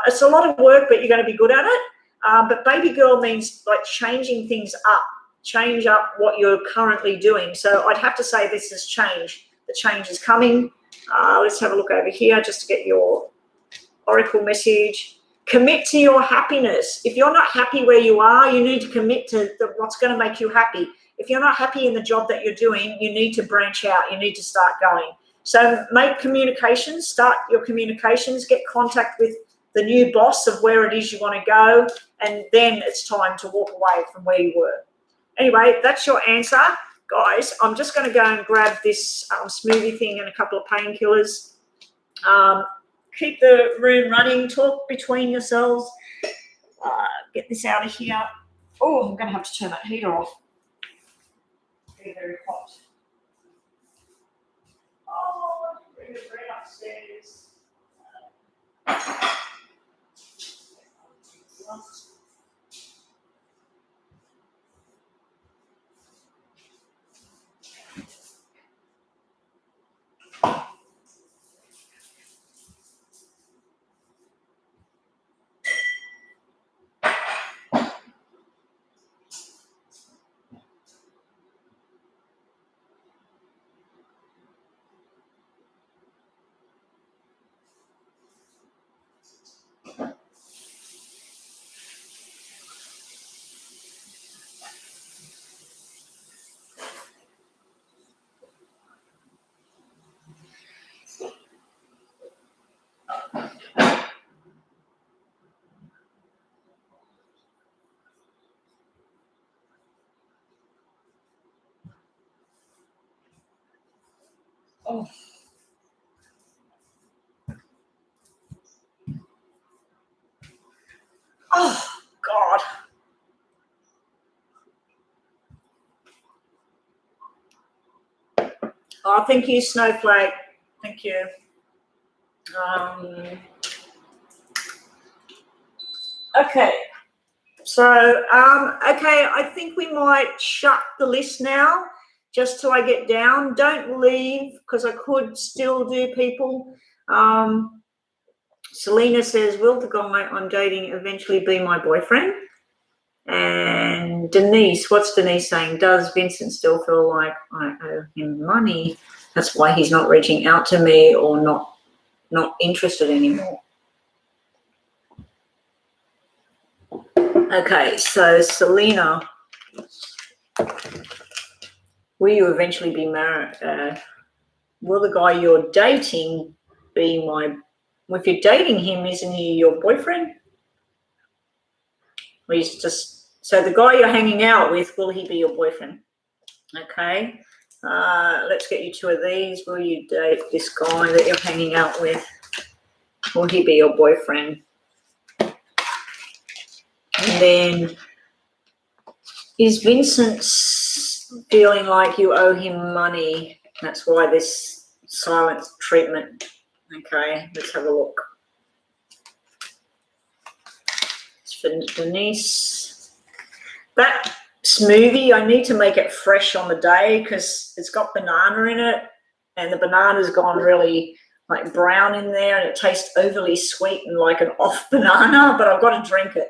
It's a lot of work, but you're going to be good at it. But baby girl means like changing things up, change up what you're currently doing. So I'd have to say this is change. The change is coming. Let's have a look over here just to get your oracle message. Commit to your happiness. If you're not happy where you are, you need to commit to what's going to make you happy. If you're not happy in the job that you're doing, you need to branch out. You need to start going. So make communications, start your communications, get contact with the new boss of where it is you want to go, and then it's time to walk away from where you were. Anyway, that's your answer, guys. I'm just going to go and grab this smoothie thing and a couple of painkillers. Keep the room running. Talk between yourselves. Get this out of here. Oh, I'm going to have to turn that heater off. Very, very hot. Oh, bring it right upstairs. Oh. Oh, God. Oh, thank you, Snowflake. Thank you. Okay. So, okay, I think we might shut the list now just till I get down. Don't leave because I could still do people. Selena says, will the guy I'm dating eventually be my boyfriend? And Denise, what's Denise saying? Does Vincent still feel like I owe him money? That's why he's not reaching out to me or not interested anymore. Okay, so Selena, will you eventually be married? Will the guy you're dating be my... If you're dating him, isn't he your boyfriend? Or he's just... So the guy you're hanging out with, will he be your boyfriend? Okay. Let's get you two of these. Will you date this guy that you're hanging out with? Will he be your boyfriend? And then, is Vincent feeling like you owe him money? That's why this silent treatment. Okay, let's have a look. It's for Denise. That smoothie, I need to make it fresh on the day because it's got banana in it and the banana's gone really like brown in there and it tastes overly sweet and like an off banana, but I've got to drink it.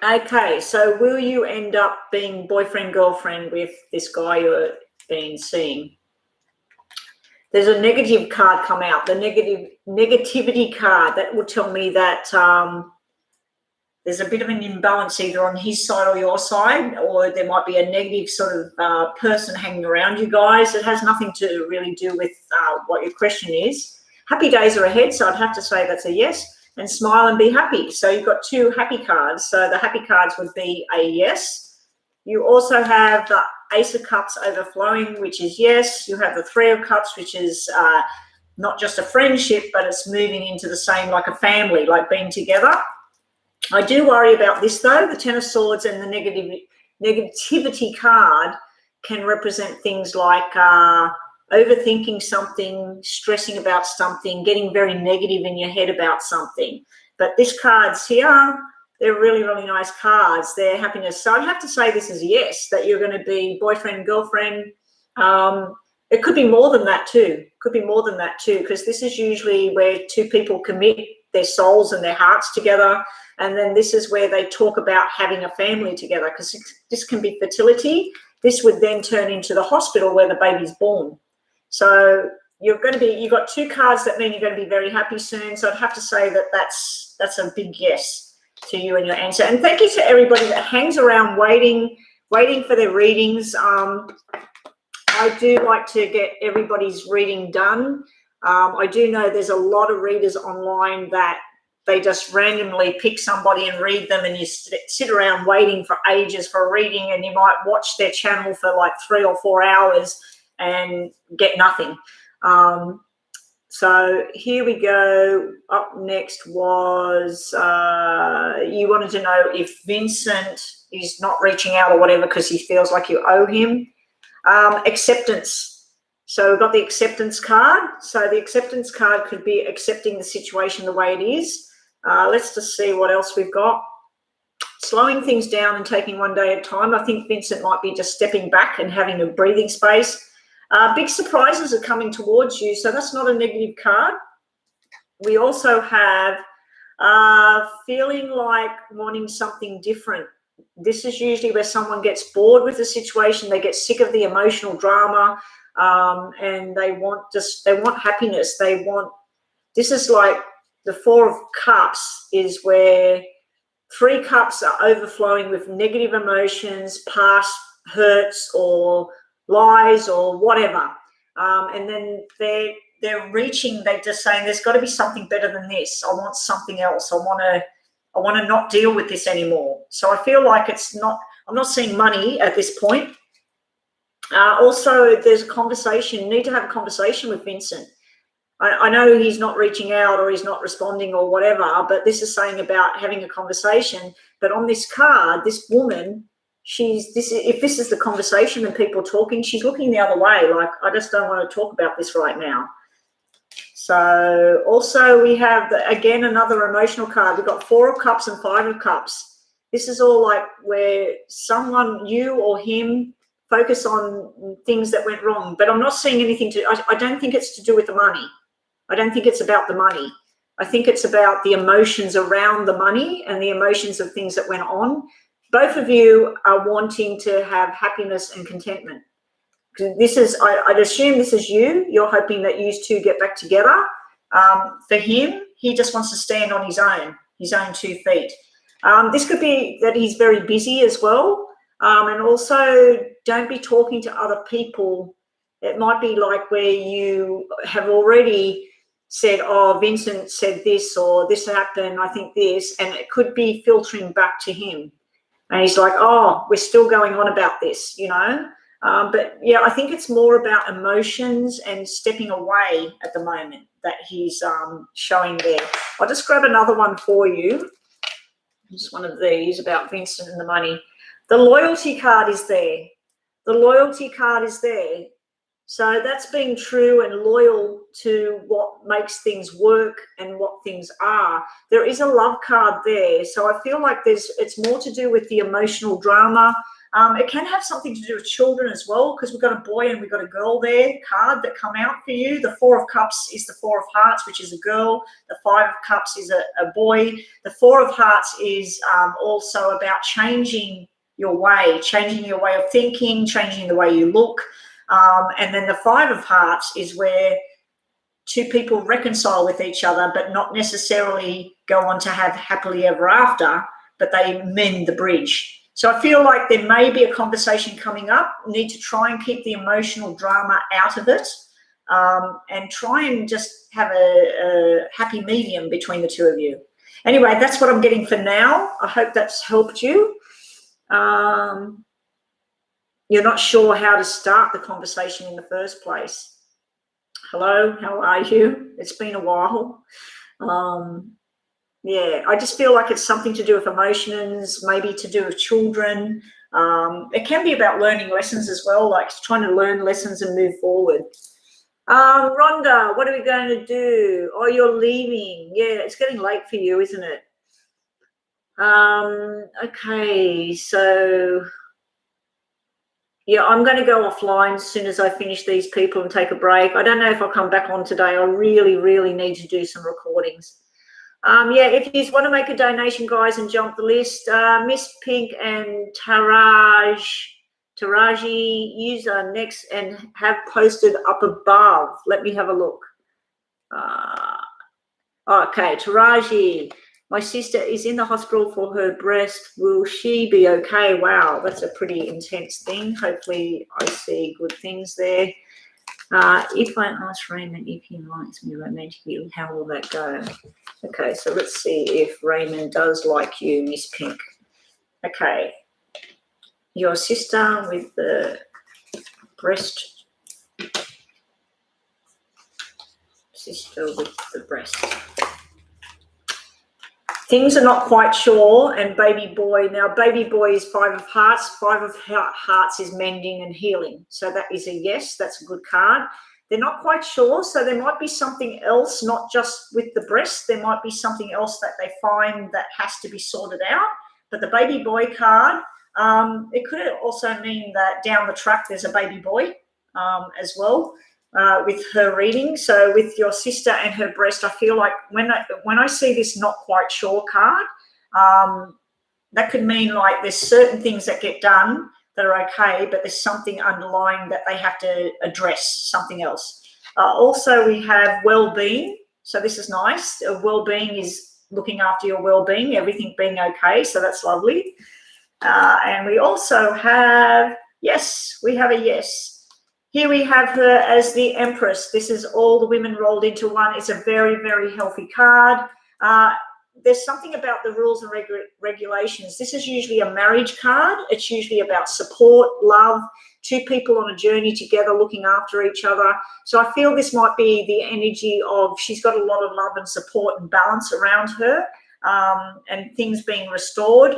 Okay, so will you end up being boyfriend, girlfriend with this guy you're been seeing? There's a negative card come out, the negativity card. That will tell me that there's a bit of an imbalance either on his side or your side, or there might be a negative sort of person hanging around you guys. It has nothing to really do with what your question is. Happy days are ahead, so I'd have to say that's a yes. And smile and be happy. So you've got two happy cards. So the happy cards would be a yes. You also have the Ace of Cups overflowing, which is yes. You have the Three of Cups, which is not just a friendship, but it's moving into the same, like a family, like being together. I do worry about this, though. The Ten of Swords and the negativity card can represent things like overthinking something, stressing about something, getting very negative in your head about something. But this card's here, they're really, really nice cards. They're happiness. So I'd have to say this is a yes, that you're going to be boyfriend, girlfriend. It could be more than that too. Could be more than that too, because this is usually where two people commit their souls and their hearts together. And then this is where they talk about having a family together, because this can be fertility. This would then turn into the hospital where the baby's born. So you've got two cards that mean you're going to be very happy soon. So I'd have to say that that's a big yes to you and your answer. And thank you to everybody that hangs around waiting for their readings. I do like to get everybody's reading done. I do know there's a lot of readers online that they just randomly pick somebody and read them, and you sit around waiting for ages for a reading, and you might watch their channel for like 3 or 4 hours and get nothing. So here we go. Up next was you wanted to know if Vincent is not reaching out or whatever because he feels like you owe him. Acceptance. So we've got the acceptance card. So the acceptance card could be accepting the situation the way it is. Let's just see what else we've got. Slowing things down and taking one day at a time. I think Vincent might be just stepping back and having a breathing space. Big surprises are coming towards you, so that's not a negative card. We also have feeling like wanting something different. This is usually where someone gets bored with the situation, they get sick of the emotional drama, and they want happiness. This is like the Four of Cups is where 3 cups are overflowing with negative emotions, past hurts or lies or whatever, and then they're just saying there's got to be something better than this. I want something else. I want to not deal with this anymore. So I feel like I'm not seeing money at this point. Also, there's a conversation. You need to have a conversation with Vincent. I know he's not reaching out or he's not responding or whatever, but this is saying about having a conversation. But on this card, this woman, if this is the conversation and people talking, she's looking the other way. Like, I just don't want to talk about this right now. So also we have, again, another emotional card. We've got 4 of Cups and 5 of Cups. This is all like where someone, you or him, focus on things that went wrong. But I'm not seeing anything I don't think it's to do with the money. I don't think it's about the money. I think it's about the emotions around the money and the emotions of things that went on. Both of you are wanting to have happiness and contentment. This is, I'd assume this is you. You're hoping that you two get back together. For him, he just wants to stand on his own 2 feet. This could be that he's very busy as well. And also, don't be talking to other people. It might be like where you have already said, oh, Vincent said this or this happened, I think this, and it could be filtering back to him. And he's like, oh, we're still going on about this, you know. But, yeah, I think it's more about emotions and stepping away at the moment that he's showing there. I'll just grab another one for you. Just one of these about Vincent and the money. The loyalty card is there. The loyalty card is there. So that's being true and loyal to what makes things work and what things are. There is a love card there. So I feel like it's more to do with the emotional drama. It can have something to do with children as well, because we've got a boy and we've got a girl there card that come out for you. The 4 of Cups is the 4 of Hearts, which is a girl. The 5 of Cups is a boy. The 4 of Hearts is also about changing your way of thinking, changing the way you look. And then the 5 of Hearts is where 2 people reconcile with each other, but not necessarily go on to have happily ever after, but they mend the bridge. So I feel like there may be a conversation coming up. You need to try and keep the emotional drama out of it, and try and just have a happy medium between the 2 of you. Anyway, that's what I'm getting for now. I hope that's helped you. You're not sure how to start the conversation in the first place. Hello, how are you? It's been a while. Yeah, I just feel like it's something to do with emotions, maybe to do with children. It can be about learning lessons as well, like trying to learn lessons and move forward. Rhonda, what are we going to do? Oh, you're leaving. Yeah, it's getting late for you, isn't it? Okay, so yeah, I'm going to go offline as soon as I finish these people and take a break. I don't know if I'll come back on today. I really, really need to do some recordings. Yeah, if you want to make a donation, guys, and jump the list, Miss Pink and Taraji user next and have posted up above. Let me have a look. Okay, Taraji, my sister is in the hospital for her breast. Will she be okay? Wow, that's a pretty intense thing. Hopefully I see good things there. If I ask Raymond if he likes me romantically, how will that go? Okay, so let's see if Raymond does like you, Miss Pink. Okay. Your sister with the breast. Sister with the breast. Things are not quite sure, and baby boy. Now, baby boy is 5 of Hearts. 5 of Hearts is mending and healing. So that is a yes. That's a good card. They're not quite sure, so there might be something else, not just with the breast. There might be something else that they find that has to be sorted out. But the baby boy card, it could also mean that down the track there's a baby boy as well. With her reading. So with your sister and her breast, I feel like when I see this not quite sure card, that could mean like there's certain things that get done that are okay, but there's something underlying that they have to address, something else. Also, we have well-being. So this is nice. Well-being is looking after your well-being, everything being okay. So that's lovely. And we also have, yes, we have a yes. Here we have her as the Empress. This is all the women rolled into one. It's a very, very healthy card. there's something about the rules and regulations. This is usually a marriage card. It's usually about support, love, two people on a journey together looking after each other. So I feel this might be the energy of she's got a lot of love and support and balance around her, and things being restored.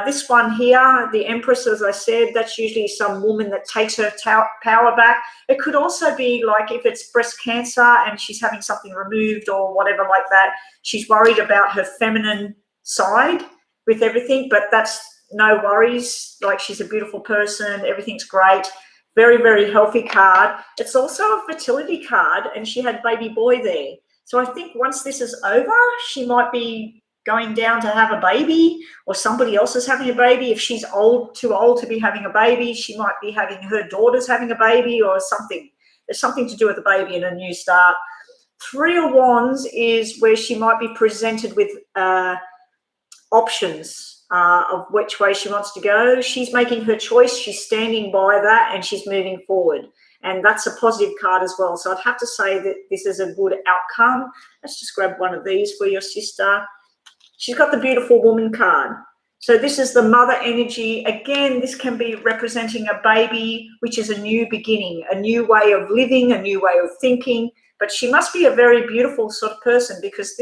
This one here, the Empress, as I said, that's usually some woman that takes her power back. It could also be like if it's breast cancer and she's having something removed or whatever like that, she's worried about her feminine side with everything, but that's no worries. Like, she's a beautiful person. Everything's great. Very, very healthy card. It's also a fertility card, and she had baby boy there. So I think once this is over, she might be going down to have a baby, or somebody else is having a baby. If she's too old to be having a baby, she might be having her daughters having a baby or something. There's something to do with a baby and a new start. Three of Wands is where she might be presented with options of which way she wants to go. She's making her choice. She's standing by that, and she's moving forward. And that's a positive card as well. So I'd have to say that this is a good outcome. Let's just grab one of these for your sister. She's got the beautiful woman card. So this is the mother energy. Again, this can be representing a baby, which is a new beginning, a new way of living, a new way of thinking. But she must be a very beautiful sort of person, because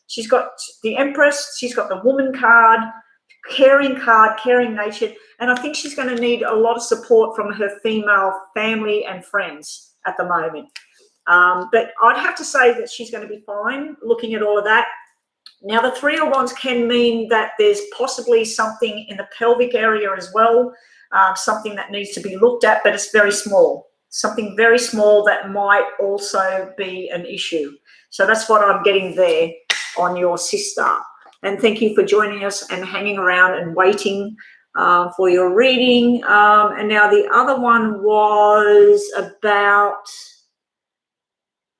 she's got the Empress, she's got the woman card, caring nature. And I think she's going to need a lot of support from her female family and friends at the moment. But I'd have to say that she's going to be fine looking at all of that. Now, the Three of Wands can mean that there's possibly something in the pelvic area as well, something that needs to be looked at, but it's very small, something very small that might also be an issue. So that's what I'm getting there on your sister. And thank you for joining us and hanging around and waiting for your reading. And now the other one was about...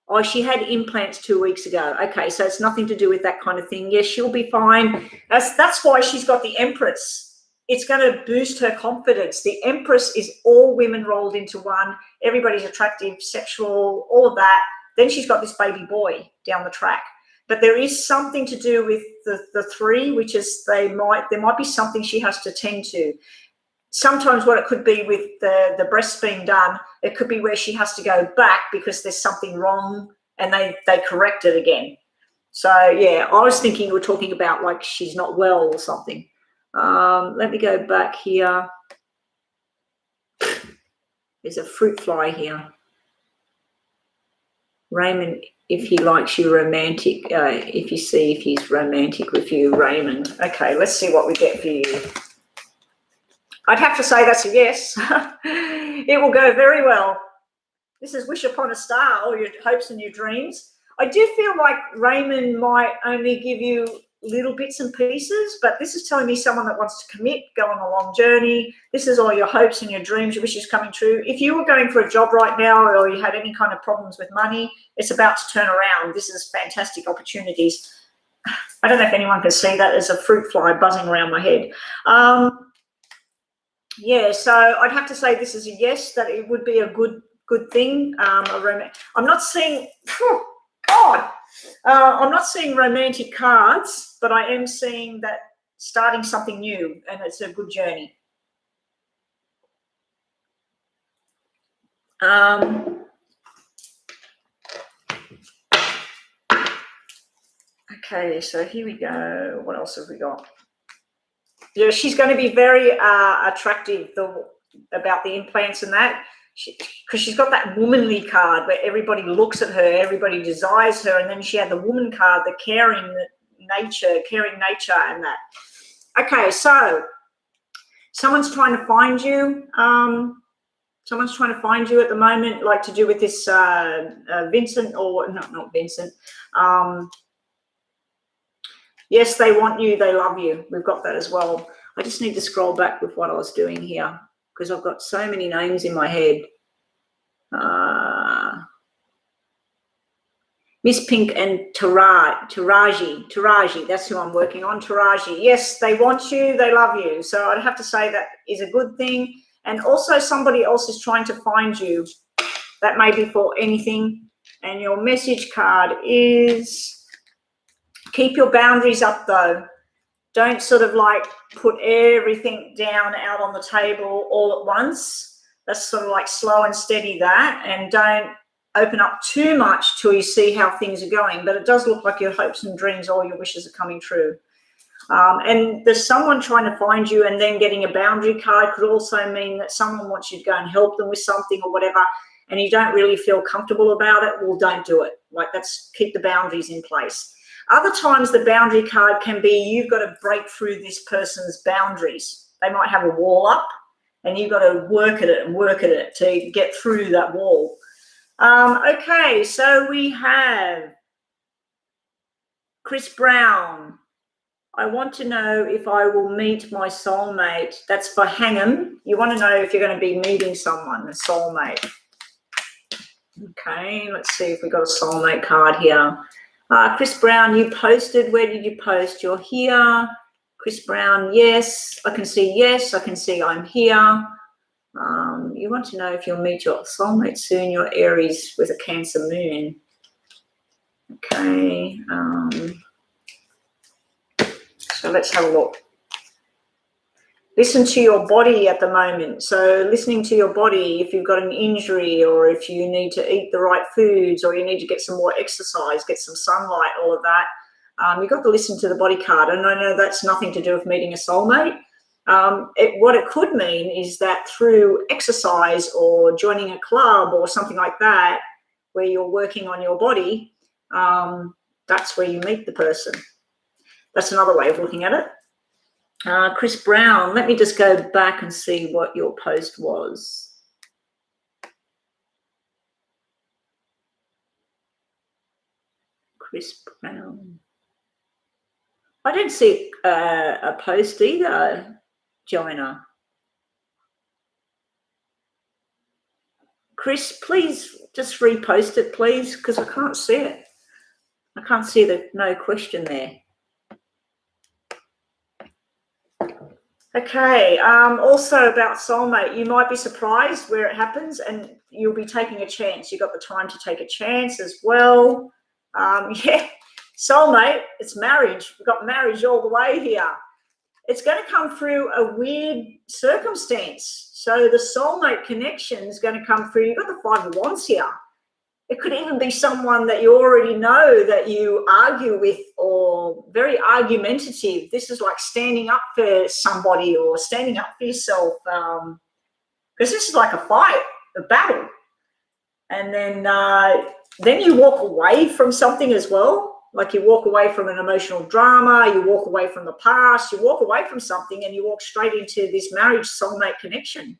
Oh, she had implants 2 weeks ago. Okay, so it's nothing to do with that kind of thing. Yes, she'll be fine. That's why she's got the Empress. It's going to boost her confidence. The Empress is all women rolled into one. Everybody's attractive, sexual, all of that. Then she's got this baby boy down the track. But there is something to do with the three, which is there might be something she has to tend to. Sometimes what it could be with the breasts being done, it could be where she has to go back because there's something wrong, and they correct it again. So, yeah, I was thinking you were talking about like she's not well or something. Let me go back here. There's a fruit fly here. Raymond, if he likes you romantic, if you see if he's romantic with you, Raymond. Okay, let's see what we get for you. I'd have to say that's a yes. It will go very well. This is wish upon a star, all your hopes and your dreams. I do feel like Raymond might only give you little bits and pieces, but this is telling me someone that wants to commit, go on a long journey. This is all your hopes and your dreams, your wishes coming true. If you were going for a job right now, or you had any kind of problems with money, it's about to turn around. This is fantastic opportunities. I don't know if anyone can see that. There's a fruit fly buzzing around my head. Yeah, so I'd have to say this is a yes, that it would be a good thing. I'm not seeing, I'm not seeing romantic cards, but I am seeing that starting something new, and it's a good journey. Okay, so here we go. What else have we got? Yeah, she's going to be very attractive about the implants and that, because she's got that womanly card where everybody looks at her, everybody desires her, and then she had the woman card, the caring nature and that. Okay, so someone's trying to find you. Someone's trying to find you at the moment, like to do with this Vincent, or not Vincent. Yes, they want you, they love you. We've got that as well. I just need to scroll back with what I was doing here, because I've got so many names in my head. Miss Pink and Taraji, that's who I'm working on, Taraji. Yes, they want you, they love you. So I'd have to say that is a good thing. And also somebody else is trying to find you. That may be for anything. And your message card is Keep your boundaries up though. Don't sort of like put everything down out on the table all at once. That's sort of like slow and steady that, and don't open up too much till you see how things are going. But it does look like your hopes and dreams, all your wishes are coming true. And there's someone trying to find you, and then getting a boundary card could also mean that someone wants you to go and help them with something or whatever, and you don't really feel comfortable about it. Well, don't do it. Like, that's, keep the boundaries in place. Other times the boundary card can be you've got to break through this person's boundaries. They might have a wall up and you've got to work at it and work at it to get through that wall. Okay, so we have Chris Brown. I want to know if I will meet my soulmate. That's for Hang'em. You want to know if you're going to be meeting someone, a soulmate. Okay, let's see if we got a soulmate card here. Chris Brown, you posted. Where did you post? You're here. Chris Brown, yes. I can see yes. I can see I'm here. You want to know if you'll meet your soulmate soon. You're Aries with a Cancer moon. Okay. So let's have a look. Listen to your body at the moment. So listening to your body, if you've got an injury or if you need to eat the right foods or you need to get some more exercise, get some sunlight, all of that, you've got to listen to the body card. And I know that's nothing to do with meeting a soulmate. What it could mean is that through exercise or joining a club or something like that, where you're working on your body, that's where you meet the person. That's another way of looking at it. Chris Brown, let me just go back and see what your post was. Chris Brown. I didn't see a post either, Joanna. Chris, please just repost it, please, because I can't see it. I can't see the no question there. Okay, also about soulmate, you might be surprised where it happens and you'll be taking a chance. You've got the time to take a chance as well. Yeah, soulmate, it's marriage. We've got marriage all the way here. It's going to come through a weird circumstance. So the soulmate connection is going to come through. You've got the Five of Wands here. It could even be someone that you already know that you argue with or very argumentative. This is like standing up for somebody or standing up for yourself, because this is like a fight, a battle. And then you walk away from something as well. Like you walk away from an emotional drama, you walk away from the past, you walk away from something and you walk straight into this marriage soulmate connection.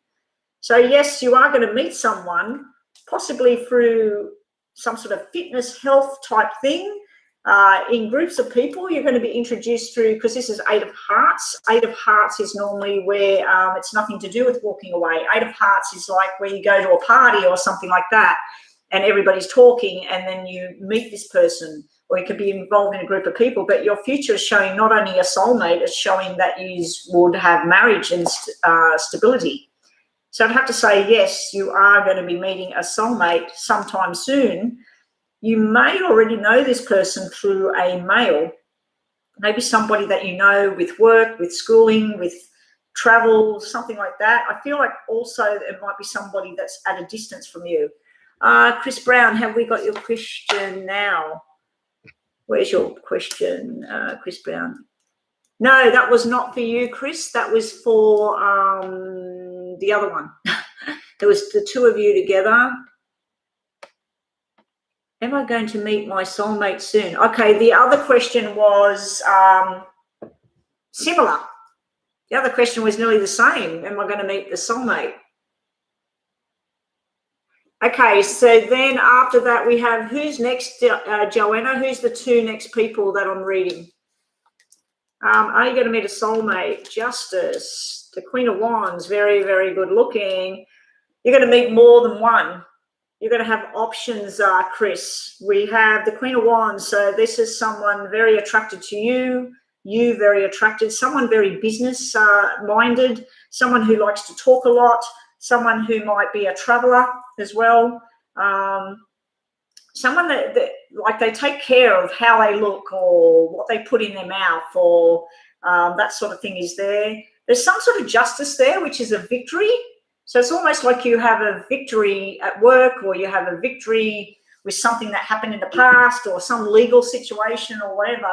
So yes, you are going to meet someone, possibly through some sort of fitness, health type thing. In groups of people, you're going to be introduced through, because this is Eight of Hearts. Eight of Hearts is normally where it's nothing to do with walking away. Eight of Hearts is like where you go to a party or something like that and everybody's talking and then you meet this person, or you could be involved in a group of people, but your future is showing not only a soulmate, it's showing that you would have marriage and stability. So I'd have to say, yes, you are going to be meeting a soulmate sometime soon. You may already know this person through a male, maybe somebody that you know with work, with schooling, with travel, something like that. I feel like also it might be somebody that's at a distance from you. Chris Brown, have we got your question now? Where's your question, Chris Brown? No, that was not for you, Chris. That was for the other one. There was the two of you together. Am I going to meet my soulmate soon? Okay, the other question was similar. The other question was nearly the same. Am I going to meet the soulmate? Okay, so then after that we have, who's next, Joanna? Who's the two next people that I'm reading? Are you going to meet a soulmate? Justice, the Queen of Wands, very, very good looking. You're going to meet more than one. You're going to have options, Chris. We have the Queen of Wands. So this is someone very attracted to you, you very attracted, someone very business minded, someone who likes to talk a lot, someone who might be a traveler as well. someone that like they take care of how they look or what they put in their mouth or that sort of thing is there. There's some sort of justice there, which is a victory. So it's almost like you have a victory at work, or you have a victory with something that happened in the past or some legal situation or whatever.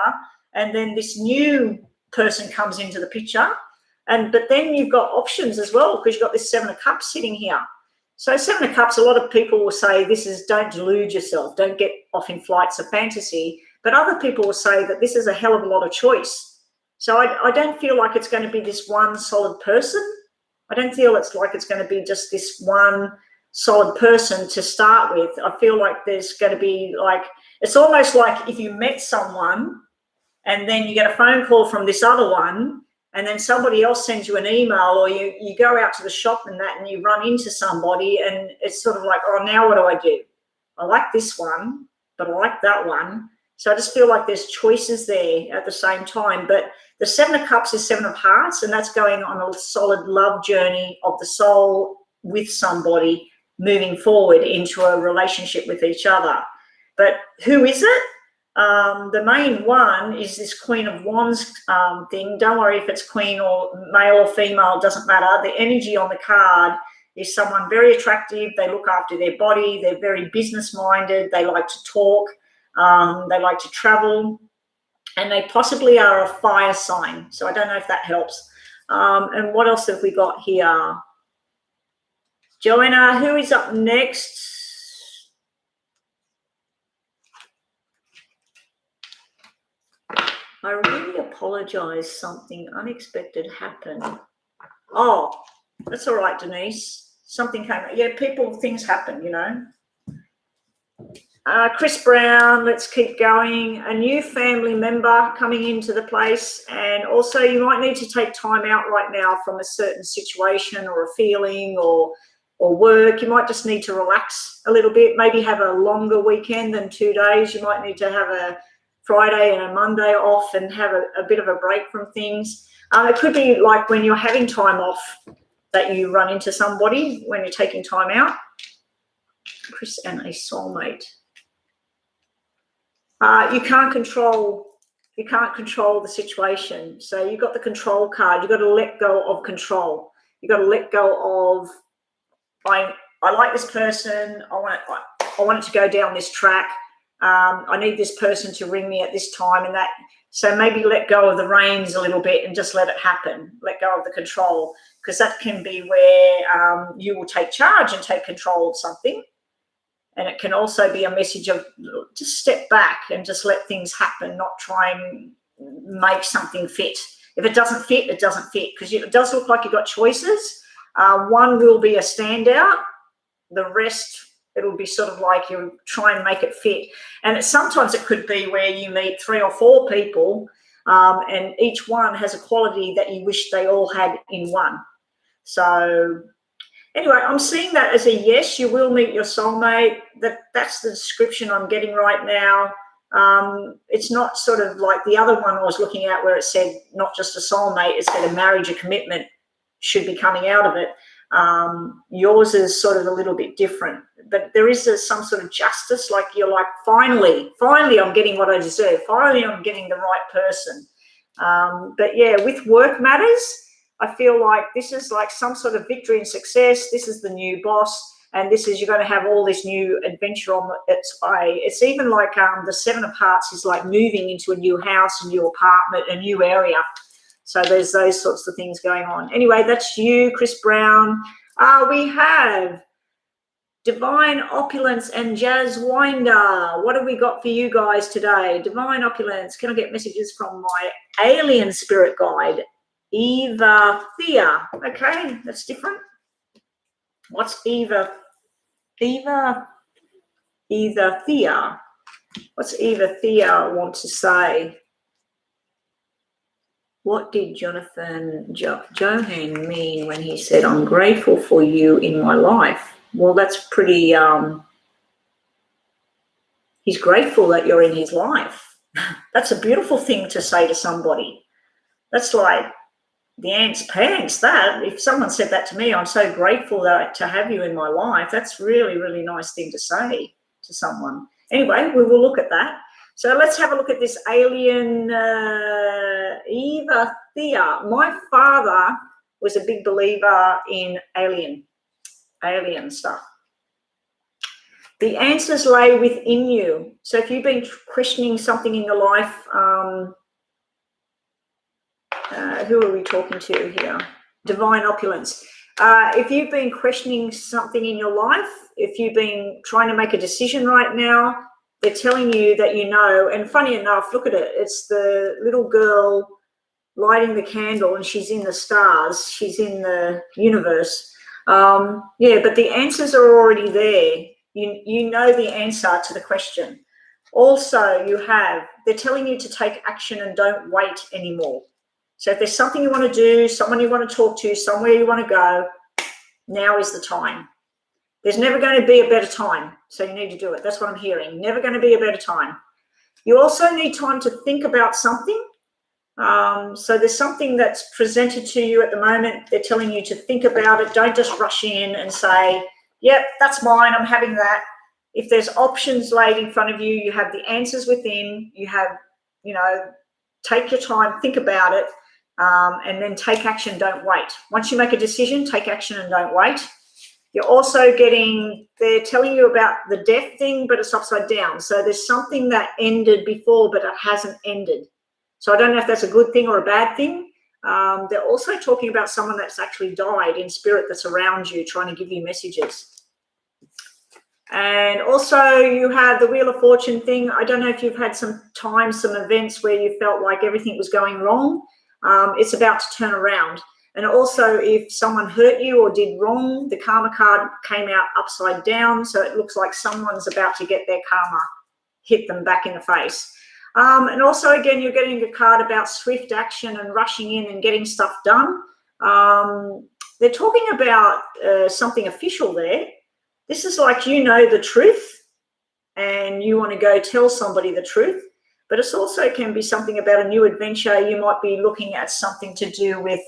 And then this new person comes into the picture. But then you've got options as well, because you've got this Seven of Cups sitting here. So Seven of Cups, a lot of people will say this is, don't delude yourself, don't get off in flights of fantasy. But other people will say that this is a hell of a lot of choice. So I don't feel like it's going to be this one solid person. I don't feel it's like it's going to be just this one solid person to start with. I feel like there's going to be like, it's almost like if you met someone and then you get a phone call from this other one, and then somebody else sends you an email, or you go out to the shop and that, and you run into somebody, and it's sort of like, oh, now what do? I like this one, but I like that one. So I just feel like there's choices there at the same time. But the Seven of Cups is Seven of Hearts, and that's going on a solid love journey of the soul with somebody, moving forward into a relationship with each other. But who is it? The main one is this Queen of Wands thing. Don't worry if it's queen or male or female, it doesn't matter. The energy on the card is someone very attractive. They look after their body. They're very business minded. They like to talk. They like to travel, and they possibly are a fire sign. So I don't know if that helps. And what else have we got here? Joanna, who is up next? I really apologize. Something unexpected happened. Oh, that's all right, Denise. Something came. Yeah, things happen, you know. Chris Brown, let's keep going. A new family member coming into the place, and also you might need to take time out right now from a certain situation or a feeling or work. You might just need to relax a little bit, maybe have a longer weekend than 2 days. You might need to have a Friday and a Monday off and have a bit of a break from things. It could be like when you're having time off that you run into somebody when you're taking time out. Chris and a soulmate. You can't control the situation. So you've got the control card. You've got to let go of control. You've got to let go of, I like this person. I want it to go down this track. I need this person to ring me at this time and that. So maybe let go of the reins a little bit and just let it happen. Let go of the control, because that can be where you will take charge and take control of something. And it can also be a message of just step back and just let things happen, not try and make something fit. If it doesn't fit, it doesn't fit, because it does look like you've got choices. One will be a standout. The rest, it'll be sort of like you try and make it fit. And sometimes it could be where you meet 3 or 4 people, and each one has a quality that you wish they all had in one. So anyway, I'm seeing that as a yes, you will meet your soulmate. That's the description I'm getting right now. It's not sort of like the other one I was looking at where it said not just a soulmate, it said a marriage, a commitment should be coming out of it. Yours is sort of a little bit different, but there is some sort of justice, like you're like, finally I'm getting what I deserve. Finally, I'm getting the right person. But yeah, with work matters, I feel like this is like some sort of victory and success. This is the new boss, and this is, you're going to have all this new adventure on its way. It's even like the Seven of Hearts is like moving into a new house, a new apartment, a new area. So there's those sorts of things going on. Anyway, that's you, Chris Brown. We have Divine Opulence and Jazz Winder. What have we got for you guys today? Divine Opulence. Can I get messages from my alien spirit guide, Eva Thea? Okay, that's different. What's Eva Thea? What's Eva Thea want to say? What did Jonathan Johan mean when he said, I'm grateful for you in my life? Well, that's pretty, he's grateful that you're in his life. That's a beautiful thing to say to somebody. That's like the ants pants, that. If someone said that to me, I'm so grateful to have you in my life. That's really, really nice thing to say to someone. Anyway, we will look at that. So let's have a look at this alien Eva Thea. My father was a big believer in alien stuff. The answers lay within you. So if you've been questioning something in your life, who are we talking to here? Divine Opulence. If you've been questioning something in your life, if you've been trying to make a decision right now, they're telling you that you know. And funny enough, look at it. It's the little girl lighting the candle, and she's in the stars. She's in the universe. Yeah, but the answers are already there. You know the answer to the question. Also, they're telling you to take action and don't wait anymore. So if there's something you want to do, someone you want to talk to, somewhere you want to go, now is the time. There's never going to be a better time, so you need to do it. That's what I'm hearing. Never going to be a better time. You also need time to think about something. So there's something that's presented to you at the moment. They're telling you to think about it. Don't just rush in and say, yep, that's mine, I'm having that. If there's options laid in front of you, you have the answers within, you have, take your time, think about it, and then take action, don't wait. Once you make a decision, take action and don't wait. You're also they're telling you about the death thing, but it's upside down. So there's something that ended before, but it hasn't ended. So I don't know if that's a good thing or a bad thing. They're also talking about someone that's actually died in spirit that's around you, trying to give you messages. And also you have the Wheel of Fortune thing. I don't know if you've had some events where you felt like everything was going wrong. It's about to turn around. And also if someone hurt you or did wrong, the karma card came out upside down. So it looks like someone's about to get their karma hit them back in the face. And also, again, you're getting a card about swift action and rushing in and getting stuff done. They're talking about something official there. This is like the truth and you want to go tell somebody the truth. But it also can be something about a new adventure. You might be looking at something to do with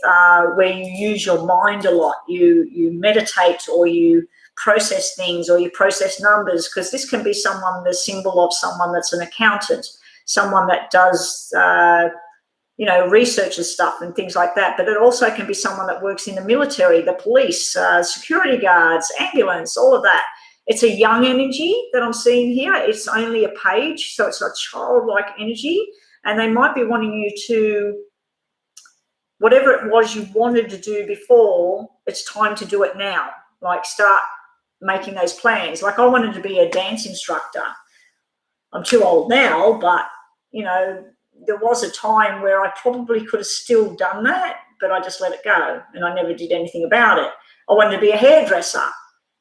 where you use your mind a lot. You meditate, or you process things, or you process numbers, because this can be the symbol of someone that's an accountant, someone that does, researches stuff and things like that. But it also can be someone that works in the military, the police, security guards, ambulance, all of that. It's a young energy that I'm seeing here. It's only a page, so it's a childlike energy. And they might be wanting you to, whatever it was you wanted to do before, it's time to do it now. Like, start making those plans. Like, I wanted to be a dance instructor. I'm too old now, but, there was a time where I probably could have still done that, but I just let it go and I never did anything about it. I wanted to be a hairdresser,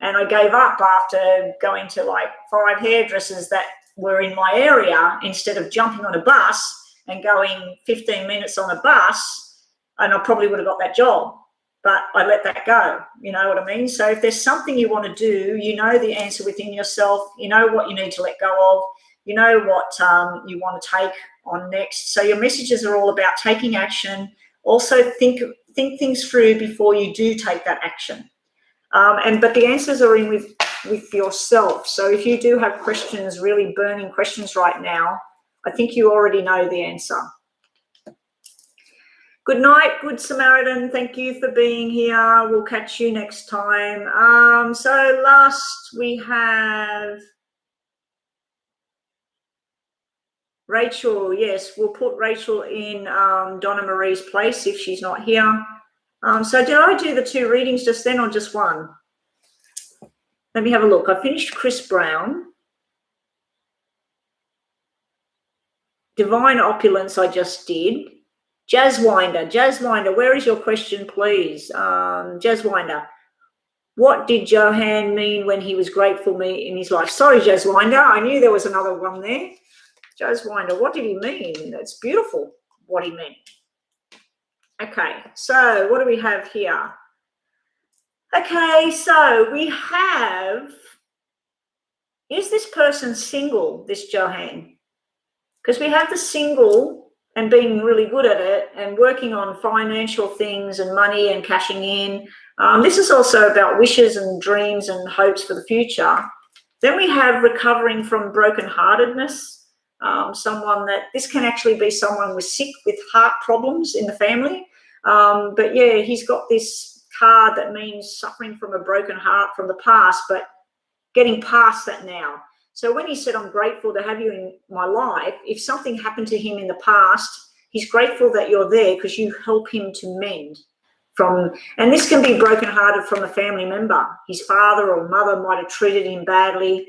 and I gave up after going to like 5 hairdressers that were in my area, instead of jumping on a bus and going 15 minutes on a bus, and I probably would have got that job. But I let that go, you know what I mean? So if there's something you want to do, the answer within yourself, what you need to let go of, what you want to take on next. So your messages are all about taking action. Also think things through before you do take that action. But the answers are in with yourself. So if you do have questions, really burning questions right now, I think you already know the answer. Good night, Good Samaritan. Thank you for being here. We'll catch you next time. So last we have Rachel. Yes, we'll put Rachel in Donna Marie's place if she's not here. So did I do the 2 readings just then or just one? Let me have a look. I finished Chris Brown. Divine Opulence I just did. Jazzwinder, where is your question, please? Jazzwinder, what did Johan mean when he was grateful in his life? Sorry, Jazzwinder, I knew there was another one there. Jazzwinder, what did he mean? It's beautiful what he meant. Okay, so what do we have here? Okay, so we have, is this person single, this Johan? Because we have the single and being really good at it and working on financial things and money and cashing in. This is also about wishes and dreams and hopes for the future. Then we have recovering from brokenheartedness. Someone that, this can actually be someone with sick with heart problems in the family. But yeah, he's got this card that means suffering from a broken heart from the past, but getting past that now. So when he said, I'm grateful to have you in my life, if something happened to him in the past, he's grateful that you're there because you help him to mend from, and this can be brokenhearted from a family member. His father or mother might have treated him badly.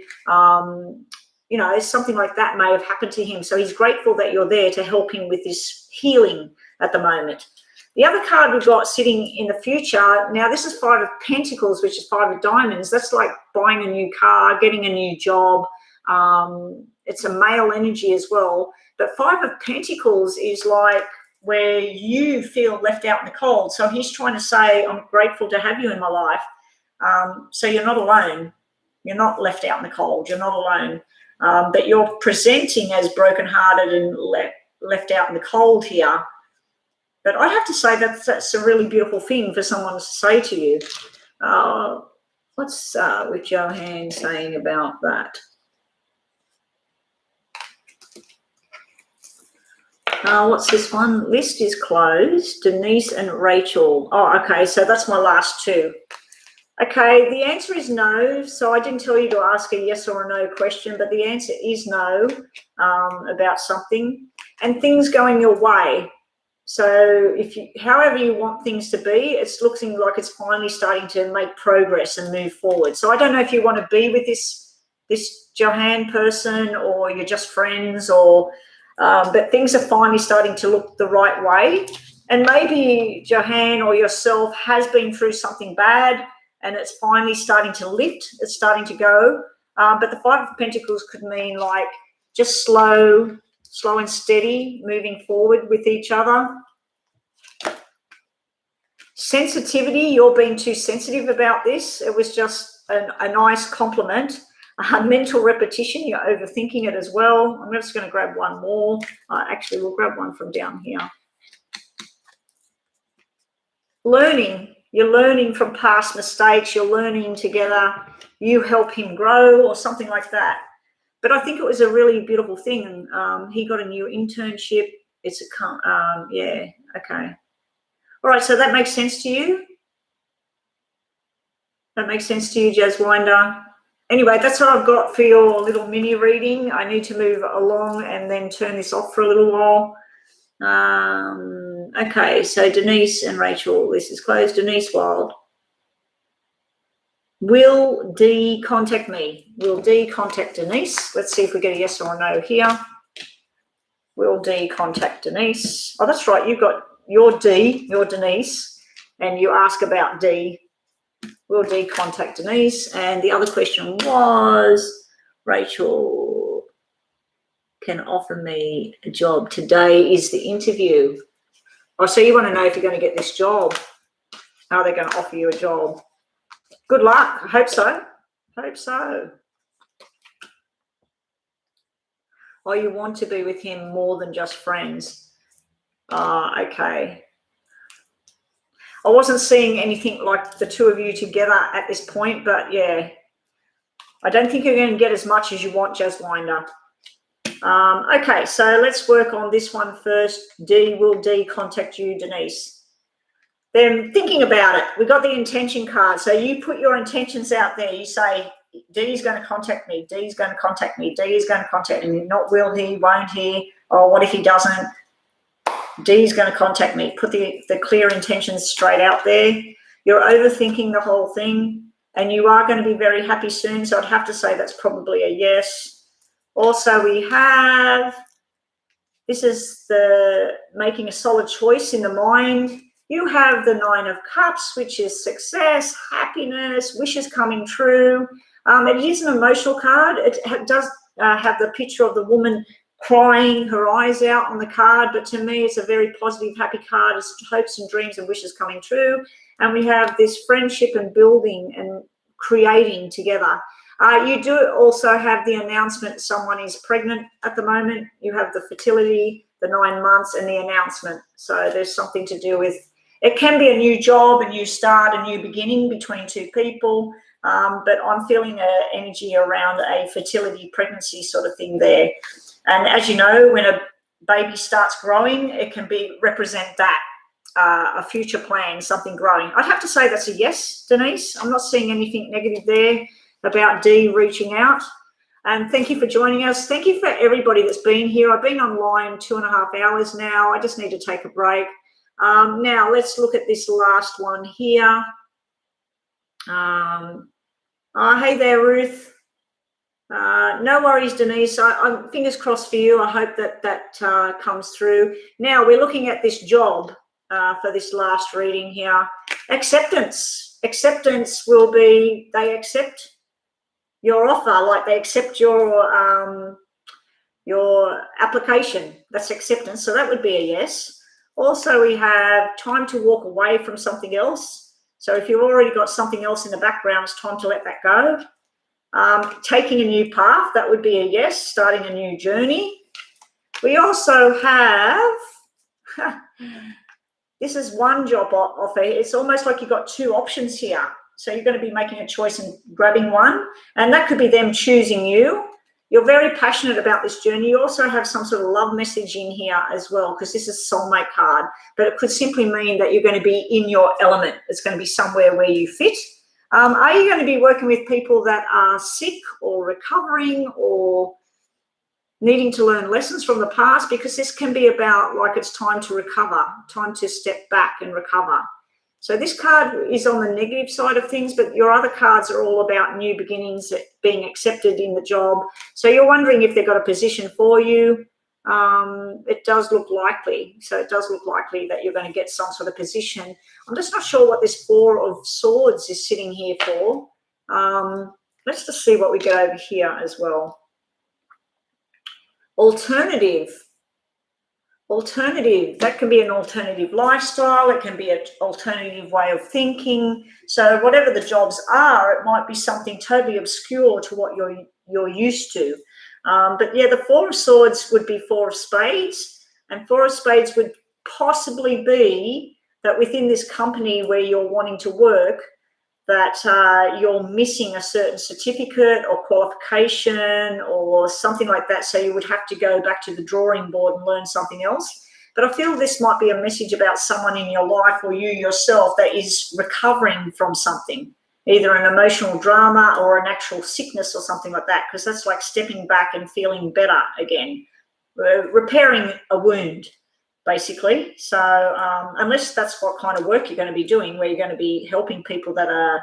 You know, something like that may have happened to him. So he's grateful that you're there to help him with this healing at the moment. The other card we've got sitting in the future, now this is 5 of Pentacles, which is 5 of Diamonds. That's like buying a new car, getting a new job. It's a male energy as well. But 5 of Pentacles is like where you feel left out in the cold. So he's trying to say, I'm grateful to have you in my life. So you're not alone. You're not left out in the cold. You're not alone. But you're presenting as brokenhearted and left out in the cold here. But I'd have to say that's a really beautiful thing for someone to say to you. What's with Johan saying about that? What's this one? List is closed. Denise and Rachel. Oh, okay. So that's my last 2. Okay, the answer is no. So I didn't tell you to ask a yes or a no question, but the answer is no about something. And things going your way. So if you, however you want things to be, it's looking like it's finally starting to make progress and move forward. So I don't know if you want to be with this Johan person or you're just friends, or but things are finally starting to look the right way. And maybe Johan or yourself has been through something bad and it's finally starting to lift. It's starting to go. But the 5 of Pentacles could mean like just slow and steady, moving forward with each other. Sensitivity, you're being too sensitive about this. It was just a nice compliment. Mental repetition, you're overthinking it as well. I'm just going to grab one more. Actually, we'll grab one from down here. Learning. You're learning from past mistakes. You're learning together. You help him grow or something like that. But I think it was a really beautiful thing. He got a new internship. It's a, yeah, okay. All right, so that makes sense to you? That makes sense to you, Jazzwinder? Anyway, that's what I've got for your little mini reading. I need to move along and then turn this off for a little while. Okay, so Denise and Rachel, this is closed. Denise Wild. Will D contact me? Will D contact Denise? Let's see if we get a yes or a no here. Will D contact Denise? Oh, that's right. You've got your D, your Denise, and you ask about D. Will D contact Denise? And the other question was, Rachel can offer me a job. Today is the interview. Oh, so you want to know if you're going to get this job. Are they going to offer you a job? Good luck. I hope so. Hope so. Oh, you want to be with him more than just friends. Okay. I wasn't seeing anything like the 2 of you together at this point, but yeah. I don't think you're going to get as much as you want, Jazzwinder. Okay, so let's work on this one first. D, will D contact you, Denise? Then thinking about it, we got the intention card. So you put your intentions out there. You say, D is going to contact me. D is going to contact me. D is going to contact me. Not will he, won't he? Or what if he doesn't? D is going to contact me. Put the clear intentions straight out there. You're overthinking the whole thing, and you are going to be very happy soon. So I'd have to say that's probably a yes. Also, we have, this is the making a solid choice in the mind. You have the 9 of Cups, which is success, happiness, wishes coming true. It is an emotional card. It does have the picture of the woman crying her eyes out on the card, but to me it's a very positive, happy card. It's hopes and dreams and wishes coming true. And we have this friendship and building and creating together. You do also have the announcement someone is pregnant at the moment. You have the fertility, the 9 months, and the announcement. So there's something to do with, it can be a new job, a new start, a new beginning between 2 people. but I'm feeling an energy around a fertility pregnancy sort of thing there. And as you know, when a baby starts growing, it can represent that, a future plan, something growing. I'd have to say that's a yes, Denise. I'm not seeing anything negative there about Dee reaching out. And thank you for joining us. Thank you for everybody that's been here. I've been online 2.5 hours now. I just need to take a break. Now let's look at this last one here. Hey there, Ruth. No worries, Denise. I'm fingers crossed for you. I hope that comes through. Now we're looking at this job for this last reading here. Acceptance. Acceptance will be they accept your offer, like they accept your application. That's acceptance. So that would be a yes. Also, we have time to walk away from something else. So if you've already got something else in the background, it's time to let that go. Taking a new path, that would be a yes. Starting a new journey. We also have, this is one job offer. It's almost like you've got two options here. So you're going to be making a choice and grabbing one, and that could be them choosing you. You're very passionate about this journey. You also have some sort of love message in here as well, because this is soulmate card, but it could simply mean that you're going to be in your element. It's going to be somewhere where you fit. Are you going to be working with people that are sick or recovering or needing to learn lessons from the past? Because this can be about like it's time to recover, time to step back and recover. So this card is on the negative side of things, but your other cards are all about new beginnings, being accepted in the job. So you're wondering if they've got a position for you. It does look likely. So it does look likely that you're going to get some sort of position. I'm just not sure what this Four of Swords is sitting here for. Let's just see what we get over here as well. Alternative. Alternative, that can be an alternative lifestyle, it can be an alternative way of thinking. So whatever the jobs are, it might be something totally obscure to what you're used to. But yeah, the Four of Swords would be Four of Spades, and Four of Spades would possibly be that within this company where you're wanting to work, that you're missing a certain certificate or qualification or something like that. So you would have to go back to the drawing board and learn something else. But I feel this might be a message about someone in your life or you yourself that is recovering from something, either an emotional drama or an actual sickness or something like that, because that's like stepping back and feeling better again, repairing a wound, basically. So unless that's what kind of work you're going to be doing, where you're going to be helping people that are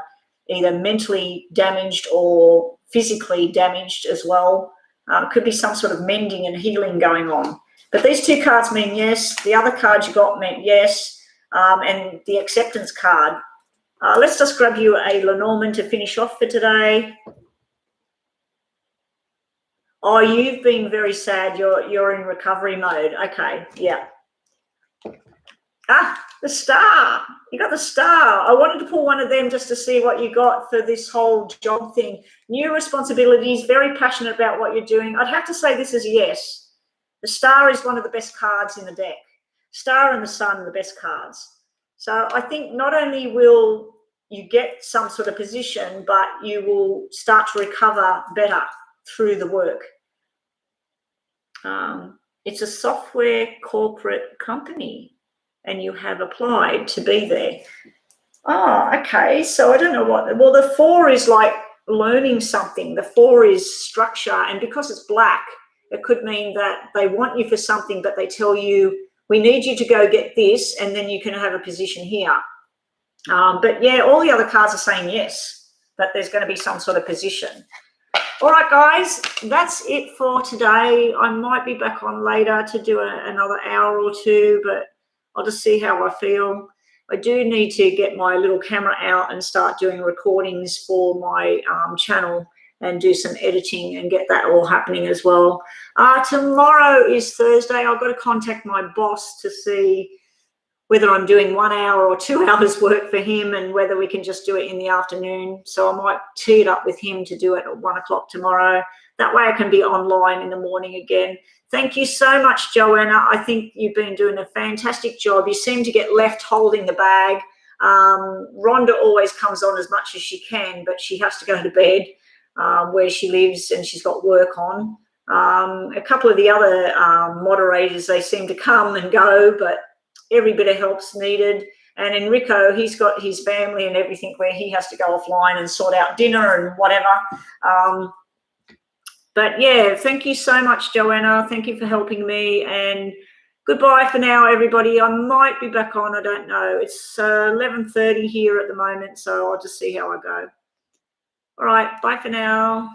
either mentally damaged or physically damaged as well, could be some sort of mending and healing going on. But these two cards mean yes. The other card you got meant yes, and the acceptance card. Let's just grab you a Lenormand to finish off for today. Oh, you've been very sad. You're in recovery mode. Okay, yeah. Ah, the Star. You got the Star. I wanted to pull one of them just to see what you got for this whole job thing. New responsibilities, very passionate about what you're doing. I'd have to say this is a yes. The Star is one of the best cards in the deck. Star and the Sun are the best cards. So I think not only will you get some sort of position, but you will start to recover better through the work. It's a software corporate company, and you have applied to be there. Oh, okay. So I don't know what. Well, the 4 is like learning something. The 4 is structure, and because it's black, it could mean that they want you for something, but they tell you, we need you to go get this, and then you can have a position here. But yeah, all the other cards are saying yes, that there's going to be some sort of position. All right, guys, that's it for today. I might be back on later to do another hour or two, but I'll just see how I feel. I do need to get my little camera out and start doing recordings for my channel and do some editing and get that all happening as well. Tomorrow is Thursday. I've got to contact my boss to see whether I'm doing 1 hour or 2 hours work for him and whether we can just do it in the afternoon. So I might tee it up with him to do it at 1 o'clock tomorrow. That way I can be online in the morning again. Thank you so much, Joanna. I think you've been doing a fantastic job. You seem to get left holding the bag. Rhonda always comes on as much as she can, but she has to go to bed where she lives, and she's got work on. A couple of the other moderators, they seem to come and go, but every bit of help's needed. And Enrico, he's got his family and everything where he has to go offline and sort out dinner and whatever. But yeah, thank you so much, Joanna. Thank you for helping me, and goodbye for now, everybody. I might be back on, I don't know. It's 11:30 here at the moment, so I'll just see how I go. All right, bye for now.